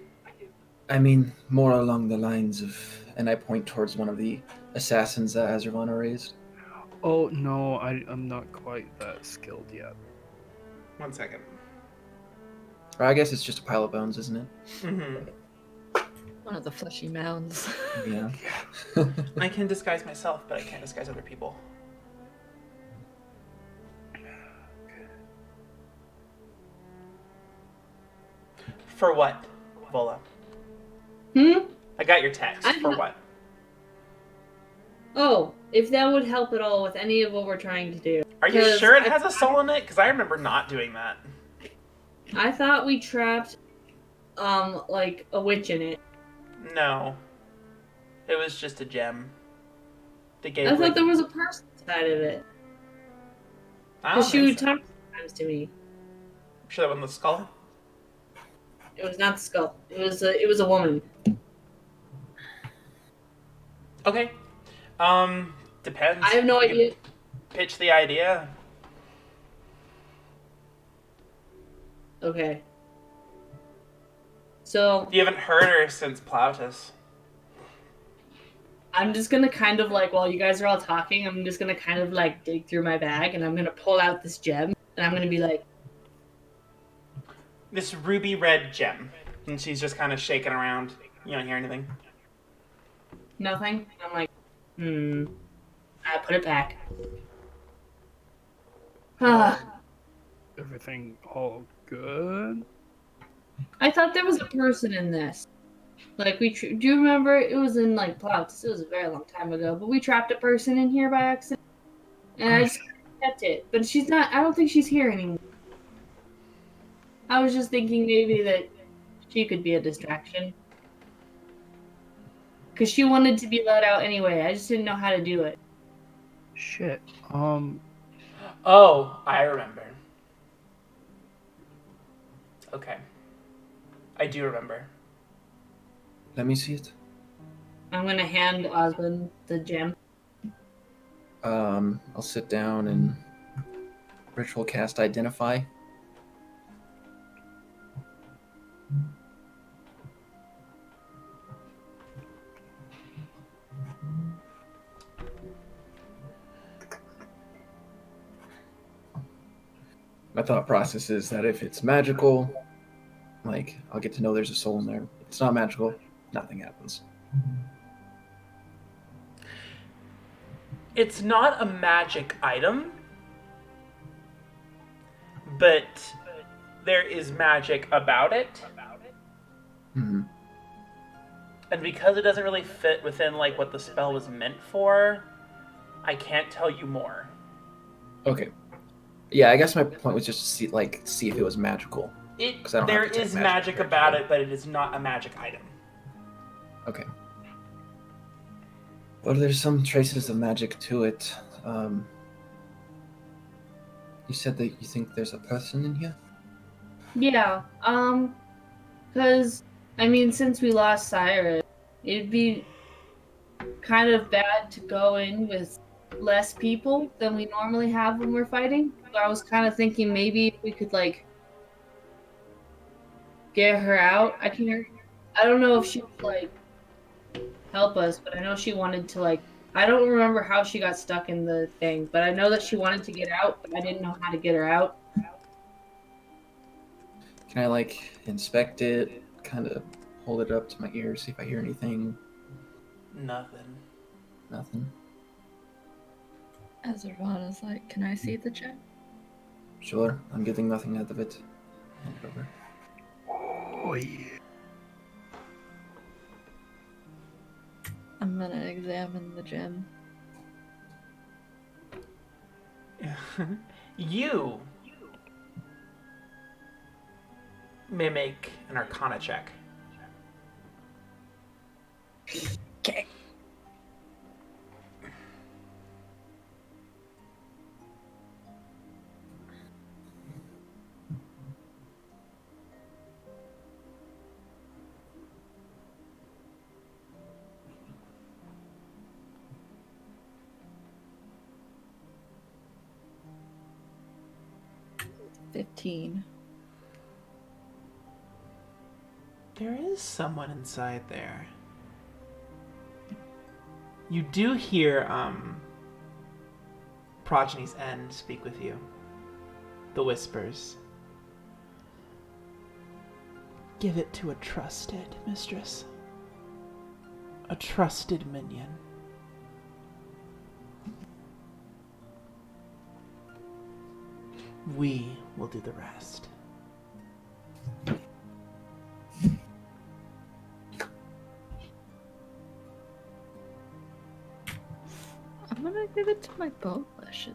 I mean, more along the lines of, and I point towards one of the assassins that Azervana raised. Oh no, I'm not quite that skilled yet. 1 second. Or I guess it's just a pile of bones, isn't it? Mm-hmm. One of the fleshy mounds. Yeah. I can disguise myself, but I can't disguise other people. For what, Vola? I got your text. I'm For not- what? Oh, if that would help at all with any of what we're trying to do. Are you 'Cause sure it I- has a soul in it? Because I remember not doing that. I thought we trapped, like a witch in it. No. It was just a gem. They gave I like, thought there was a person inside of it. I don't Because she think would so. talk sometimes to me. Sure that wasn't the skull? It was not the skull. It was a woman. Okay. Depends. I have no You can idea. Pitch the idea. Okay. So You haven't heard her since Plautus. I'm just gonna kind of like, while you guys are all talking, I'm just gonna kind of like dig through my bag and I'm gonna pull out this gem and I'm gonna be like, This ruby red gem. And she's just kind of shaking around. You don't hear anything. nothing. And I'm like, I put it back. Everything all good? I thought there was a person in this. Like do you remember? It was in like Plautus. It was a very long time ago, but we trapped a person in here by accident, and I just kept it. But she's not. I don't think she's here anymore. I was just thinking maybe that she could be a distraction, because she wanted to be let out anyway. I just didn't know how to do it. Shit. Oh, I remember. Okay. I do remember. Let me see it. I'm gonna hand Osben the gem. I'll sit down and ritual cast identify. My thought process is that if it's magical, like, I'll get to know there's a soul in there. If it's not magical, nothing happens. It's not a magic item, but there is magic about it. Hmm. And because it doesn't really fit within like what the spell was meant for, I can't tell you more. Okay. Yeah, I guess my point was just to see if it was magical. 'Cause I don't There have to detect is magic magic very about well. it, but it is not a magic item. Okay. Well, there's some traces of magic to it. You said that you think there's a person in here? Yeah, because, I mean, since we lost Cyrus, it'd be kind of bad to go in with less people than we normally have when we're fighting. So I was kind of thinking maybe if we could, like, get her out. I don't know if she would like help us, but I know she wanted to like. I don't remember how she got stuck in the thing, but I know that she wanted to get out, but I didn't know how to get her out. Can I like inspect it? Kind of hold it up to my ear, see if I hear anything. Nothing. Nothing. Azervana's like, can I see the gem? Sure, I'm getting nothing out of it. Hand it over. Oh yeah. I'm gonna examine the gem. You may make an Arcana check. Okay. $15. There is someone inside there. You do hear Progeny's End speak with you. The whispers. Give it to a trusted mistress. A trusted minion. We will do the rest. I'm gonna give it to my bone flesh.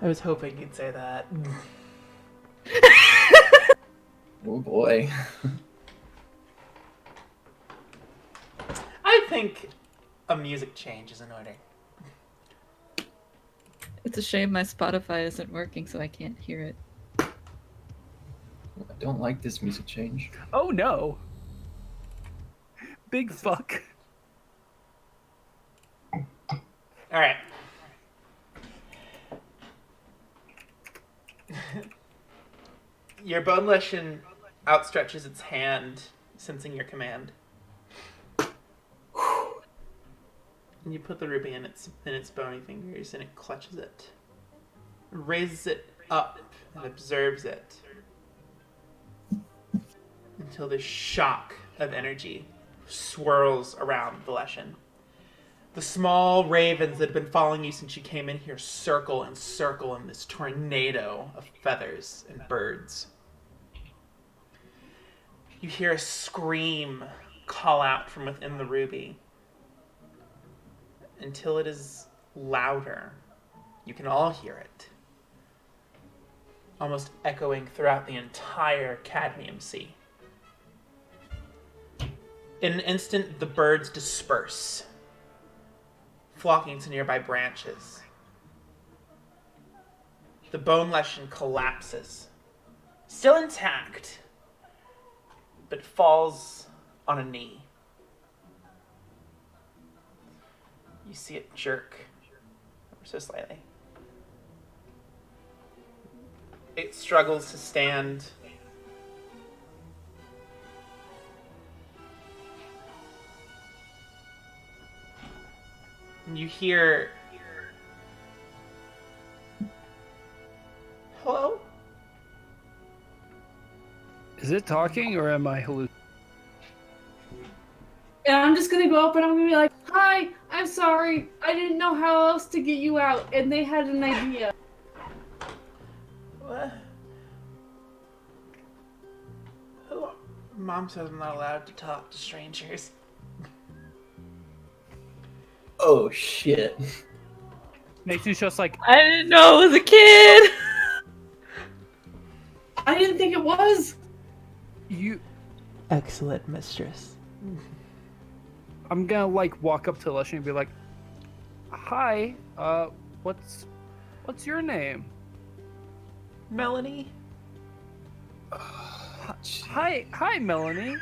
I was hoping you'd say that. Oh boy. I think a music change is in order. It's a shame my Spotify isn't working, so I can't hear it. I don't like this music change. Oh no. Big fuck. Alright. Your bone lesson outstretches its hand, sensing your command. And you put the ruby in its bony fingers, and it clutches it. Raises it up and observes it. Until this shock of energy swirls around the lesson. The small ravens that have been following you since you came in here circle and circle in this tornado of feathers and birds. You hear a scream call out from within the ruby until it is louder. You can all hear it, almost echoing throughout the entire cadmium sea. In an instant, the birds disperse, flocking to nearby branches. The bone lesson collapses, still intact, but falls on a knee. You see it jerk ever so slightly. It struggles to stand. And you hear, hello? Is it talking or am I hallucinating? And I'm just gonna go up and I'm gonna be like, "Hi, I'm sorry. I didn't know how else to get you out, and they had an idea." What? Who? Mom says I'm not allowed to talk to strangers. Oh shit. Nathan's just like, I didn't know it was a kid! I didn't think it was. you. Excellent, mistress. I'm gonna like walk up to Leslie and be like, "Hi, what's your name?" Melanie? Hi, Melanie.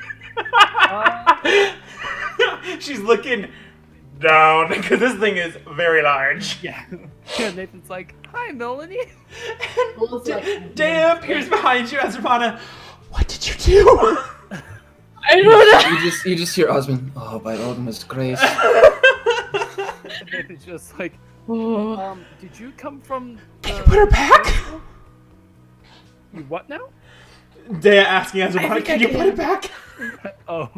She's looking down, because this thing is very large. Yeah. Yeah, Nathan's like, hi, Melanie. Bull's like, Dea appears behind you, Azravana. What did you do? I don't know. You just hear Osben. Oh, by Ogma's grace. And Nathan's just like, Oh. did you come from Can you put her back? You what now? Dea asking I Azravana, think can I you can. put it back? Oh.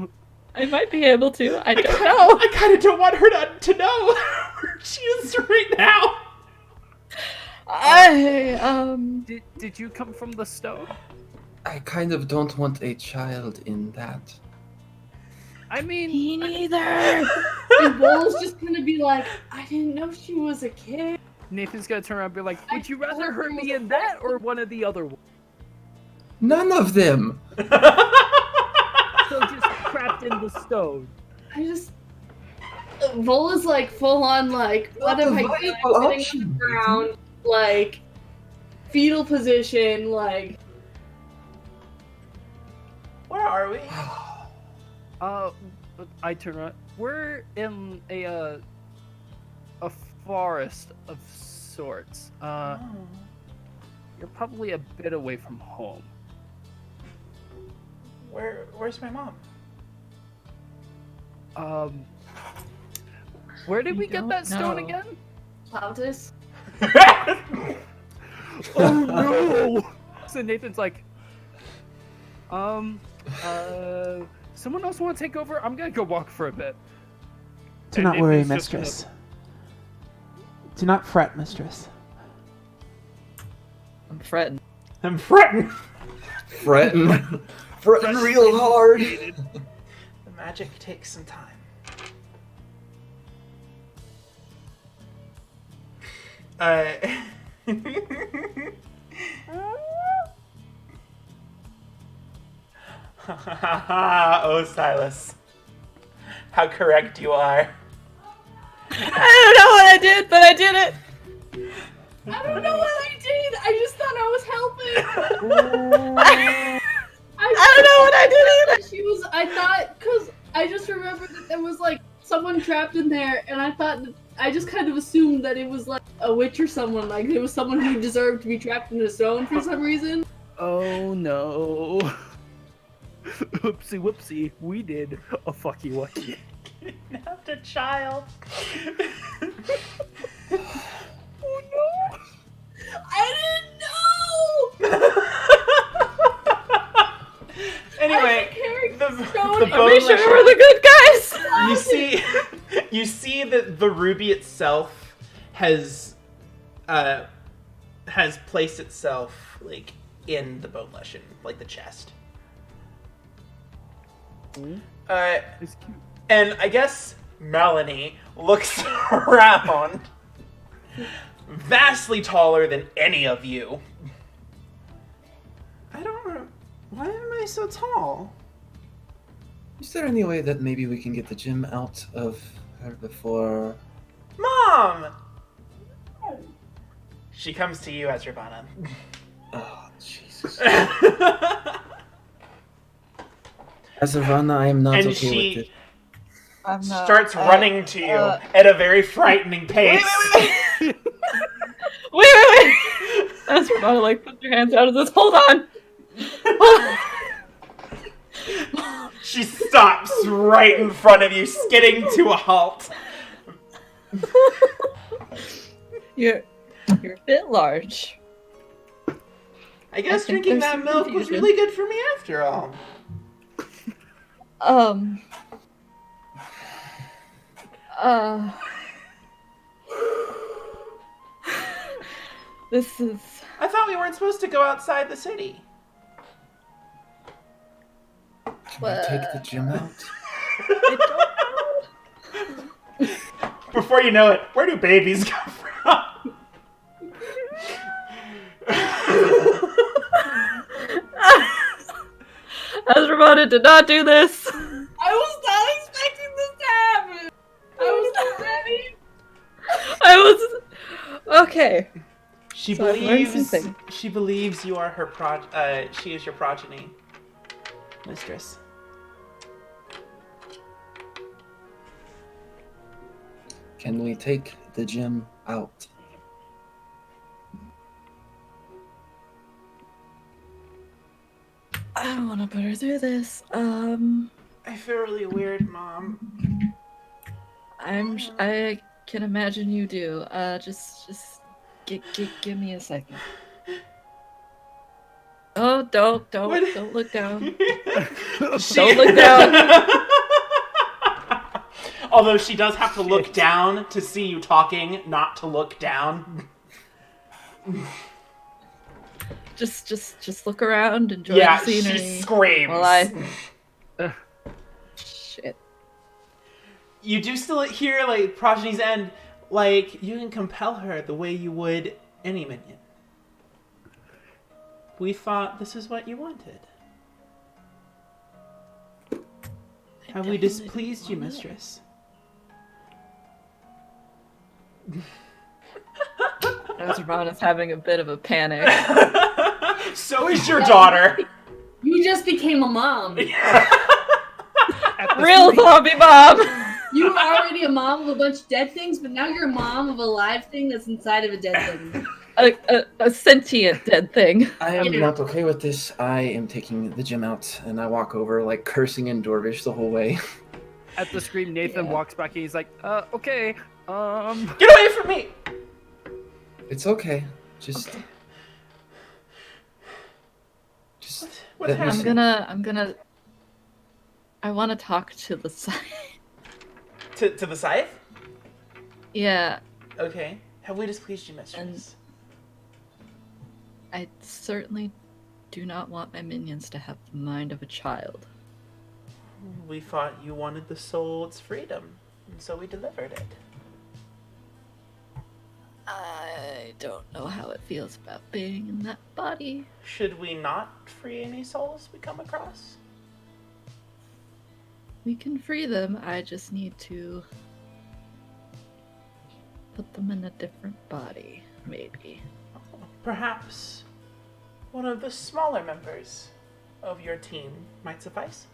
I might be able to. I don't know. I kind of don't want her to know where she is right now. Did you come from the stone? I kind of don't want a child in that. I mean, Me neither. and Bull's just gonna be like, I didn't know she was a kid. Nathan's gonna turn around and be like, would you rather hurt me in that or one of the other ones? None of them. So just trapped in the stone. I just. Bull is like full on like, what Not am a I doing? viable Sitting on option, the ground, like fetal position, like. Where are we? I turn around. We're in a forest of sorts. You're probably a bit away from home. Where's my mom? Where did we get don't that stone know. again? Plautus? Oh no! So Nathan's like, someone else want to take over? I'm gonna go walk for a bit. Do And not worry, Nathan's just mistress. Do not fret, mistress. I'm fretting. I'm fretting. Fretting real hard. The magic takes some time. Oh, Silas. How correct you are. I don't know what I did, but I did it. I don't know what I did. I just thought I was helping. I don't know what I did either. She was. I thought because I just remembered that there was like someone trapped in there, and I thought I just kind of assumed that it was like a witch or someone. Like it was someone who deserved to be trapped in a stone for some reason. Oh no. Oopsie whoopsie, we did a fucky wucky. Kidnapped a child. Oh no! I didn't know. Anyway, the Stone. Are we boneless. sure we're the good guys? You see that the ruby itself has placed itself like in the bone lesson, like the chest. It's cute. And I guess Melanie looks around, vastly taller than any of you. I don't know. Why am I so tall? Is there any way that maybe we can get the gem out of her before? Mom! She comes to you, Azravana. Oh, Jesus. Azravana, I am not And okay she with it. I'm not. starts running to you at a very frightening pace. Wait. That's about to like put your hands out of this. Hold on. She stops right in front of you, skidding to a halt. You're a bit large. I guess I think drinking there's that some milk was confusion. really good for me after all. This is. I thought we weren't supposed to go outside the city. Can we take the gem out? Before you know it, where do babies come from? Azravana did not do this. I was not expecting this to happen. I was not ready. I was. Okay. She So I've learned believes something. she believes you are her she is your progeny, mistress. Can we take the gym out? I don't want to put her through this. I feel really weird, Mom. I can imagine you do. Just give me a second. Oh, don't look down. Don't look down. Although she does have to look down to see you talking, not to look down. Just look around, enjoy Yeah, the scenery. she screams. While Shit. You do still hear, like, Progeny's End, like, you can compel her the way you would any minion. We thought this is what you wanted. Have we displeased you, mistress? Ron is having a bit of a panic. So is your daughter. You just became a mom. Real zombie mom! You were already a mom of a bunch of dead things, but now you're a mom of a live thing that's inside of a dead thing. A sentient dead thing. I am Yeah. not okay with this. I am taking the gym out, and I walk over, like, cursing in Dwarvish the whole way. At the scream, Nathan walks back and he's like, okay, Get away from me! It's okay. Just What let me happened? see. I'm gonna. I want to talk to the side. To the scythe? Yeah, Okay. Have we displeased you, mistress? I certainly do not want my minions to have the mind of a child. We thought you wanted the soul's freedom, and so we delivered it. I don't know how it feels about being in that body. Should we not free any souls we come across? We can free them, I just need to put them in a different body, maybe. Perhaps one of the smaller members of your team might suffice?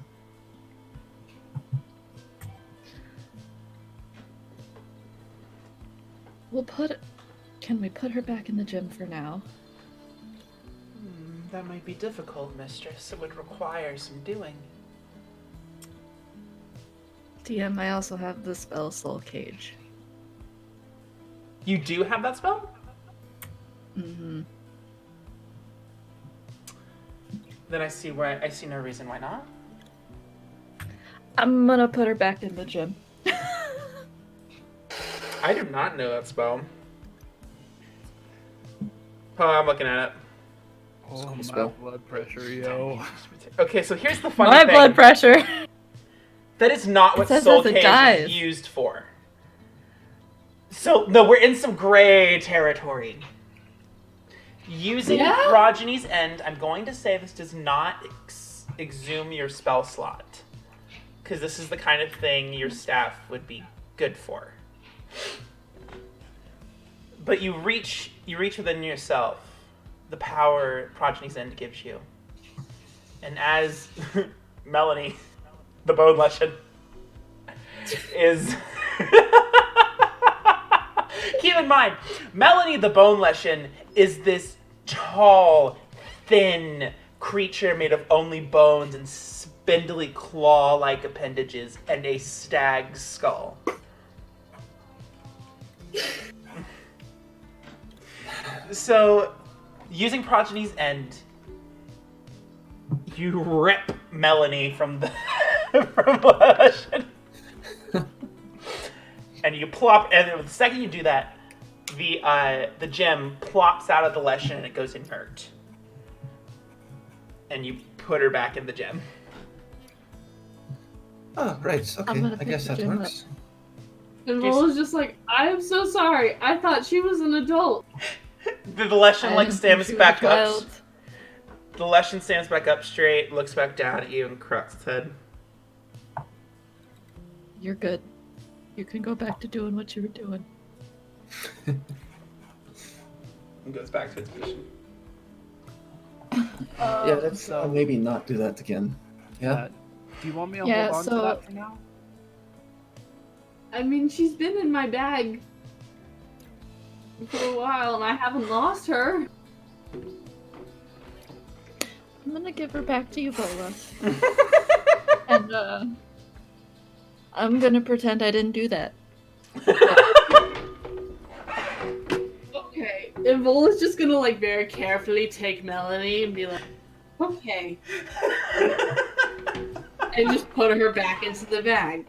Can we put her back in the gym for now? That might be difficult, mistress. It would require some doing. DM, I also have the spell Soul Cage. You do have that spell? Mm-hmm. Then I see no reason why not. I'm gonna put her back in the gym. I do not know that spell. Oh, I'm looking at it. oh, my Spell. blood pressure, yo. Okay, so here's the funny My thing. blood pressure! That is not what says Soul as it Cage dies. is used for. So, no, we're in some gray territory. Using Progeny's End, I'm going to say this does not exhume your spell slot. Because this is the kind of thing your staff would be good for. But you reach within yourself the power Progeny's End gives you. And as Melanie, the Bone Lesson, is... Keep in mind, Melanie the Bone Lesson is this tall, thin creature made of only bones and spindly claw-like appendages and a stag's skull. So, using Progeny's End, you rip Melanie from the from Lesson. And you plop, and the second you do that, the gem plops out of the Lesson and it goes inert. And you put her back in the gem. Oh, right. Okay. gonna I pick guess the that gym works. And Rola's just like, I am so sorry. I thought she was an adult. The Lesson like stands back up. Child. The Lesson stands back up straight, looks back down at you, and cracks its head. You're good. You can go back to doing what you were doing. And goes back to its position. Yeah, let's so- maybe not do that again. Yeah. Do you want me to Yeah, hold on to so- that for now? I mean, she's been in my bag for a while, and I haven't lost her. I'm gonna give her back to you, Bola. And I'm gonna pretend I didn't do that. Okay, and Vola's just gonna like very carefully take Melanie and be like, okay, and just put her back into the bag.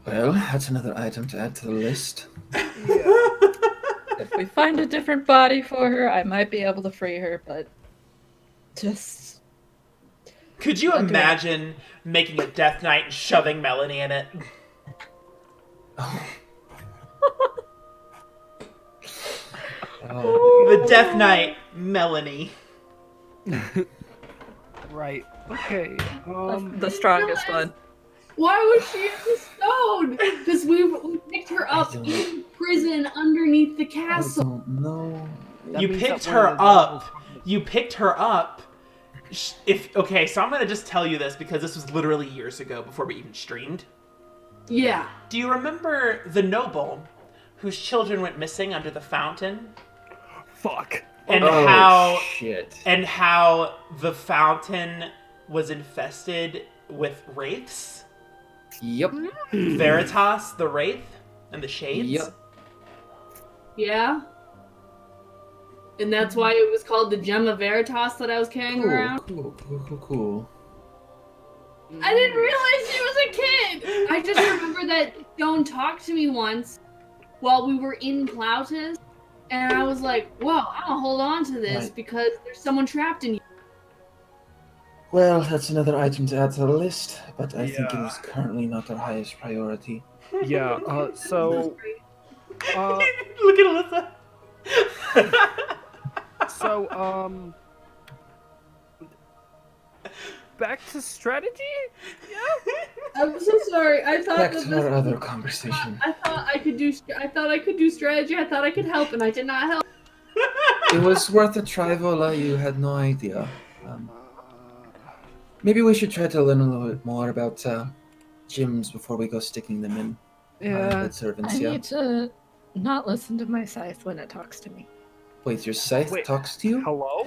Well, that's another item to add to the list. If we find a different body for her, I might be able to free her, but just... Could you Not doing it. imagine making a Death Knight and shoving Melanie in it? Oh. The Death Knight, Melanie. Right. Okay. the strongest one. Why was she in the stone? Because we picked her up in prison underneath the I castle. don't know. that You means picked that one her of the up. levels- You picked her up. Okay, so I'm gonna just tell you this because this was literally years ago before we even streamed. Yeah. Do you remember the noble whose children went missing under the fountain? Fuck. And Oh, how shit. the fountain was infested with wraiths? Yep. Veritas, the wraith, and the shades? Yep. Yeah. And that's why it was called the Gem of Veritas that I was carrying around. Cool. I didn't realize she was a kid! I just remember that Stone talked to me once while we were in Plautus, and I was like, whoa, I'm gonna hold on to this Right. because there's someone trapped in you. Well, that's another item to add to the list, but I think it Yeah. is currently not our highest priority. Yeah. So. Look at Alyssa. So. Back to strategy. I'm so sorry. I thought Back that to our this. other conversation. I thought I could do. I thought I could do strategy. I thought I could help, and I did not help. It was worth a try, Vola. You had no idea. Maybe we should try to learn a little bit more about gyms before we go sticking them in Yeah. head servants. I Yeah. need to not listen to my scythe when it talks to me. Wait, your scythe Wait. talks to you? Hello.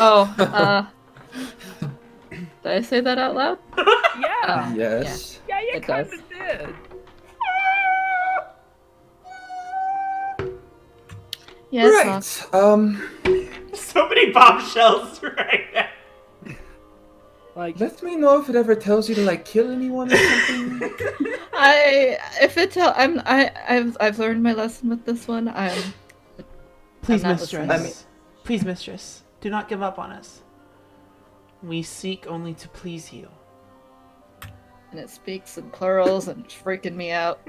Oh, did I say that out loud? Yeah. Yes. Yeah. You It kind does. of did. Yes. Right. So many bombshells right now. Like. Let me know if it ever tells you to like kill anyone or something. I've learned my lesson with this one. Please, I'm not mistress. listening. Please, mistress. Do not give up on us. We seek only to please you. And it speaks in plurals and it's freaking me out.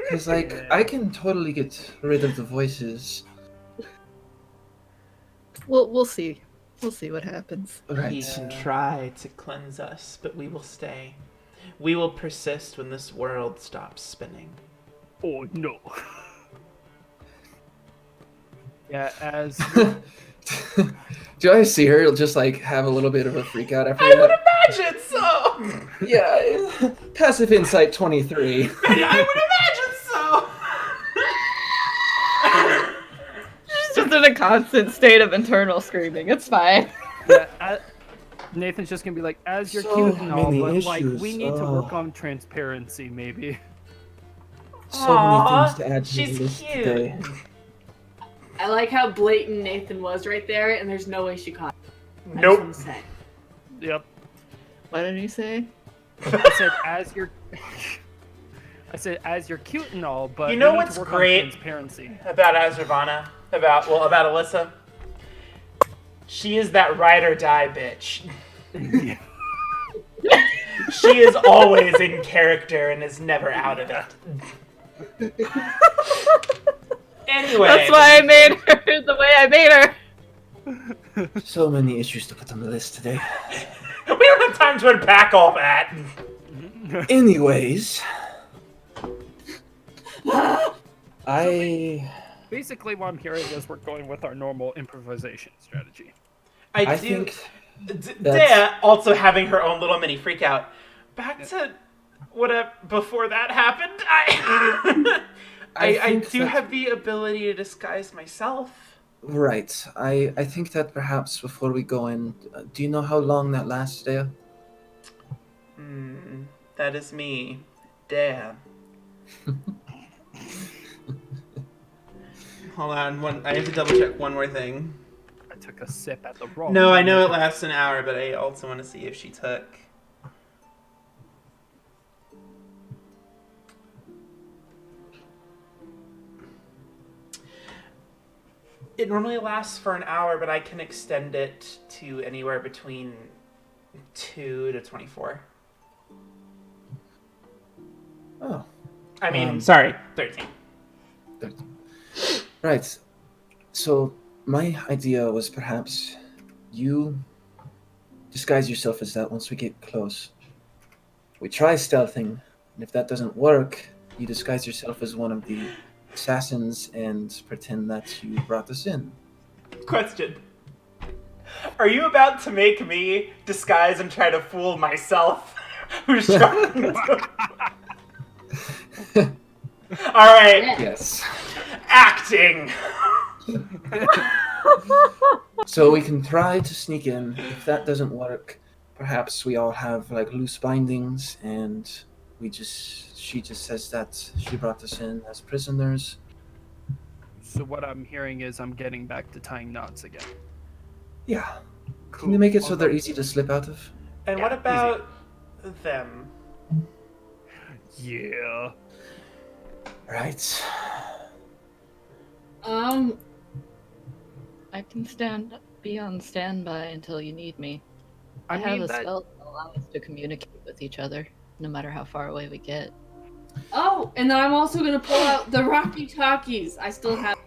Because like I can totally get rid of the voices. We'll see. We'll see what happens. He Right. can try to cleanse us, but we will stay. We will persist when this world stops spinning. Oh no. Yeah. As. Do I see her just like have a little bit of a freak out after I would that? imagine so! Yeah. Passive insight 23. I would imagine so! She's just in a constant state of internal screaming. It's fine. Yeah. Nathan's just gonna be like, as you're So cute and all, many but like issues. we need to work Oh. on transparency, maybe. So Aw, many things to add to she's the list cute. today. I like how blatant Nathan was right there, and there's no way she caught it. I just Nope. wanna say. Yep. What did he say? I said as you're. I said as you're cute and all, but You know we need what's to work great? on transparency. About Azravana, about Alyssa. She is that ride or die bitch. Yeah. She is always in character and is never out of it. Anyway. That's why I made her the way I made her. So many issues to put on the list today. We don't have time to unpack all that. Anyways, I Basically, what I'm hearing is we're going with our normal improvisation strategy. I I do. think Dea also having her own little mini freak out. Back to before that happened. I do have the ability to disguise myself. Right. I think that perhaps before we go in, do you know how long that lasts, Dea? That is me. Damn. Hold on, I have to double check one more thing. I took a sip at the wrong. No, I know it lasts an hour, but I also want to see if she took. It normally lasts for an hour, but I can extend it to anywhere between 2 to 24. Oh. I mean, sorry, 13. 13. Right. So my idea was perhaps you disguise yourself as that once we get close. We try stealthing, and if that doesn't work, you disguise yourself as one of the assassins and pretend that you brought us in. Question. Are you about to make me disguise and try to fool myself? Who's trying to... Alright. Yes. Acting! So we can try to sneak in. If that doesn't work, perhaps we all have like loose bindings and she just says that she brought us in as prisoners. So what I'm hearing is I'm getting back to tying knots again. Yeah. Cool. Can you make it so they're easy to slip out of? And what about them? Yeah. Right. I can be on standby until you need me. I mean, have a spell that allows us to communicate with each other, no matter how far away we get. Oh, and then I'm also gonna pull out the Rocky Talkies. I still have.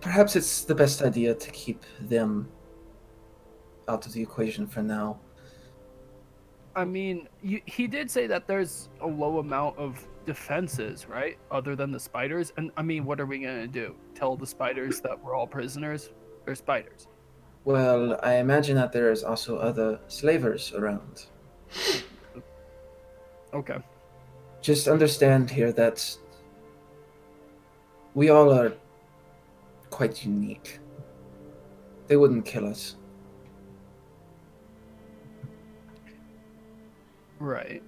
Perhaps it's the best idea to keep them out of the equation for now. I mean, he did say that there's a low amount of defenses, right? Other than the spiders. And I mean, what are we going to do? Tell the spiders that we're all prisoners? They're spiders. Well, I imagine that there is also other slavers around. Okay. Just understand here that we all are quite unique. They wouldn't kill us. Right.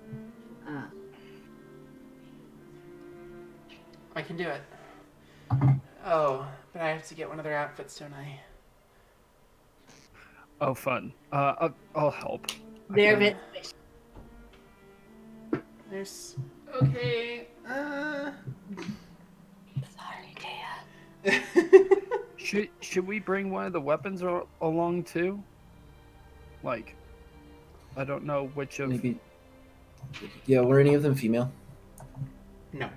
I can do it. Oh, but I have to get one of their outfits, don't I? Oh, fun. I'll help. They're a bit. There's... Okay, Sorry, Dea. Should we bring one of the weapons along too? Like, I don't know which of... Maybe. Yeah, were any of them female? No.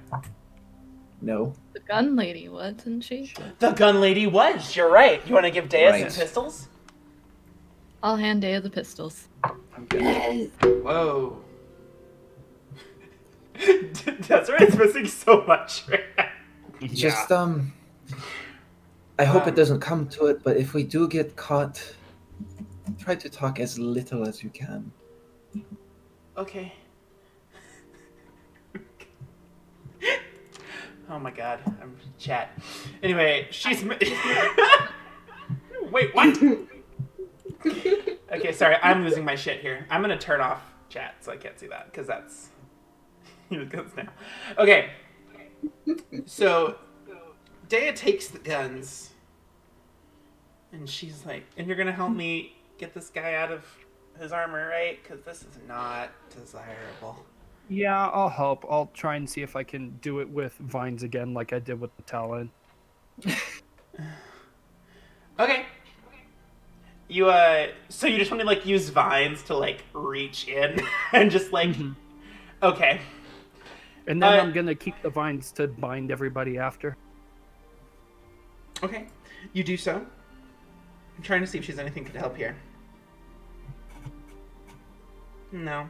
No. The gun lady, wasn't she? The gun lady was, you're right. You want to give Dea Right. some pistols? I'll hand Dea the pistols. Yes. Whoa. Desiree's missing so much right now. Just, I hope it doesn't come to it, but if we do get caught, try to talk as little as you can. Okay. Oh my god, I'm chat. Anyway, she's... Wait, what? Okay, sorry, I'm losing my shit here. I'm gonna turn off chat so I can't see that, because that's... Because now. Okay. So, Dea takes the guns, and she's like, and you're gonna help me get this guy out of his armor, right? Because this is not desirable. Yeah, I'll help. I'll try and see if I can do it with vines again like I did with the Talon. Okay. You, so you just want to, like, use vines to, like, reach in and just, like, okay. And then I'm gonna keep the vines to bind everybody after. Okay. You do so. I'm trying to see if she's anything to help here. No.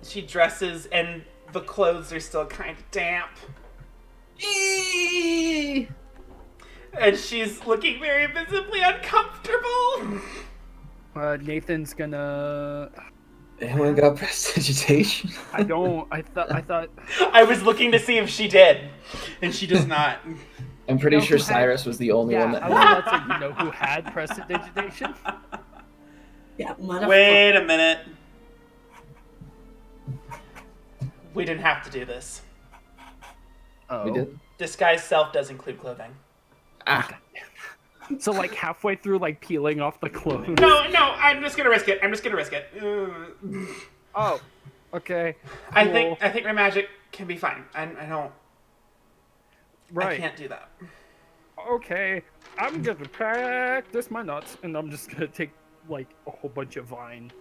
She dresses and the clothes are still kind of damp. Eee! And she's looking very visibly uncomfortable. Nathan's gonna. Anyone got prestidigitation? I don't. I thought. I was looking to see if she did, and she does not. I'm pretty know sure who had- Cyrus was the only one that I had. was about to say, you know who had prestidigitation? Yeah, motherfucker. Wait a minute. We didn't have to do this. Oh. We did. Disguise self does include clothing. Ah, So like halfway through, like peeling off the clothes. No, I'm just gonna risk it. Oh. Okay. I Cool. think my magic can be fine. I don't. Right. I can't do that. Okay. I'm gonna practice my nuts, and I'm just gonna take like a whole bunch of vine,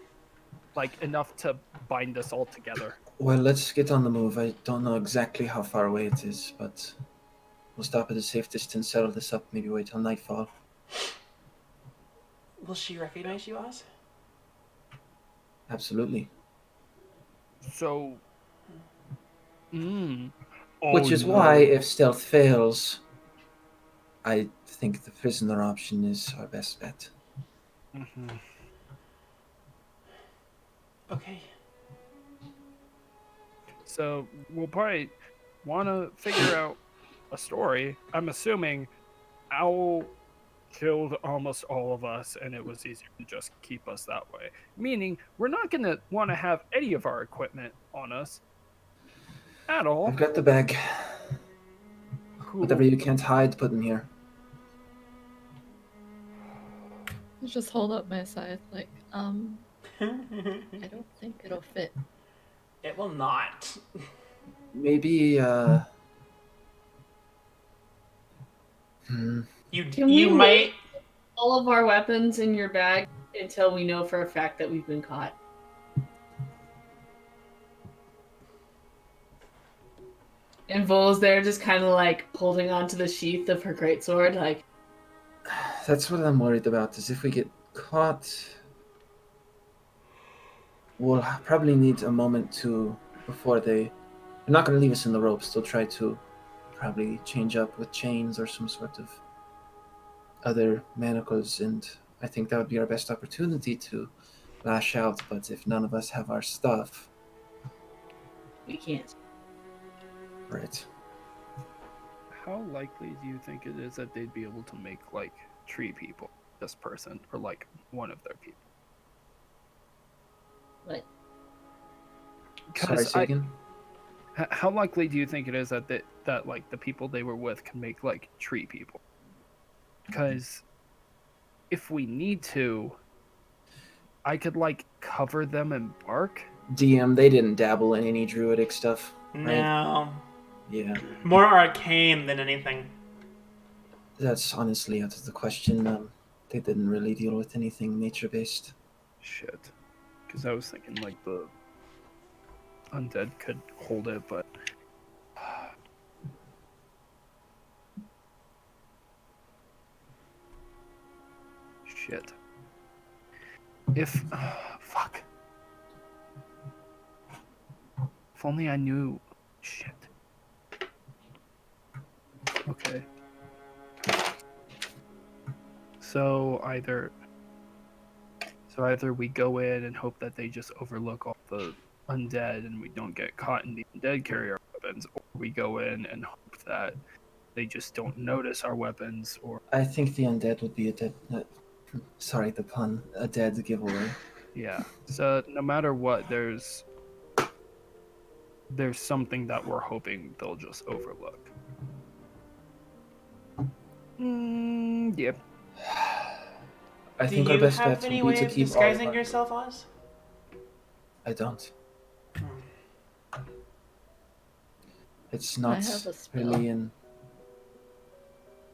like enough to bind us all together. well, let's get on the move. I don't know exactly how far away it is, but we'll stop at a safe distance, settle this up, maybe wait till nightfall. Will she recognize you, Oz? Absolutely. So. Which is why, if stealth fails, I think the prisoner option is our best bet. Mhm. Okay. So we'll probably want to figure out a story. I'm assuming Owl killed almost all of us, and it was easier to just keep us that way. Meaning, we're not going to want to have any of our equipment on us at all. I've got the bag. Cool. Whatever you can't hide, put in here. I'll just hold up my scythe like, I don't think it'll fit. It will not. Maybe, Can You we might. wait all of our weapons in your bag until we know for a fact that we've been caught? And Vol's there just kind of like holding onto the sheath of her greatsword, like, That's what I'm worried about, is if we get caught, we'll probably need a moment to, before they're not going to leave us in the ropes. They'll try to probably change up with chains or some sort of other manacles, and I think that would be our best opportunity to lash out, but if none of us have our stuff, we can't. right. How likely do you think it is that they'd be able to make, like, tree people, this person, or, like, one of their people? What? Sorry, say again? How likely do you think it is that that like the people they were with can make like tree people? Because if we need to, I could like cover them in bark. DM, they didn't dabble in any druidic stuff, right? No. Yeah, More arcane than anything. that's honestly out of the question. They didn't really deal with anything nature-based. Shit. Because I was thinking like the undead could hold it, but shit. If fuck. If only I knew. Shit. Okay. So either we go in and hope that they just overlook all the undead and we don't get caught and the undead carry our weapons, or we go in and hope that they just don't notice our weapons, or I think the undead would be a dead... sorry, the pun. A dead giveaway. yeah. So no matter what, there's something that we're hoping they'll just overlook. Yep. I Do think you our best have bet any would way be to of keep all of disguising our... yourself, Oz? I don't. It's I not have a spell. really in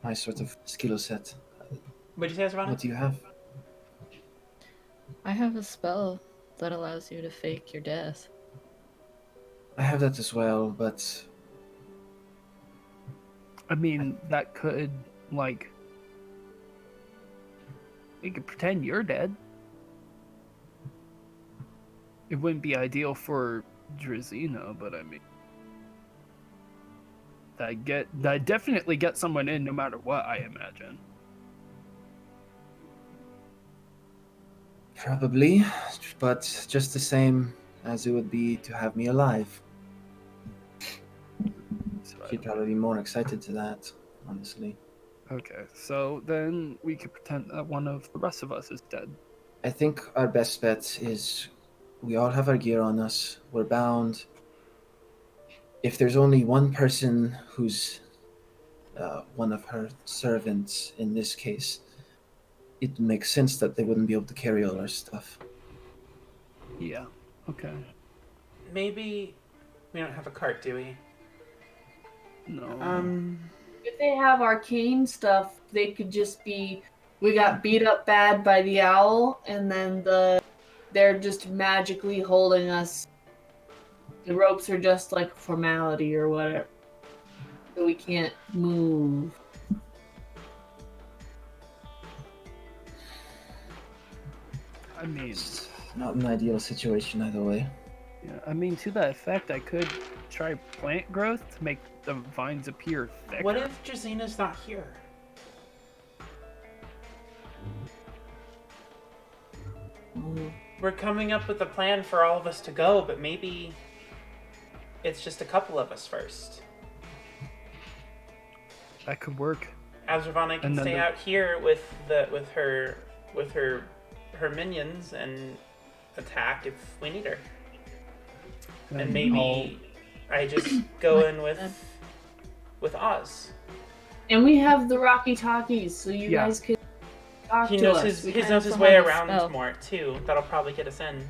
my sort of skill set. What'd you say, Savannah? What do you have? I have a spell that allows you to fake your death. I have that as well, but I mean, that could like you could pretend you're dead. It wouldn't be ideal for Drazina, but I mean, that definitely get someone in no matter what, I imagine. Probably, but just the same as it would be to have me alive. So, She'd probably be more excited to that, honestly. okay, so then we could pretend that one of the rest of us is dead. I think our best bet is we all have our gear on us. We're bound. If there's only one person who's one of her servants in this case, it makes sense that they wouldn't be able to carry all our stuff. Yeah. Okay. Maybe we don't have a cart, do we? No. If they have arcane stuff, they could just be, we got beat up bad by the owl, and then they're just magically holding us. The ropes are just like formality or whatever. So we can't move. I mean, Not an ideal situation either way. yeah, I mean, to that effect, I could try plant growth to make the vines appear thicker. What if Jazina's not here? We're coming up with a plan for all of us to go, but maybe it's just a couple of us first. That could work. Azravana can And then stay the- out here with her minions and attack if we need her. And maybe I just go in with Oz. And we have the Rocky Talkies, so you Yeah. guys could talk He to knows us. his We he can- knows his also way have a around spell. more too. That'll probably get us in.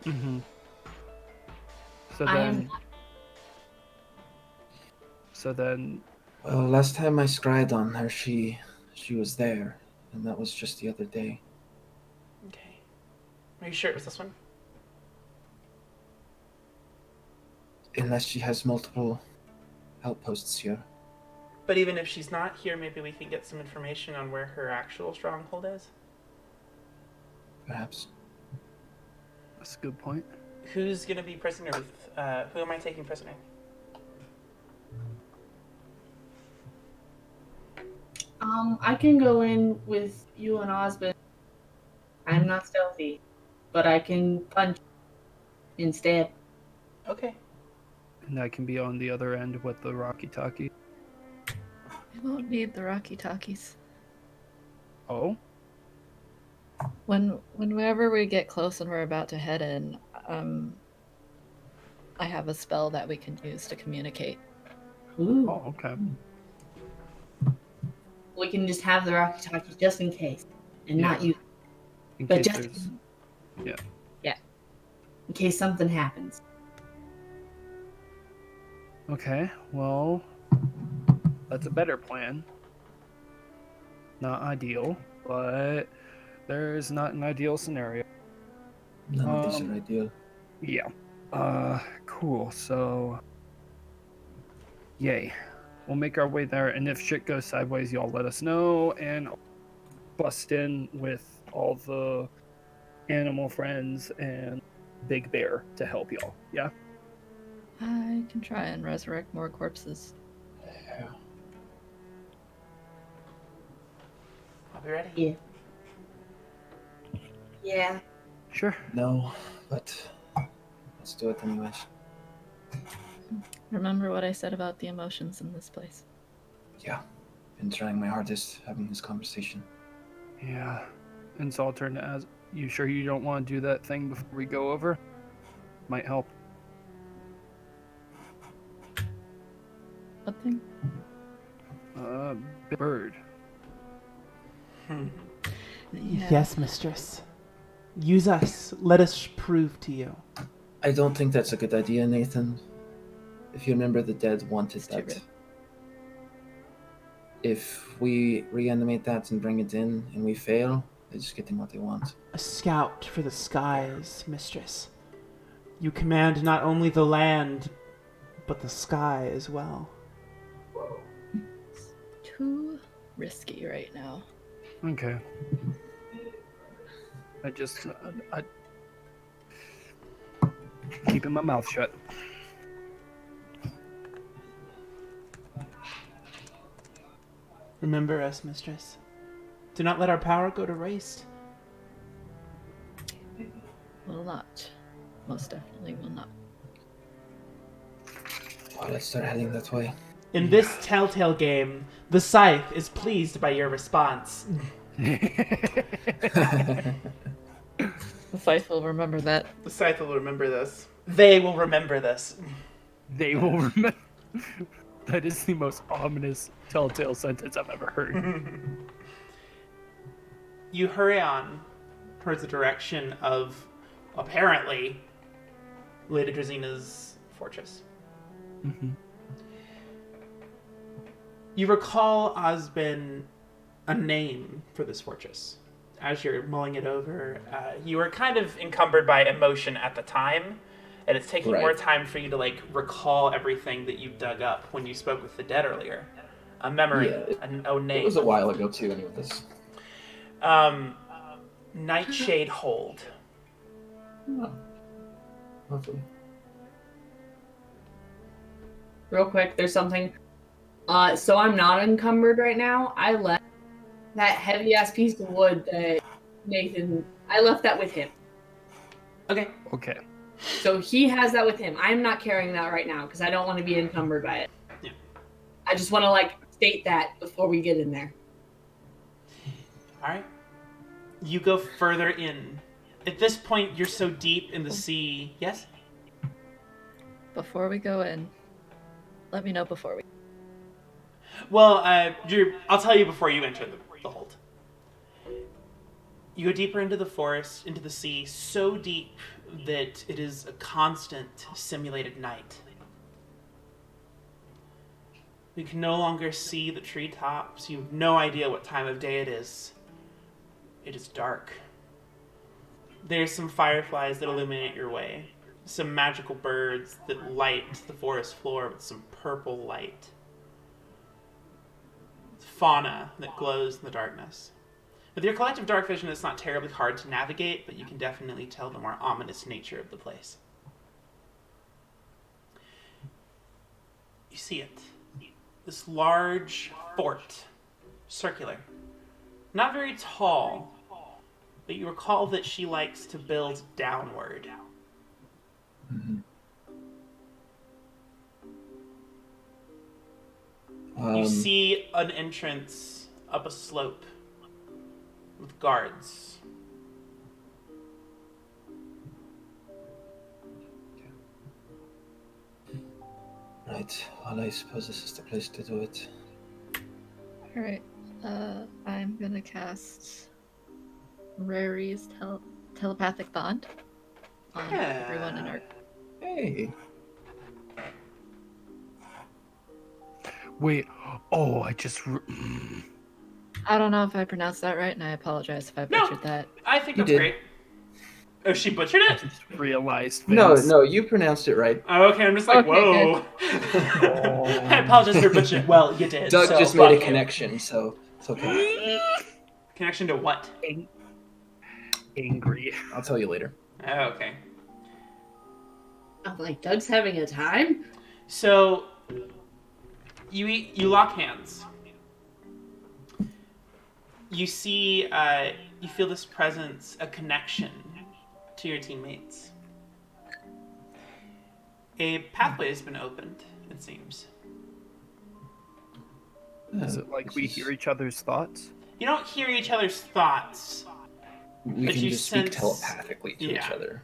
Mm-hmm. So I am- then. So then. Well, last time I scryed on her, she was there, and that was just the other day. Okay. Are you sure it was this one? Unless she has multiple outposts here. But even if she's not here, maybe we can get some information on where her actual stronghold is. Perhaps. That's a good point. Who's gonna be prisoner with? Who am I taking prisoner? I can go in with you and Osben. I'm not stealthy, but I can punch instead. Okay. And I can be on the other end with the Rocky Talkie. We won't need the Rocky Talkies. Oh? Whenever we get close and we're about to head in, I have a spell that we can use to communicate. Ooh. Oh, okay. We can just have the Rocky Talkies just in case, and not you, In but case just there's. in case something happens. Okay, well. That's a better plan. Not ideal, but there's not an ideal scenario. None of these are ideal. Yeah. Cool. So, yay. We'll make our way there, and if shit goes sideways, y'all let us know, and I'll bust in with all the animal friends and Big Bear to help y'all. Yeah? I can try and resurrect more corpses. I'll be ready. Yeah. Yeah. Sure. No, but let's do it anyways. Remember what I said about the emotions in this place. Yeah. Been trying my hardest having this conversation. Yeah. And so I'll turn to Az. You sure you don't want to do that thing before we go over? Might help. What thing? Bird. Yeah. Yes, mistress. Use us. Let us prove to you. I don't think that's a good idea, Nathan. If you remember, the dead wanted It's too that. rude. If we reanimate that and bring it in and we fail, they're just getting what they want. A scout for the skies, mistress. You command not only the land, but the sky as well. Too risky right now. Okay. I keeping my mouth shut. Remember us, mistress. Do not let our power go to waste. Will not. Most definitely will not. Well, let's start heading that way. In this telltale game, the scythe is pleased by your response. The scythe will remember that. The scythe will remember this. They will remember this. They will remember. That is the most ominous telltale sentence I've ever heard. You hurry on towards the direction of, apparently, Lady Drazina's fortress. Mm-hmm. You recall, Osben, a name for this fortress. As you're mulling it over, you were kind of encumbered by emotion at the time, and it's taking Right. more time for you to recall everything that you dug up when you spoke with the dead earlier. A memory, Yeah, a name. It was a while ago too. I knew this. Nightshade Hold. Oh, lovely. Real quick, there's something. So I'm not encumbered right now. I left that heavy ass piece of wood that Nathan. I left that with him. Okay. Okay. So he has that with him. I'm not carrying that right now because I don't want to be encumbered by it. Yeah. I just want to state that before we get in there. All right. You go further in. At this point, you're so deep in the sea. Yes? Before we go in, let me know before we. Well, I'll tell you before you enter the hold. You go deeper into the forest, into the sea, so deep that it is a constant simulated night. You can no longer see the treetops. You have no idea what time of day it is. It is dark. There's some fireflies that illuminate your way. Some magical birds that light the forest floor with some purple light. Fauna that glows in the darkness. With your collective dark vision, it's not terribly hard to navigate, but you can definitely tell the more ominous nature of the place. You see it. This large fort. Circular. Not very tall, but you recall that she likes to build downward. You see an entrance up a slope with guards. Right. Well, I suppose this is the place to do it. Alright. I'm gonna cast Rary's telepathic bond on everyone in our. Hey. Wait. Oh, I just. I don't know if I pronounced that right, and I apologize if I No. butchered that. I think You that's did. great. Oh, she butchered it? realized. No, Vince. no, you pronounced it right. Oh, okay, I'm just like, Okay, whoa. I apologize for butchering. Well, you did. Doug so just fuck made a you. connection, so it's okay. Connection to what? Angry. I'll tell you later. Oh, okay. I'm Doug's having a time? So, you lock hands. You see, you feel this presence, a connection to your teammates. A pathway has been opened, it seems. Is it like we hear each other's thoughts? You don't hear each other's thoughts. We But can you just speak sense- telepathically to each Yeah. other.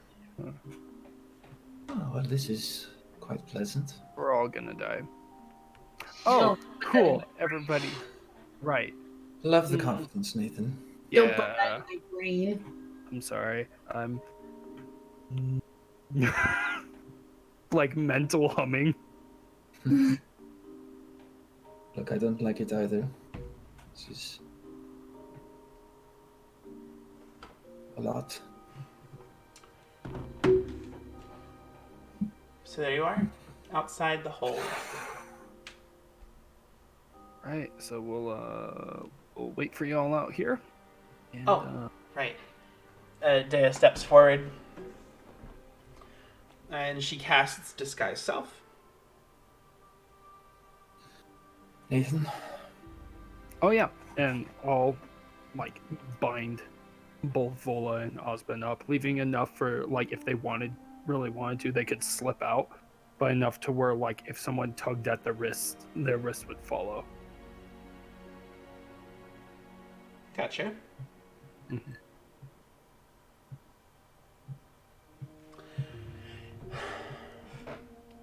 Oh, well, this is quite pleasant. We're all gonna die. Oh, cool, everybody. Right. Love the confidence, Nathan. Don't put that Yeah. in my brain. I'm sorry. I'm like mental humming. Look, I don't like it either. This is a lot. So there you are, outside the hold. Right. So we'll wait for y'all out here. And, Oh. Right. Dea steps forward. And she casts Disguise Self. Nathan, Oh yeah, and I'll like bind both Vola and Osben up, leaving enough for like if they really wanted to, they could slip out, but enough to where like if someone tugged at the wrist, their wrist would follow. Gotcha. Mhm.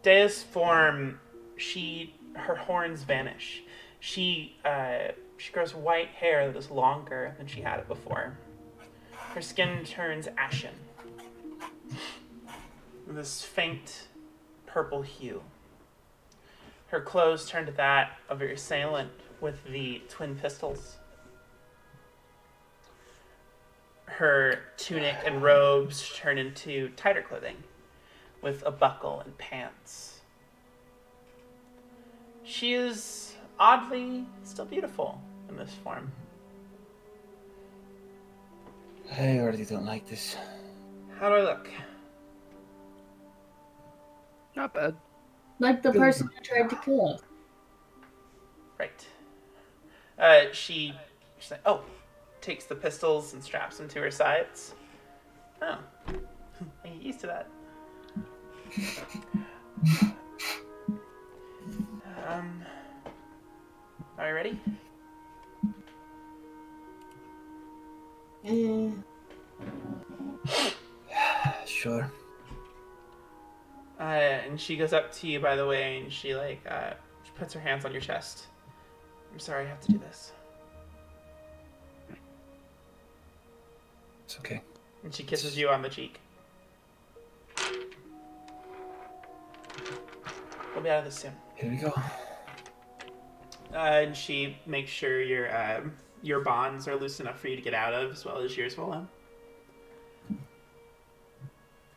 Dea's form, her horns vanish. She grows white hair that is longer than she had it before. Her skin turns ashen, with this faint purple hue. Her clothes turn to that of your assailant with the twin pistols. Her tunic and robes turn into tighter clothing, with a buckle and pants. She is oddly still beautiful in this form. I already don't like this. How do I look? Not bad. Like the person who tried to kill us. Right. She's like, oh, takes the pistols and straps them to her sides. Oh, I get used to that. Are you ready? Sure. And she goes up to you, by the way, and she puts her hands on your chest. I'm sorry I have to do this. It's okay. And she kisses you on the cheek. We'll be out of this soon. Here we go. And she makes sure your bonds are loose enough for you to get out of, as well as yours will.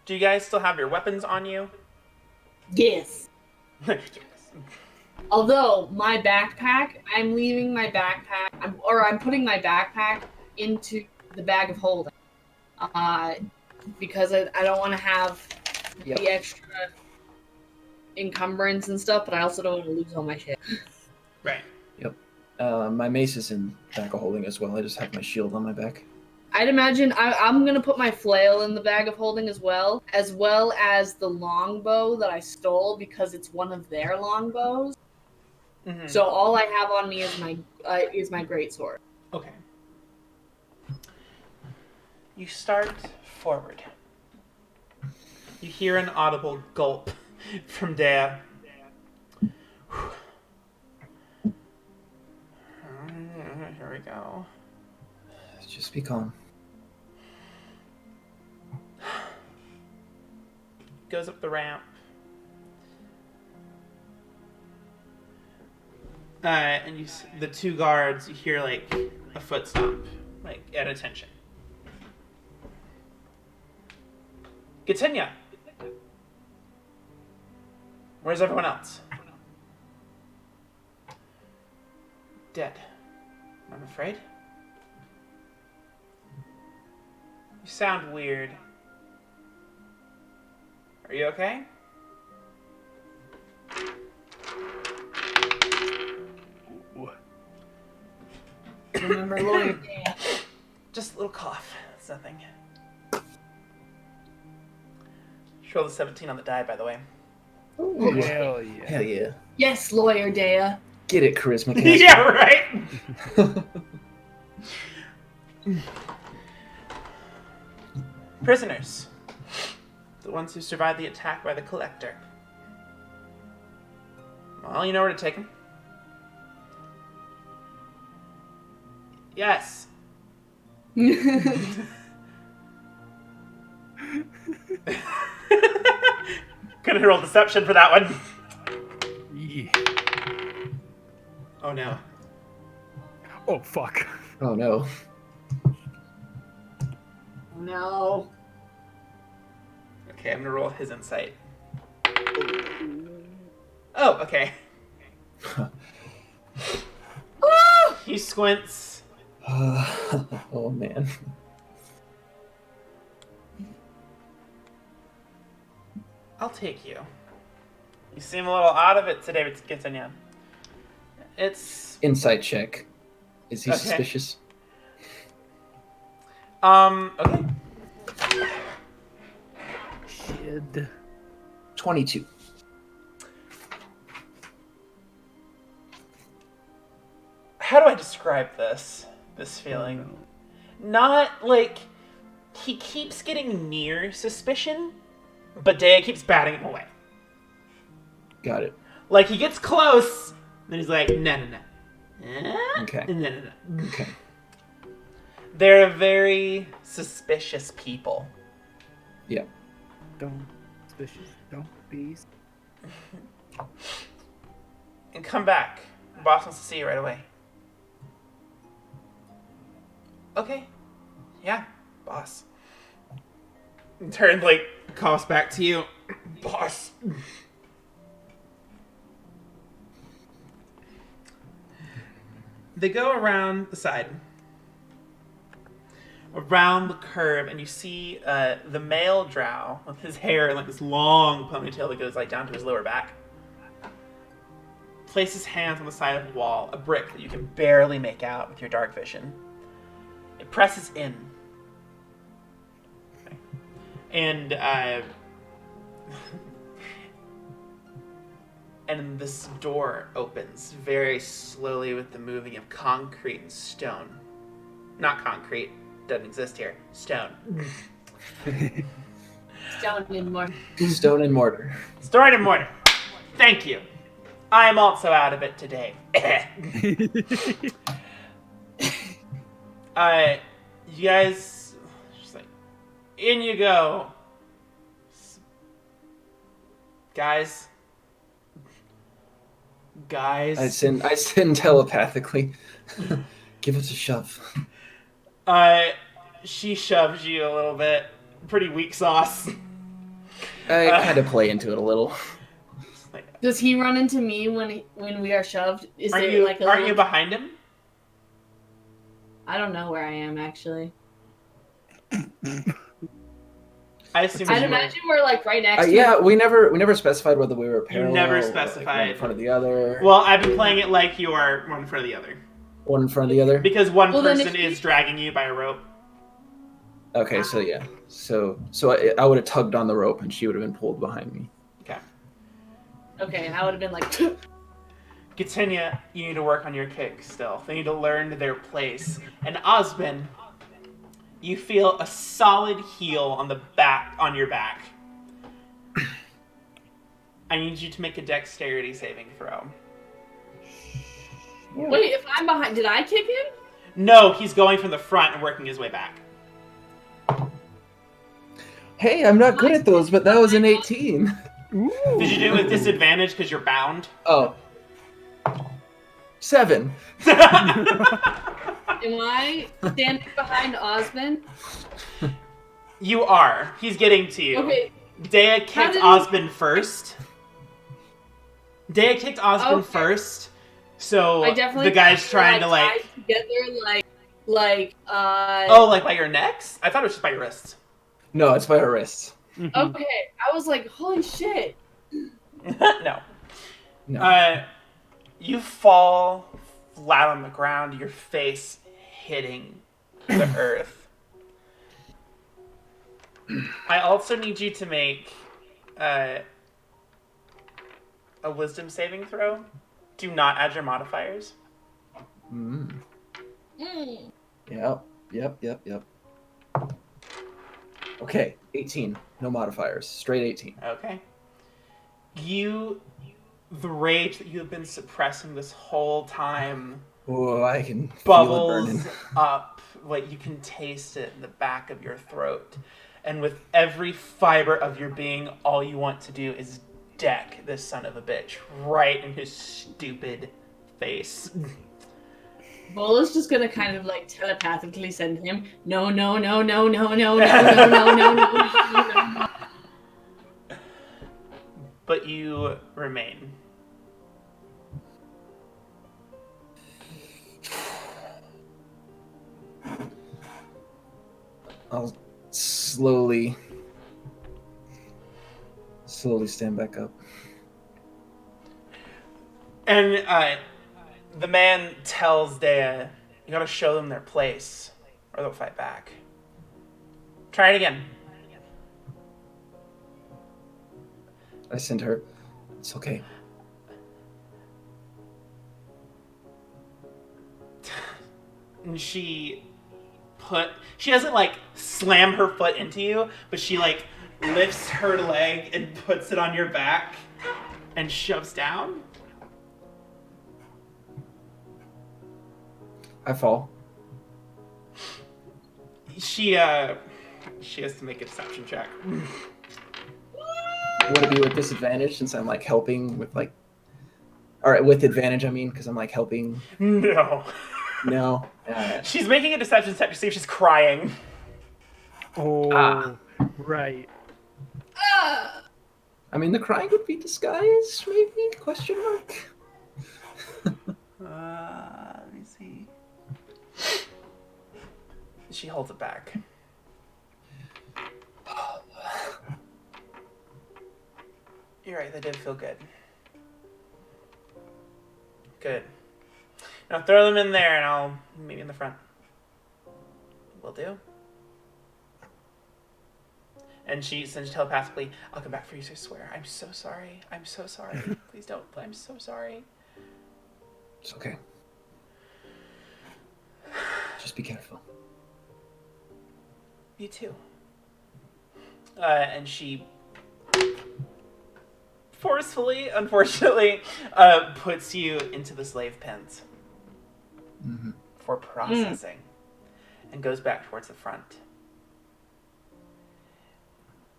Do you guys still have your weapons on you? Yes. Yes. Although my backpack, I'm leaving my backpack, I'm putting my backpack into the bag of holding, because I don't want to have the extra encumbrance and stuff, but I also don't want to lose all my shit. Right. Yep. My mace is in bag of holding as well. I just have my shield on my back. I'd imagine I'm gonna put my flail in the bag of holding as well as the longbow that I stole because it's one of their longbows. Mm-hmm. So all I have on me is my greatsword. Okay. You start forward. You hear an audible gulp from Dea. Here we go. Just be calm. Goes up the ramp. And the two guards, you hear like a foot stomp, like at attention. Continue. Where's everyone else? Dead. I'm afraid. You sound weird. Are you okay? Ooh. Remember lawyer Dan. Just a little cough. It's nothing. Just rolled a 17 on the die, by the way. Hell yeah. Hell yeah. Yes, lawyer Dea. Get it, charisma. Yeah, right. Prisoners. The ones who survived the attack by the collector. Well, you know where to take them. Yes. Couldn't roll deception for that one. Yeah. Oh no. Oh fuck. Oh no. No. Okay, I'm gonna roll his insight. Oh, okay. He squints. Oh man. I'll take you. You seem a little out of it today, Gitanya. It's Insight check. Is he Okay. suspicious? Okay. Shit. 22. How do I describe this feeling? Not like he keeps getting near suspicion, but Dea keeps batting him away. Got it. Like he gets close, then he's like, no. Okay. No. Okay. They're very suspicious people. Yeah. Don't suspicious. Don't be. And come back. Boss wants to see you right away. Okay. Yeah, boss. And turn, coughs back to you. Boss. They go around the side. Around the curve, and you see the male drow with his hair in this long ponytail that goes down to his lower back. Place his hands on the side of the wall, a brick that you can barely make out with your dark vision. It presses in. Okay. And and this door opens very slowly with the moving of concrete and stone. Not concrete. Doesn't exist here. Stone. Stone and more. Stone and mortar. Stone and mortar. Thank you. I'm also out of it today. You guys, just in you go. Guys. I send telepathically. Give us a shove. She shoves you a little bit. Pretty weak sauce. I kind of play into it a little. Does he run into me when we are shoved? Aren't you behind him? I don't know where I am actually. I assume I'd imagine we're right next to Yeah, him. we never specified whether we were parallel. You never or, specified. one in front of the other. Well, I've been playing it like you are one in front of the other. One in front of the other. Because one Then person is dragging you by a rope. Okay, so yeah, so I would have tugged on the rope and she would have been pulled behind me. Okay. Okay, I would have been like. Gatinia, you need to work on your kick still. They need to learn their place. And Osben, you feel a solid heel on your back. I need you to make a dexterity saving throw. Wait, if I'm behind, did I kick him? No, he's going from the front and working his way back. Hey, I'm not good at those, but that was an 18. Ooh. Did you do it with disadvantage because you're bound? Oh. 7. Am I standing behind Osben? You are. He's getting to you. Okay. Dea kicked Osben first. Dea kicked Osben first. So I definitely the guy's trying to tied together Oh, by your necks? I thought it was just by your wrists. No, it's by her wrists. Mhm. Okay, I was like, holy shit. No. No. You fall flat on the ground, your face hitting the earth. I also need you to make a wisdom saving throw. Do not add your modifiers. Mm. Yep. Okay, 18. No modifiers. Straight 18. Okay. The rage that you have been suppressing this whole time Oh, I can feel it bubbles burning. up. You can taste it in the back of your throat. And with every fiber of your being, all you want to do is deck this son of a bitch right in his stupid face. Bola's just gonna kind of telepathically send him, no. But you remain. I'll slowly stand back up. And the man tells Dea, You gotta show them their place, or they'll fight back. Try it again. I send her. It's okay. And she doesn't like slam her foot into you, but she like lifts her leg and puts it on your back and shoves down. I fall. She has to make a deception check. Would it be with disadvantage since I'm like helping with like, or with advantage? I mean, because I'm like helping. No. No. She's making a deception check to see if she's crying. Oh, right. I mean, the crying would be disguised, maybe? Question mark. Let me see. She holds it back. You're right, that did feel good. Good. Now throw them in there and I'll meet you in the front. Will do. And she sends telepathically, I'll come back for you, I swear. I'm so sorry. I'm so sorry. Please don't. I'm so sorry. It's okay. Just be careful. You too. And she forcefully, unfortunately, puts you into the slave pens for processing and goes back towards the front.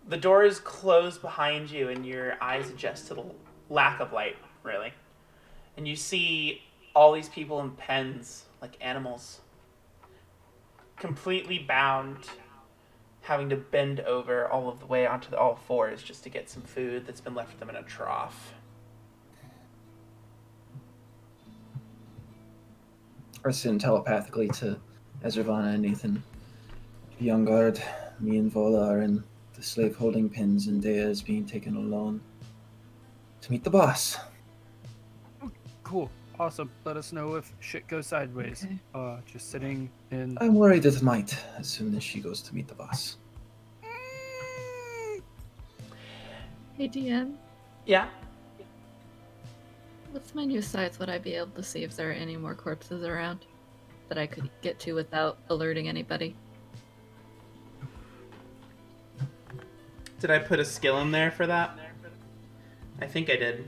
The doors close behind you and your eyes adjust to the lack of light, really. And you see all these people in pens, like animals, completely bound, having to bend over all of the way onto all fours just to get some food that's been left for them in a trough. I send telepathically to Ezravana and Nathan. Be on guard. Me and Vola are in the slave-holding pens, and Dea is being taken alone to meet the boss. Cool. Awesome. Let us know if shit goes sideways. Okay. Just sitting in... I'm worried it might as soon as she goes to meet the boss. Hey, DM. Yeah? What's my new size? Would I be able to see if there are any more corpses around that I could get to without alerting anybody? Did I put a skill in there for that? I think I did.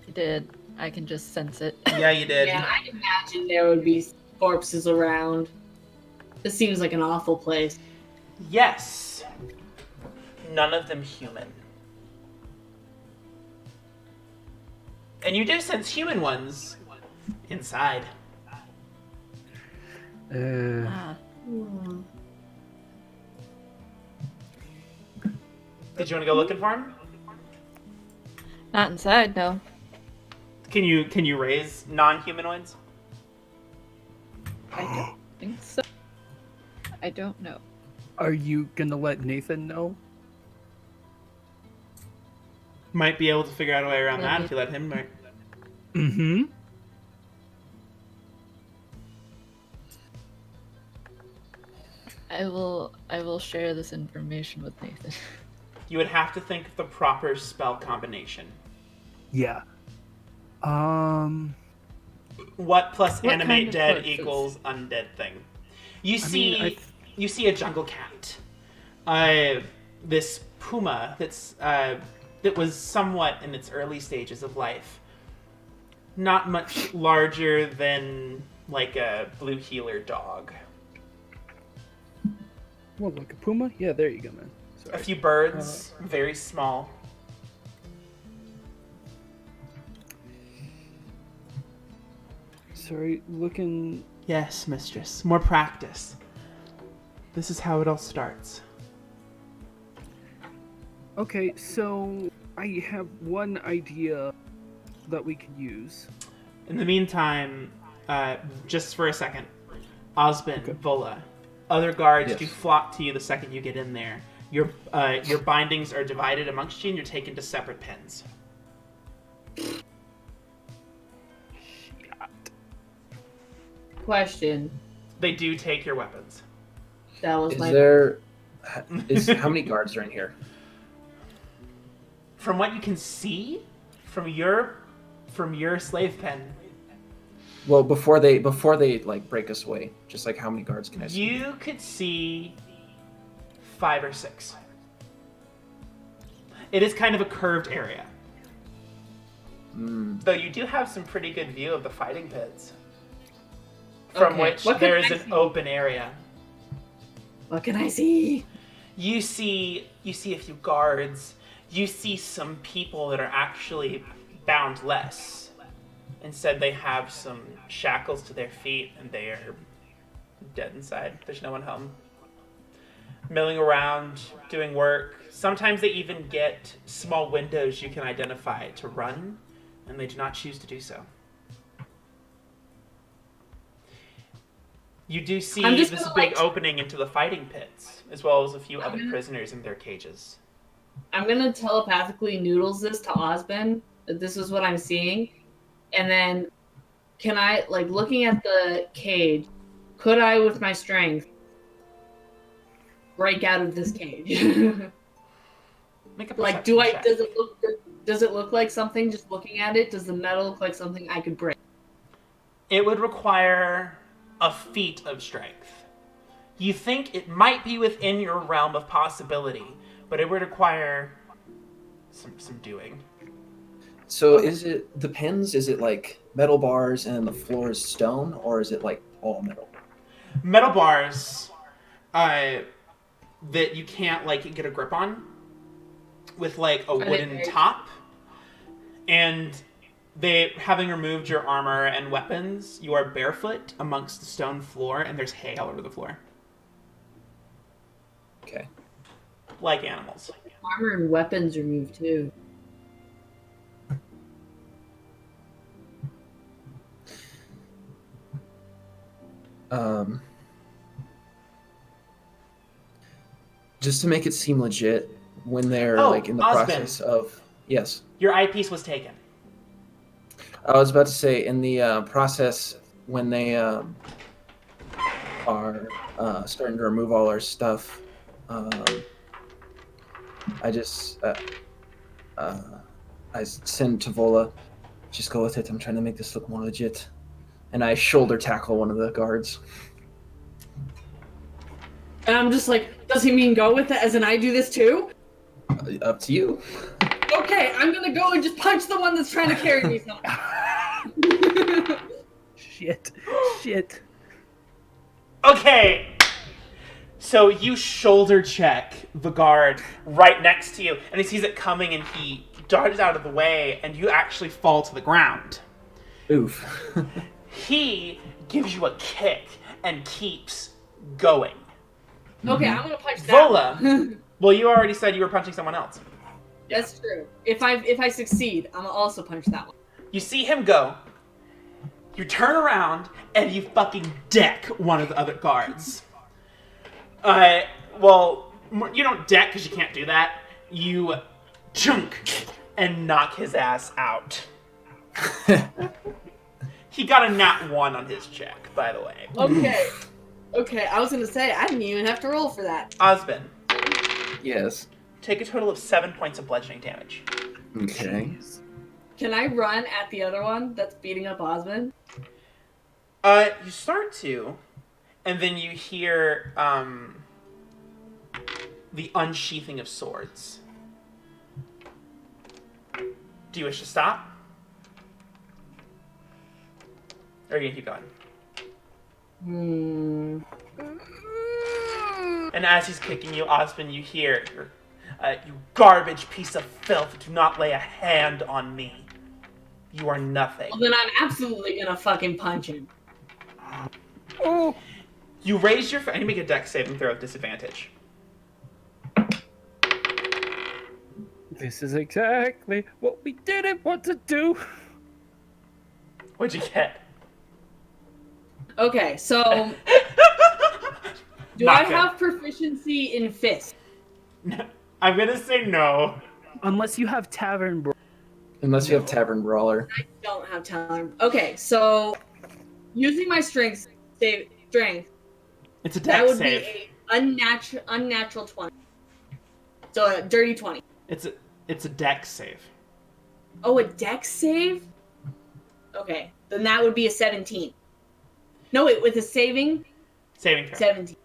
You did. I can just sense it. Yeah, you did. Yeah, I imagine there would be corpses around. This seems like an awful place. Yes. None of them human. And you do sense human ones inside. Ah. Did you want to go looking for him? Not inside, no. Can you raise non-humanoids? I don't think so. I don't know. Are you gonna let Nathan know? Might be able to figure out a way around that if you let him know. Mm-hmm. I will share this information with Nathan. You would have to think of the proper spell combination. Yeah. What plus What animate kind of dead corpses? equals undead thing? You I see, mean, you see a jungle cat. This puma that was somewhat in its early stages of life. Not much larger than like a blue heeler dog. Well, like a puma? Yeah, there you go, man. A Sorry. few birds, very small. Sorry, looking... Yes, mistress. More practice. This is how it all starts. Okay, so I have one idea that we could use. In the meantime, just for a second, Osben, Okay. Vola, other guards Yes. do flock to you the second you get in there. Your bindings are divided amongst you, and you're taken to separate pens. question. They do take your weapons. That was my. How many guards are in here? From what you can see, from your slave pen, Well, before they like break us away, just like how many guards can I see? you could see 5 or 6. It is kind of a curved area. Though you do have some pretty good view of the fighting pits. From Okay, which what can there is I an see? open area. What can I see? You see a few guards. You see some people that are actually bound less. Instead, they have some shackles to their feet, and they are dead inside. There's no one home. Milling around, doing work. Sometimes they even get small windows you can identify to run, and they do not choose to do so. You do see I'm just this gonna, big like- opening into the fighting pits, as well as a few I'm other gonna- prisoners in their cages. I'm gonna telepathically noodles this to Osben that this is what I'm seeing, and then can I, like, looking at the cage, could I, with my strength, break out of this cage? Make a Like, perception check. does it look like something just looking at it? Does the metal look like something I could break? It would require a feat of strength. You think it might be within your realm of possibility, but it would require some doing. So is it the pins? Is it like metal bars and the floor is stone, or is it like all metal? Metal bars that you can't like get a grip on with like a they wooden very- top. And they, having removed your armor and weapons, you are barefoot amongst the stone floor, and there's hay all over the floor. Okay. Like animals. Armor and weapons removed too. Just to make it seem legit, when they're Oh, like in the Osben. process of Your eyepiece was taken. I was about to say in the process when they are starting to remove all our stuff. I just I send to Vola, just go with it. I'm trying to make this look more legit, and I shoulder tackle one of the guards. And I'm just like, does he mean go with it as in I do this too? Up to you. Okay, I'm gonna go and just punch the one that's trying to carry me something. Shit. Okay. So you shoulder check the guard right next to you, and he sees it coming, and he darts out of the way, and you actually fall to the ground. Oof. He gives you a kick and keeps going. Okay, I'm gonna punch that Vola. one. Well, you already said you were punching someone else. That's true. If I succeed, I'm gonna also punch that one. You see him go. You turn around and you fucking deck one of the other guards. Well, you don't deck because you can't do that. You chunk and knock his ass out. He got a nat 1 on his check, by the way. Okay, I was gonna say, I didn't even have to roll for that. Osben, Yes. take a total of 7 points of bludgeoning damage. Okay. Can I run at the other one that's beating up Osben? You start to, and then you hear, the unsheathing of swords. Do you wish to stop? Or are you gonna keep going? And as he's kicking you, Osben, you hear, you garbage piece of filth, do not lay a hand on me. You are nothing. Well, then I'm absolutely gonna fucking punch him. Oh, You raise your... and you make a dex saving throw with disadvantage. this is exactly what we didn't want to do. What'd you get? Okay, so do Not I good. have proficiency in fist? I'm gonna say no. Unless you have Tavern Brawl. Unless you have Tavern Brawler. I don't have talent. Okay, so using my strength save strength. It's a That dex would save. be a unnatural 20. So a dirty 20. It's a dex save. Oh, a dex save? Okay, then that would be a 17. No, wait, with a saving? Saving throw. 17.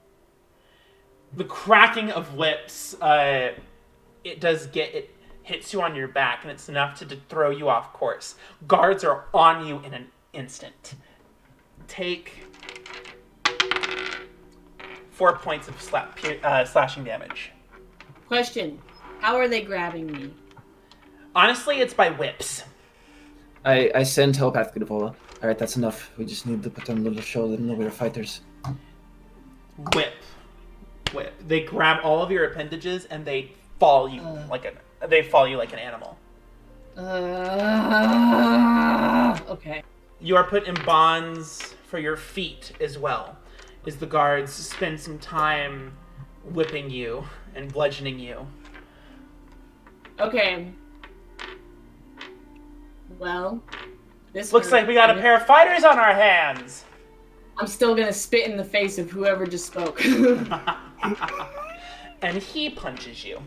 The cracking of whips, it hits you on your back, and it's enough to throw you off course. Guards are on you in an instant. Take 4 points of slashing damage. Question, how are they grabbing me? Honestly, it's by whips. I send telepathically to Vola. Alright, that's enough. We just need to put on a little show, let them know we're fighters. Whip. They grab all of your appendages and they follow you like an animal. Okay. You are put in bonds for your feet as well, as the guards spend some time whipping you and bludgeoning you. Okay. Well, this Looks like we got a pair of fighters on our hands. I'm still gonna spit in the face of whoever just spoke. And he punches you.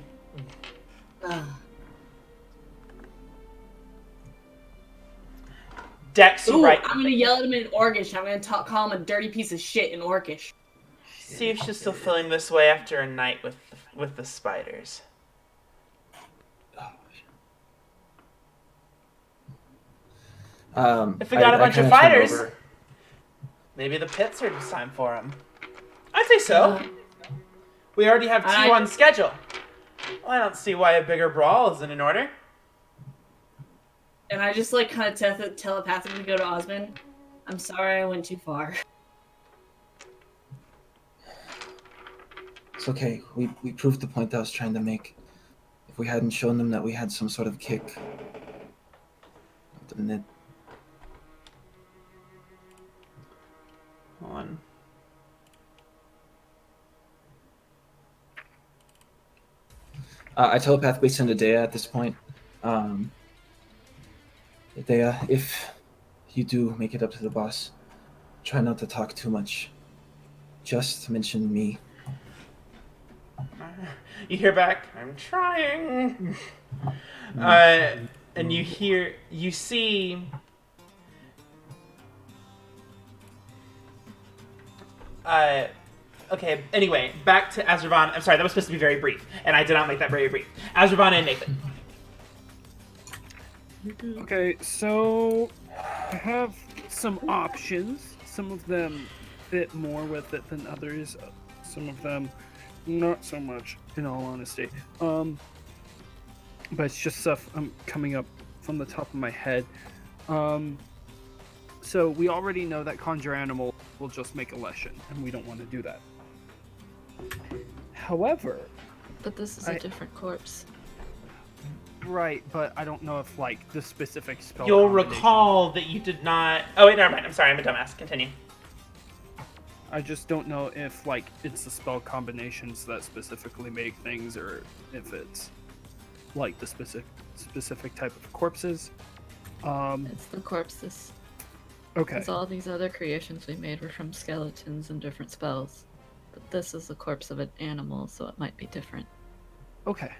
Dex, Ooh, right? I'm gonna yell at him in Orcish. I'm gonna call him a dirty piece of shit in Orcish. See if she's still feeling this way after a night with the spiders. If we got a bunch of fighters, maybe the pits are just time for them. I'd say so. We already have 2 on schedule. Well, I don't see why a bigger brawl isn't in order. And I just like kind of telepathically go to Osben. I'm sorry I went too far. It's okay. We proved the point I was trying to make. If we hadn't shown them that we had some sort of kick, then it... Hold on. I telepathically send Adea at this point. Adea, if you do make it up to the boss, try not to talk too much. Just mention me. You hear back, I'm trying. And you see. Okay, anyway, back to Azravan. I'm sorry, that was supposed to be very brief, and I did not make that very brief. Azravan and Nathan. Okay, so I have some options. Some of them fit more with it than others. Some of them not so much, in all honesty. But it's just stuff I'm coming up from the top of my head. So we already know that Conjure Animal will just make a lesson, and we don't want to do that. However... But this is a different corpse. Right, but I don't know if, like, the specific spell You'll combination- recall that you did not... Oh, wait, never mind. I'm sorry, I'm a dumbass. Continue. I just don't know if, like, it's the spell combinations that specifically make things, or if it's, like, the specific type of corpses. It's the corpses. Okay. Because all these other creations we made were from skeletons and different spells. But this is the corpse of an animal, so it might be different. Okay.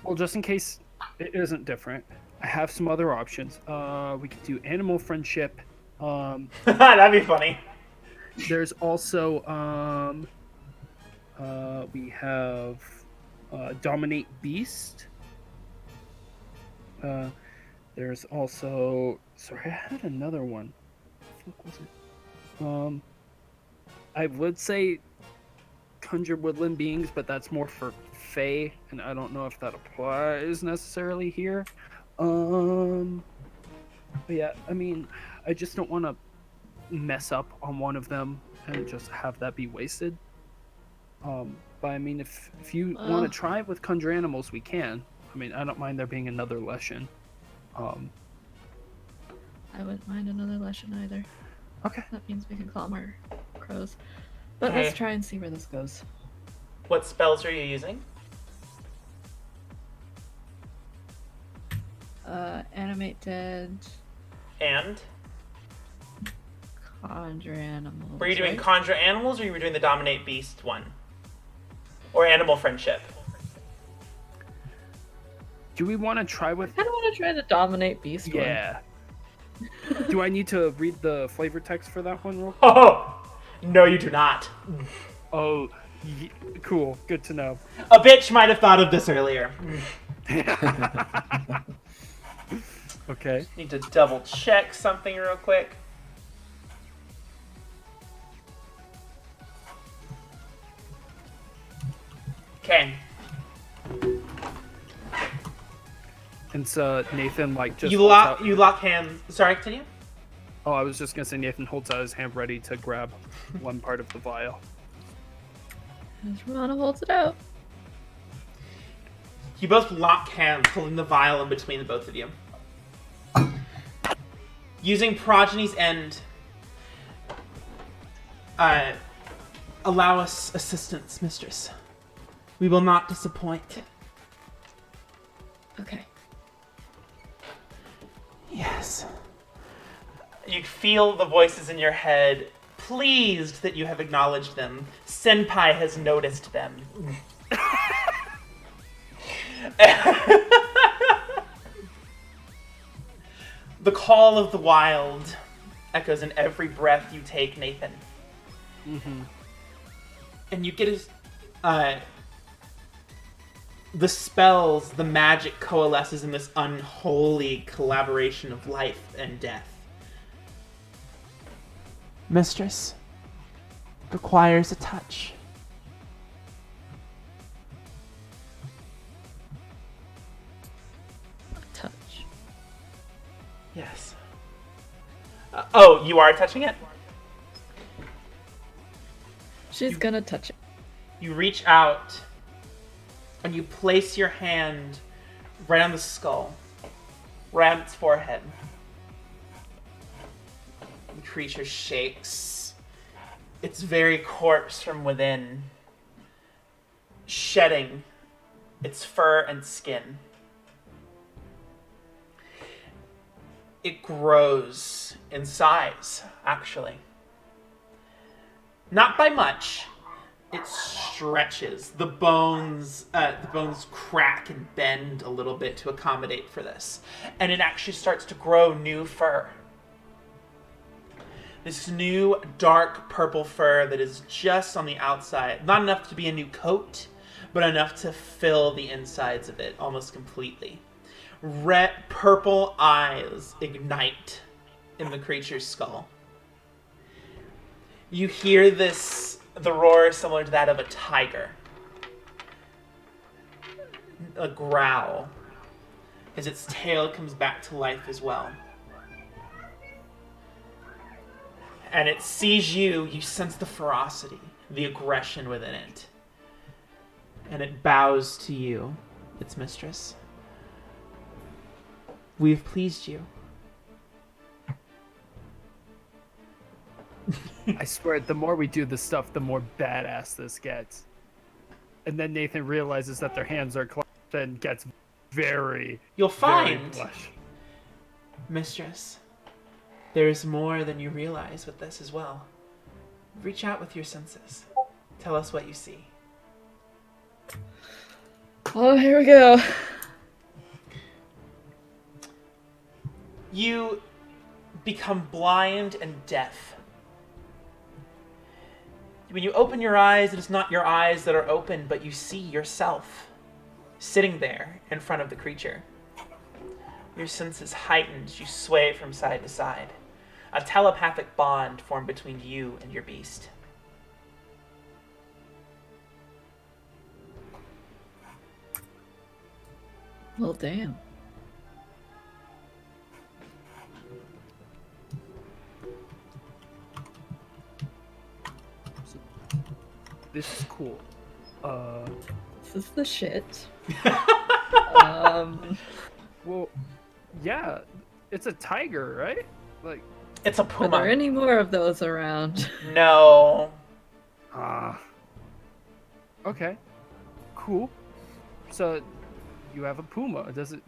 Well, just in case it isn't different, I have some other options. We could do animal friendship. That'd be funny. There's also, we have dominate beast. There's also, sorry, I had another one. What was it? I would say conjure woodland beings, but that's more for Fae, and I don't know if that applies necessarily here. But yeah, I mean, I just don't want to mess up on one of them and just have that be wasted. But I mean, if you want to try with conjure animals, we can. I mean, I don't mind there being another lesson. I wouldn't mind another lesson either. Okay. That means we can calm our crows. But Okay. let's try and see where this goes. What spells are you using? Animate dead. And? Conjure animals. Were you doing right? conjure animals, or you were doing the dominate beast one? Or animal friendship? Do we want to try I with? kind of want to try the dominate beast one. Yeah. Do I need to read the flavor text for that one real quick? Oh, no, you do not. Oh, cool. Good to know. A bitch might have thought of this earlier. Okay. Need to double check something real quick. Okay. And so Nathan just You holds lock. out- You lock hands. Sorry, continue. Oh, I was just gonna say Nathan holds out his hand ready to grab one part of the vial. And Romana holds it out. You both lock hands, holding the vial in between the both of you. Using Progeny's End, allow us assistance, mistress. We will not disappoint. Okay. Yes. You feel the voices in your head, pleased that you have acknowledged them. Senpai has noticed them. The call of the wild echoes in every breath you take, Nathan. Mm-hmm. And you get the spells, the magic coalesces in this unholy collaboration of life and death. Mistress, requires a touch. Touch. Yes. Oh, you are touching it? She's gonna touch it. You reach out and you place your hand right on the skull, right on its forehead. The creature shakes, its very corpse from within, shedding its fur and skin. It grows in size, actually. Not by much. It stretches. The bones crack and bend a little bit to accommodate for this. And it actually starts to grow new fur. This new dark purple fur that is just on the outside. Not enough to be a new coat, but enough to fill the insides of it almost completely. Red, purple eyes ignite in the creature's skull. You hear the roar similar to that of a tiger. A growl as its tail comes back to life as well. And it sees you, you sense the ferocity, the aggression within it. And it bows to you, its mistress. We have pleased you. I swear, the more we do this stuff, the more badass this gets. And then Nathan realizes that their hands are clutched and gets very, You'll very find, blush. mistress, there is more than you realize with this as well. Reach out with your senses. Tell us what you see. Oh, here we go. You become blind and deaf. When you open your eyes, it is not your eyes that are open, but you see yourself sitting there in front of the creature. Your senses heightened as you sway from side to side. A telepathic bond formed between you and your beast. Well, damn. This is cool. This is the shit. Well, yeah, it's a tiger, right? Like, It's a Are puma. there any more of those around? No. okay, cool. So, you have a puma. Does it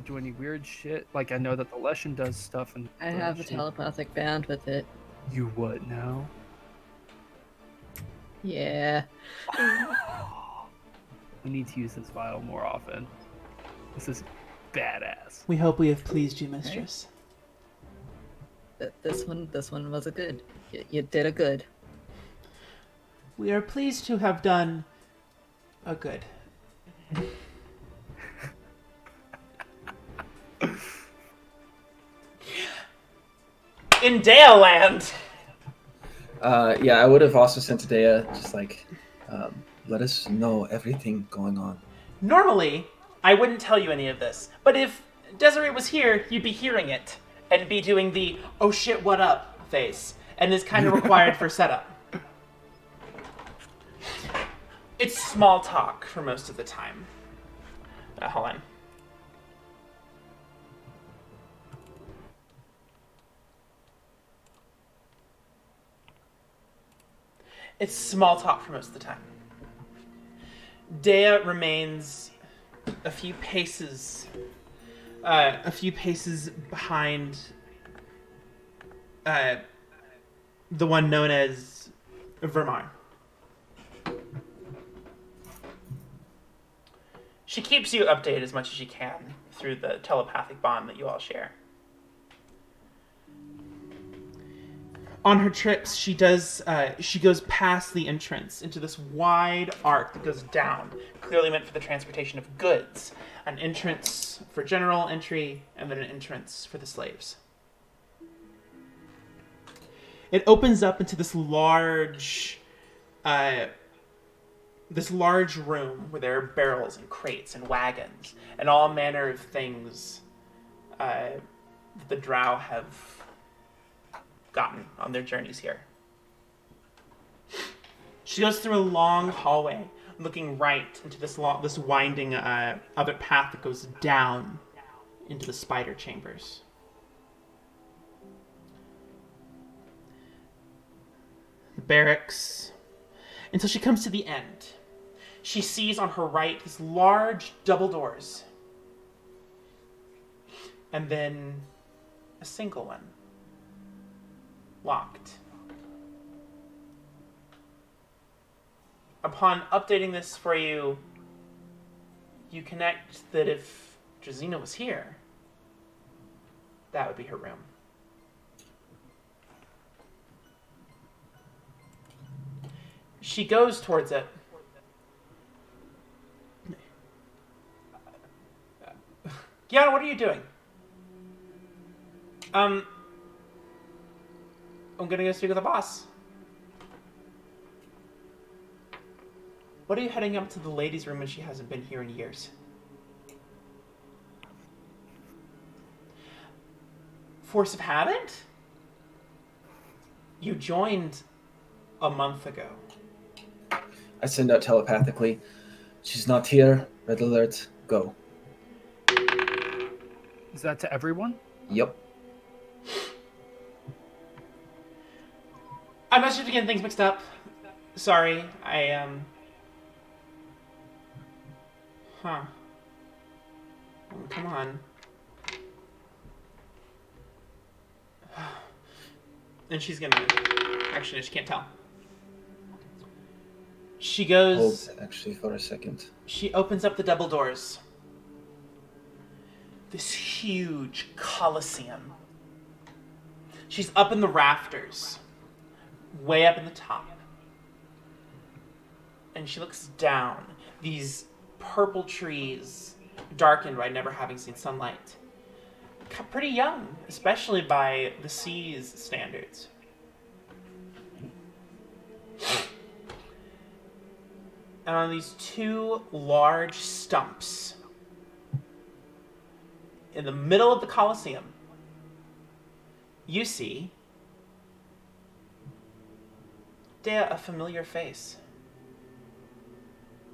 do any weird shit? Like, I know that the Leshen does stuff and I have a shit. telepathic band with it. You what now? Yeah. We need to use this vial more often. This is badass. We hope we have pleased you, mistress. This one was a good. You did a good. We are pleased to have done a good. In Daleland! Yeah, I would have also sent to Dea, just like, let us know everything going on. Normally, I wouldn't tell you any of this, but if Desiree was here, you'd be hearing it and be doing the "oh shit, what up" face, and is kind of required for setup. It's small talk for most of the time. Hold on. It's small talk for most of the time. Dea remains a few paces behind the one known as Vermar. She keeps you updated as much as she can through the telepathic bond that you all share. On her trips, she goes past the entrance into this wide arc that goes down, clearly meant for the transportation of goods. An entrance for general entry, and then an entrance for the slaves. It opens up into this large room where there are barrels and crates and wagons and all manner of things that the drow have gotten on their journeys here. She goes through a long hallway, looking right into this winding other path that goes down into the spider chambers. The barracks, until she comes to the end. She sees on her right these large double doors, and then a single one. Locked. Upon updating this for you, you connect that if Drazina was here, that would be her room. She goes towards it. Gianna, what are you doing? I'm gonna go speak with the boss. What are you heading up to the ladies' room when she hasn't been here in years? Force of Habit? You joined a month ago. I send out telepathically. She's not here. Red alert. Go. Is that to everyone? Yep. I must have getting things mixed up. Sorry, Huh. Oh, come on. And she's gonna... Actually, she can't tell. She goes... Hold, actually, for a second. She opens up the double doors. This huge coliseum. She's up in the rafters. Way up in the top. And she looks down. These purple trees, darkened by never having seen sunlight. Pretty young, especially by the sea's standards. And on these two large stumps, in the middle of the Colosseum, you see Dea, a familiar face.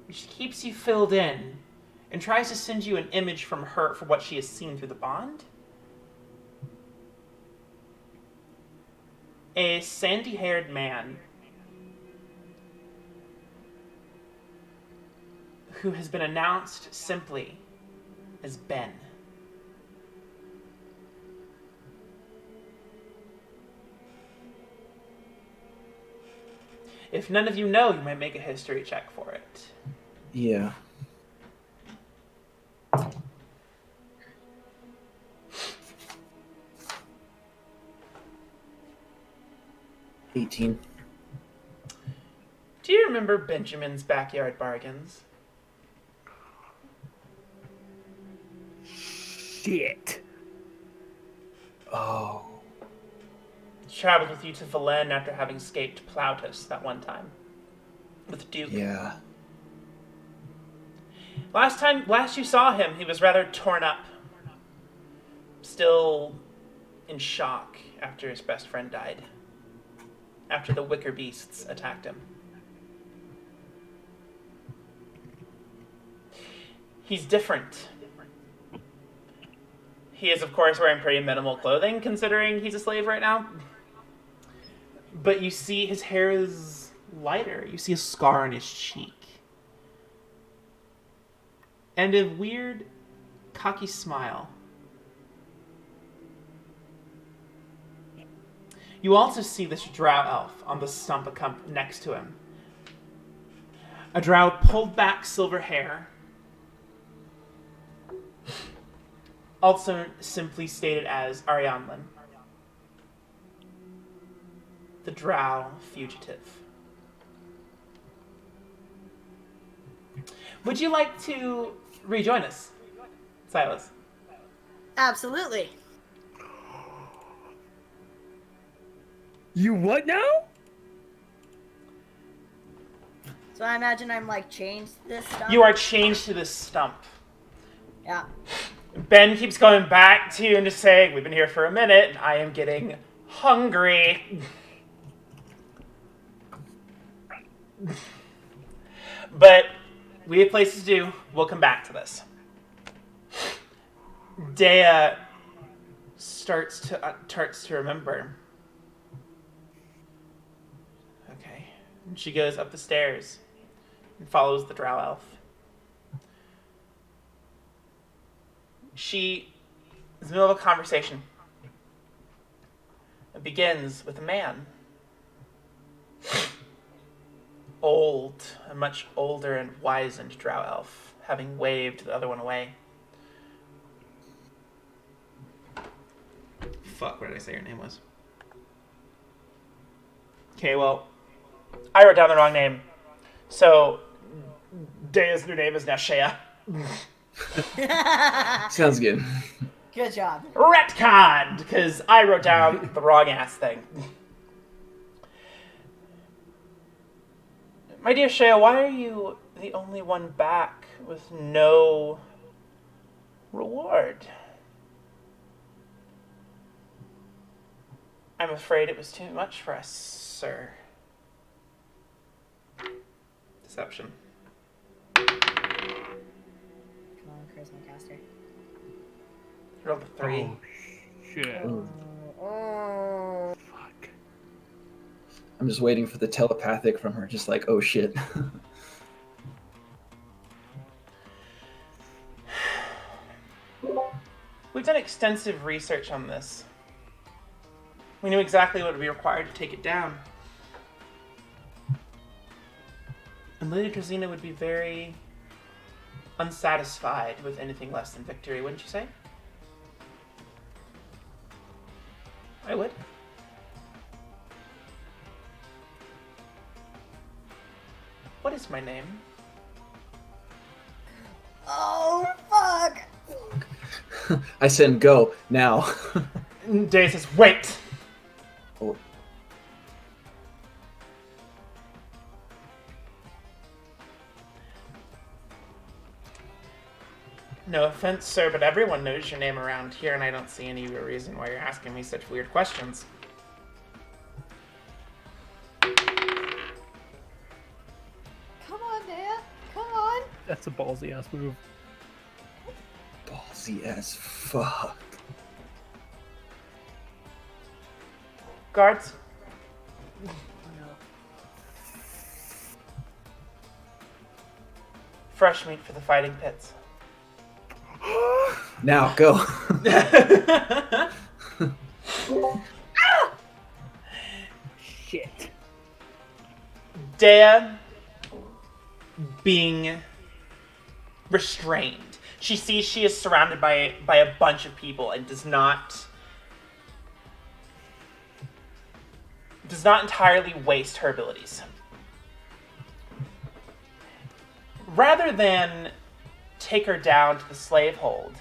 She keeps you filled in and tries to send you an image from her for what she has seen through the bond. A sandy-haired man who has been announced simply as Ben. If none of you know, you might make a history check for it. Yeah. $18. Do you remember Benjamin's backyard bargains? Shit. Oh. Traveled with you to Valen after having escaped Plautus that one time. With Duke. Yeah. Last you saw him, he was rather torn up. Still in shock after his best friend died. After the wicker beasts attacked him. He's different. He is, of course, wearing pretty minimal clothing, considering he's a slave right now. But you see his hair is lighter. You see a scar on his cheek. And a weird, cocky smile. You also see this drow elf on the stump next to him. A drow pulled back silver hair. Also simply stated as Arianlin. The drow fugitive. Would you like to rejoin us, Silas? Absolutely. You what now? So I imagine I'm like chained to this stuff. You are chained to this stump. Yeah. Ben keeps going back to you and just saying, we've been here for a minute, and I am getting hungry. But we have places to do. We'll come back to this. Dea starts to remember. Okay. And she goes up the stairs and follows the drow elf. She is in the middle of a conversation. It begins with a man. Old, a much older and wizened drow elf, having waved the other one away. Fuck, what did I say your name was? Okay, well, I wrote down the wrong name. So, Dea's new name is now Shea. Sounds good. Good job. Retconned, because I wrote down the wrong ass thing. My dear Shea, why are you the only one back with no reward? I'm afraid it was too much for us, sir. Deception. Come on, Charisma Caster. Rolled a 3. Oh, shit. Oh. Fuck. I'm just waiting for the telepathic from her, just like, oh shit. We've done extensive research on this. We knew exactly what would be required to take it down. And Lady Trazina would be very unsatisfied with anything less than victory, wouldn't you say? I would. What is my name? Oh, fuck! I send go now. Day says, wait! Oh. No offense, sir, but everyone knows your name around here, and I don't see any reason why you're asking me such weird questions. Come on, Dea. Come on. That's a ballsy ass move. Ballsy as fuck. Guards? Fresh meat for the fighting pits. Now, go. Shit. Dea being restrained. She sees she is surrounded by a bunch of people and does not entirely waste her abilities. Rather than take her down to the slave hold,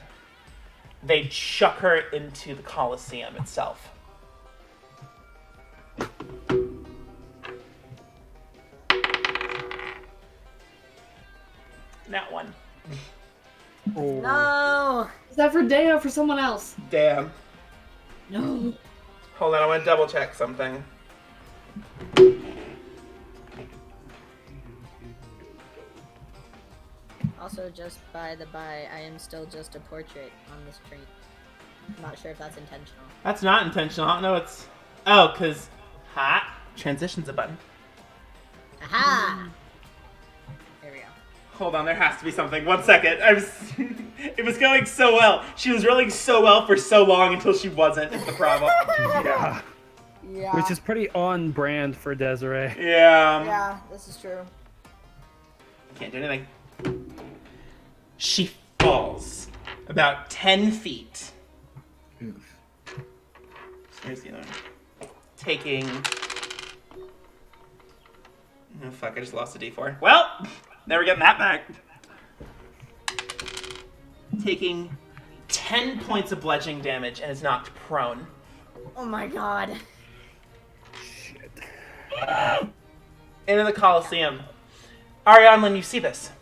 they chuck her into the Colosseum itself. That one. Oh. No. Is that for Dea or for someone else? Damn. No. Hold on, I want to double check something. Also, just by the by, I am still just a portrait on the screen. I'm not sure if that's intentional. That's not intentional. I don't know it's... Oh, because... Hot. Transition's a button. Aha! There we go. Hold on, there has to be something. 1 second. It was going so well. She was rolling so well for so long until she wasn't, is the problem. Yeah. Yeah. Which is pretty on brand for Desiree. Yeah. Yeah, this is true. Can't do anything. She falls about 10 feet. Oof. Here's the other one. Taking... Oh, fuck, I just lost a d4. Well, never getting that back. Taking 10 points of bludgeoning damage and is knocked prone. Oh my god. Shit. Into the Colosseum. Ariane, you see this.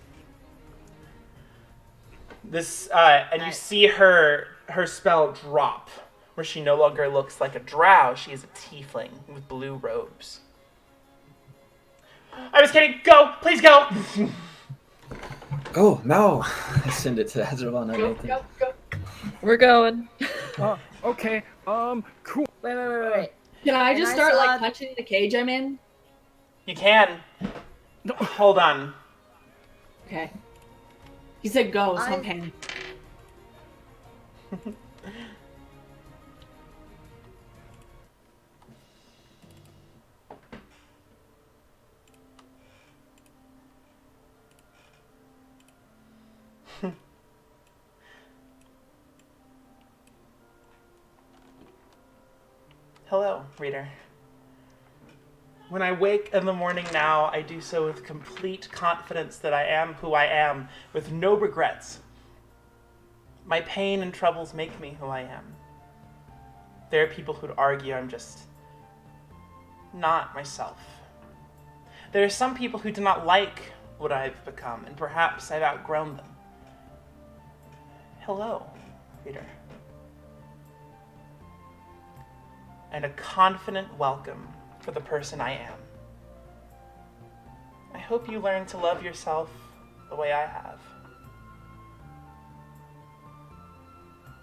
And you see her spell drop, where she no longer looks like a drow, she is a tiefling with blue robes. I was kidding! Go! Please go! Go now. I send it to Azravan. Go. We're going. Okay. Cool. Wait. Can I just I start saw- like touching the cage I'm in? You can. No. Hold on. Okay. He said go, so I'm I- panicking. Hello, reader. When I wake in the morning now, I do so with complete confidence that I am who I am, with no regrets. My pain and troubles make me who I am. There are people who'd argue I'm just not myself. There are some people who do not like what I've become, and perhaps I've outgrown them. Hello, reader. And a confident welcome for the person I am. I hope you learn to love yourself the way I have.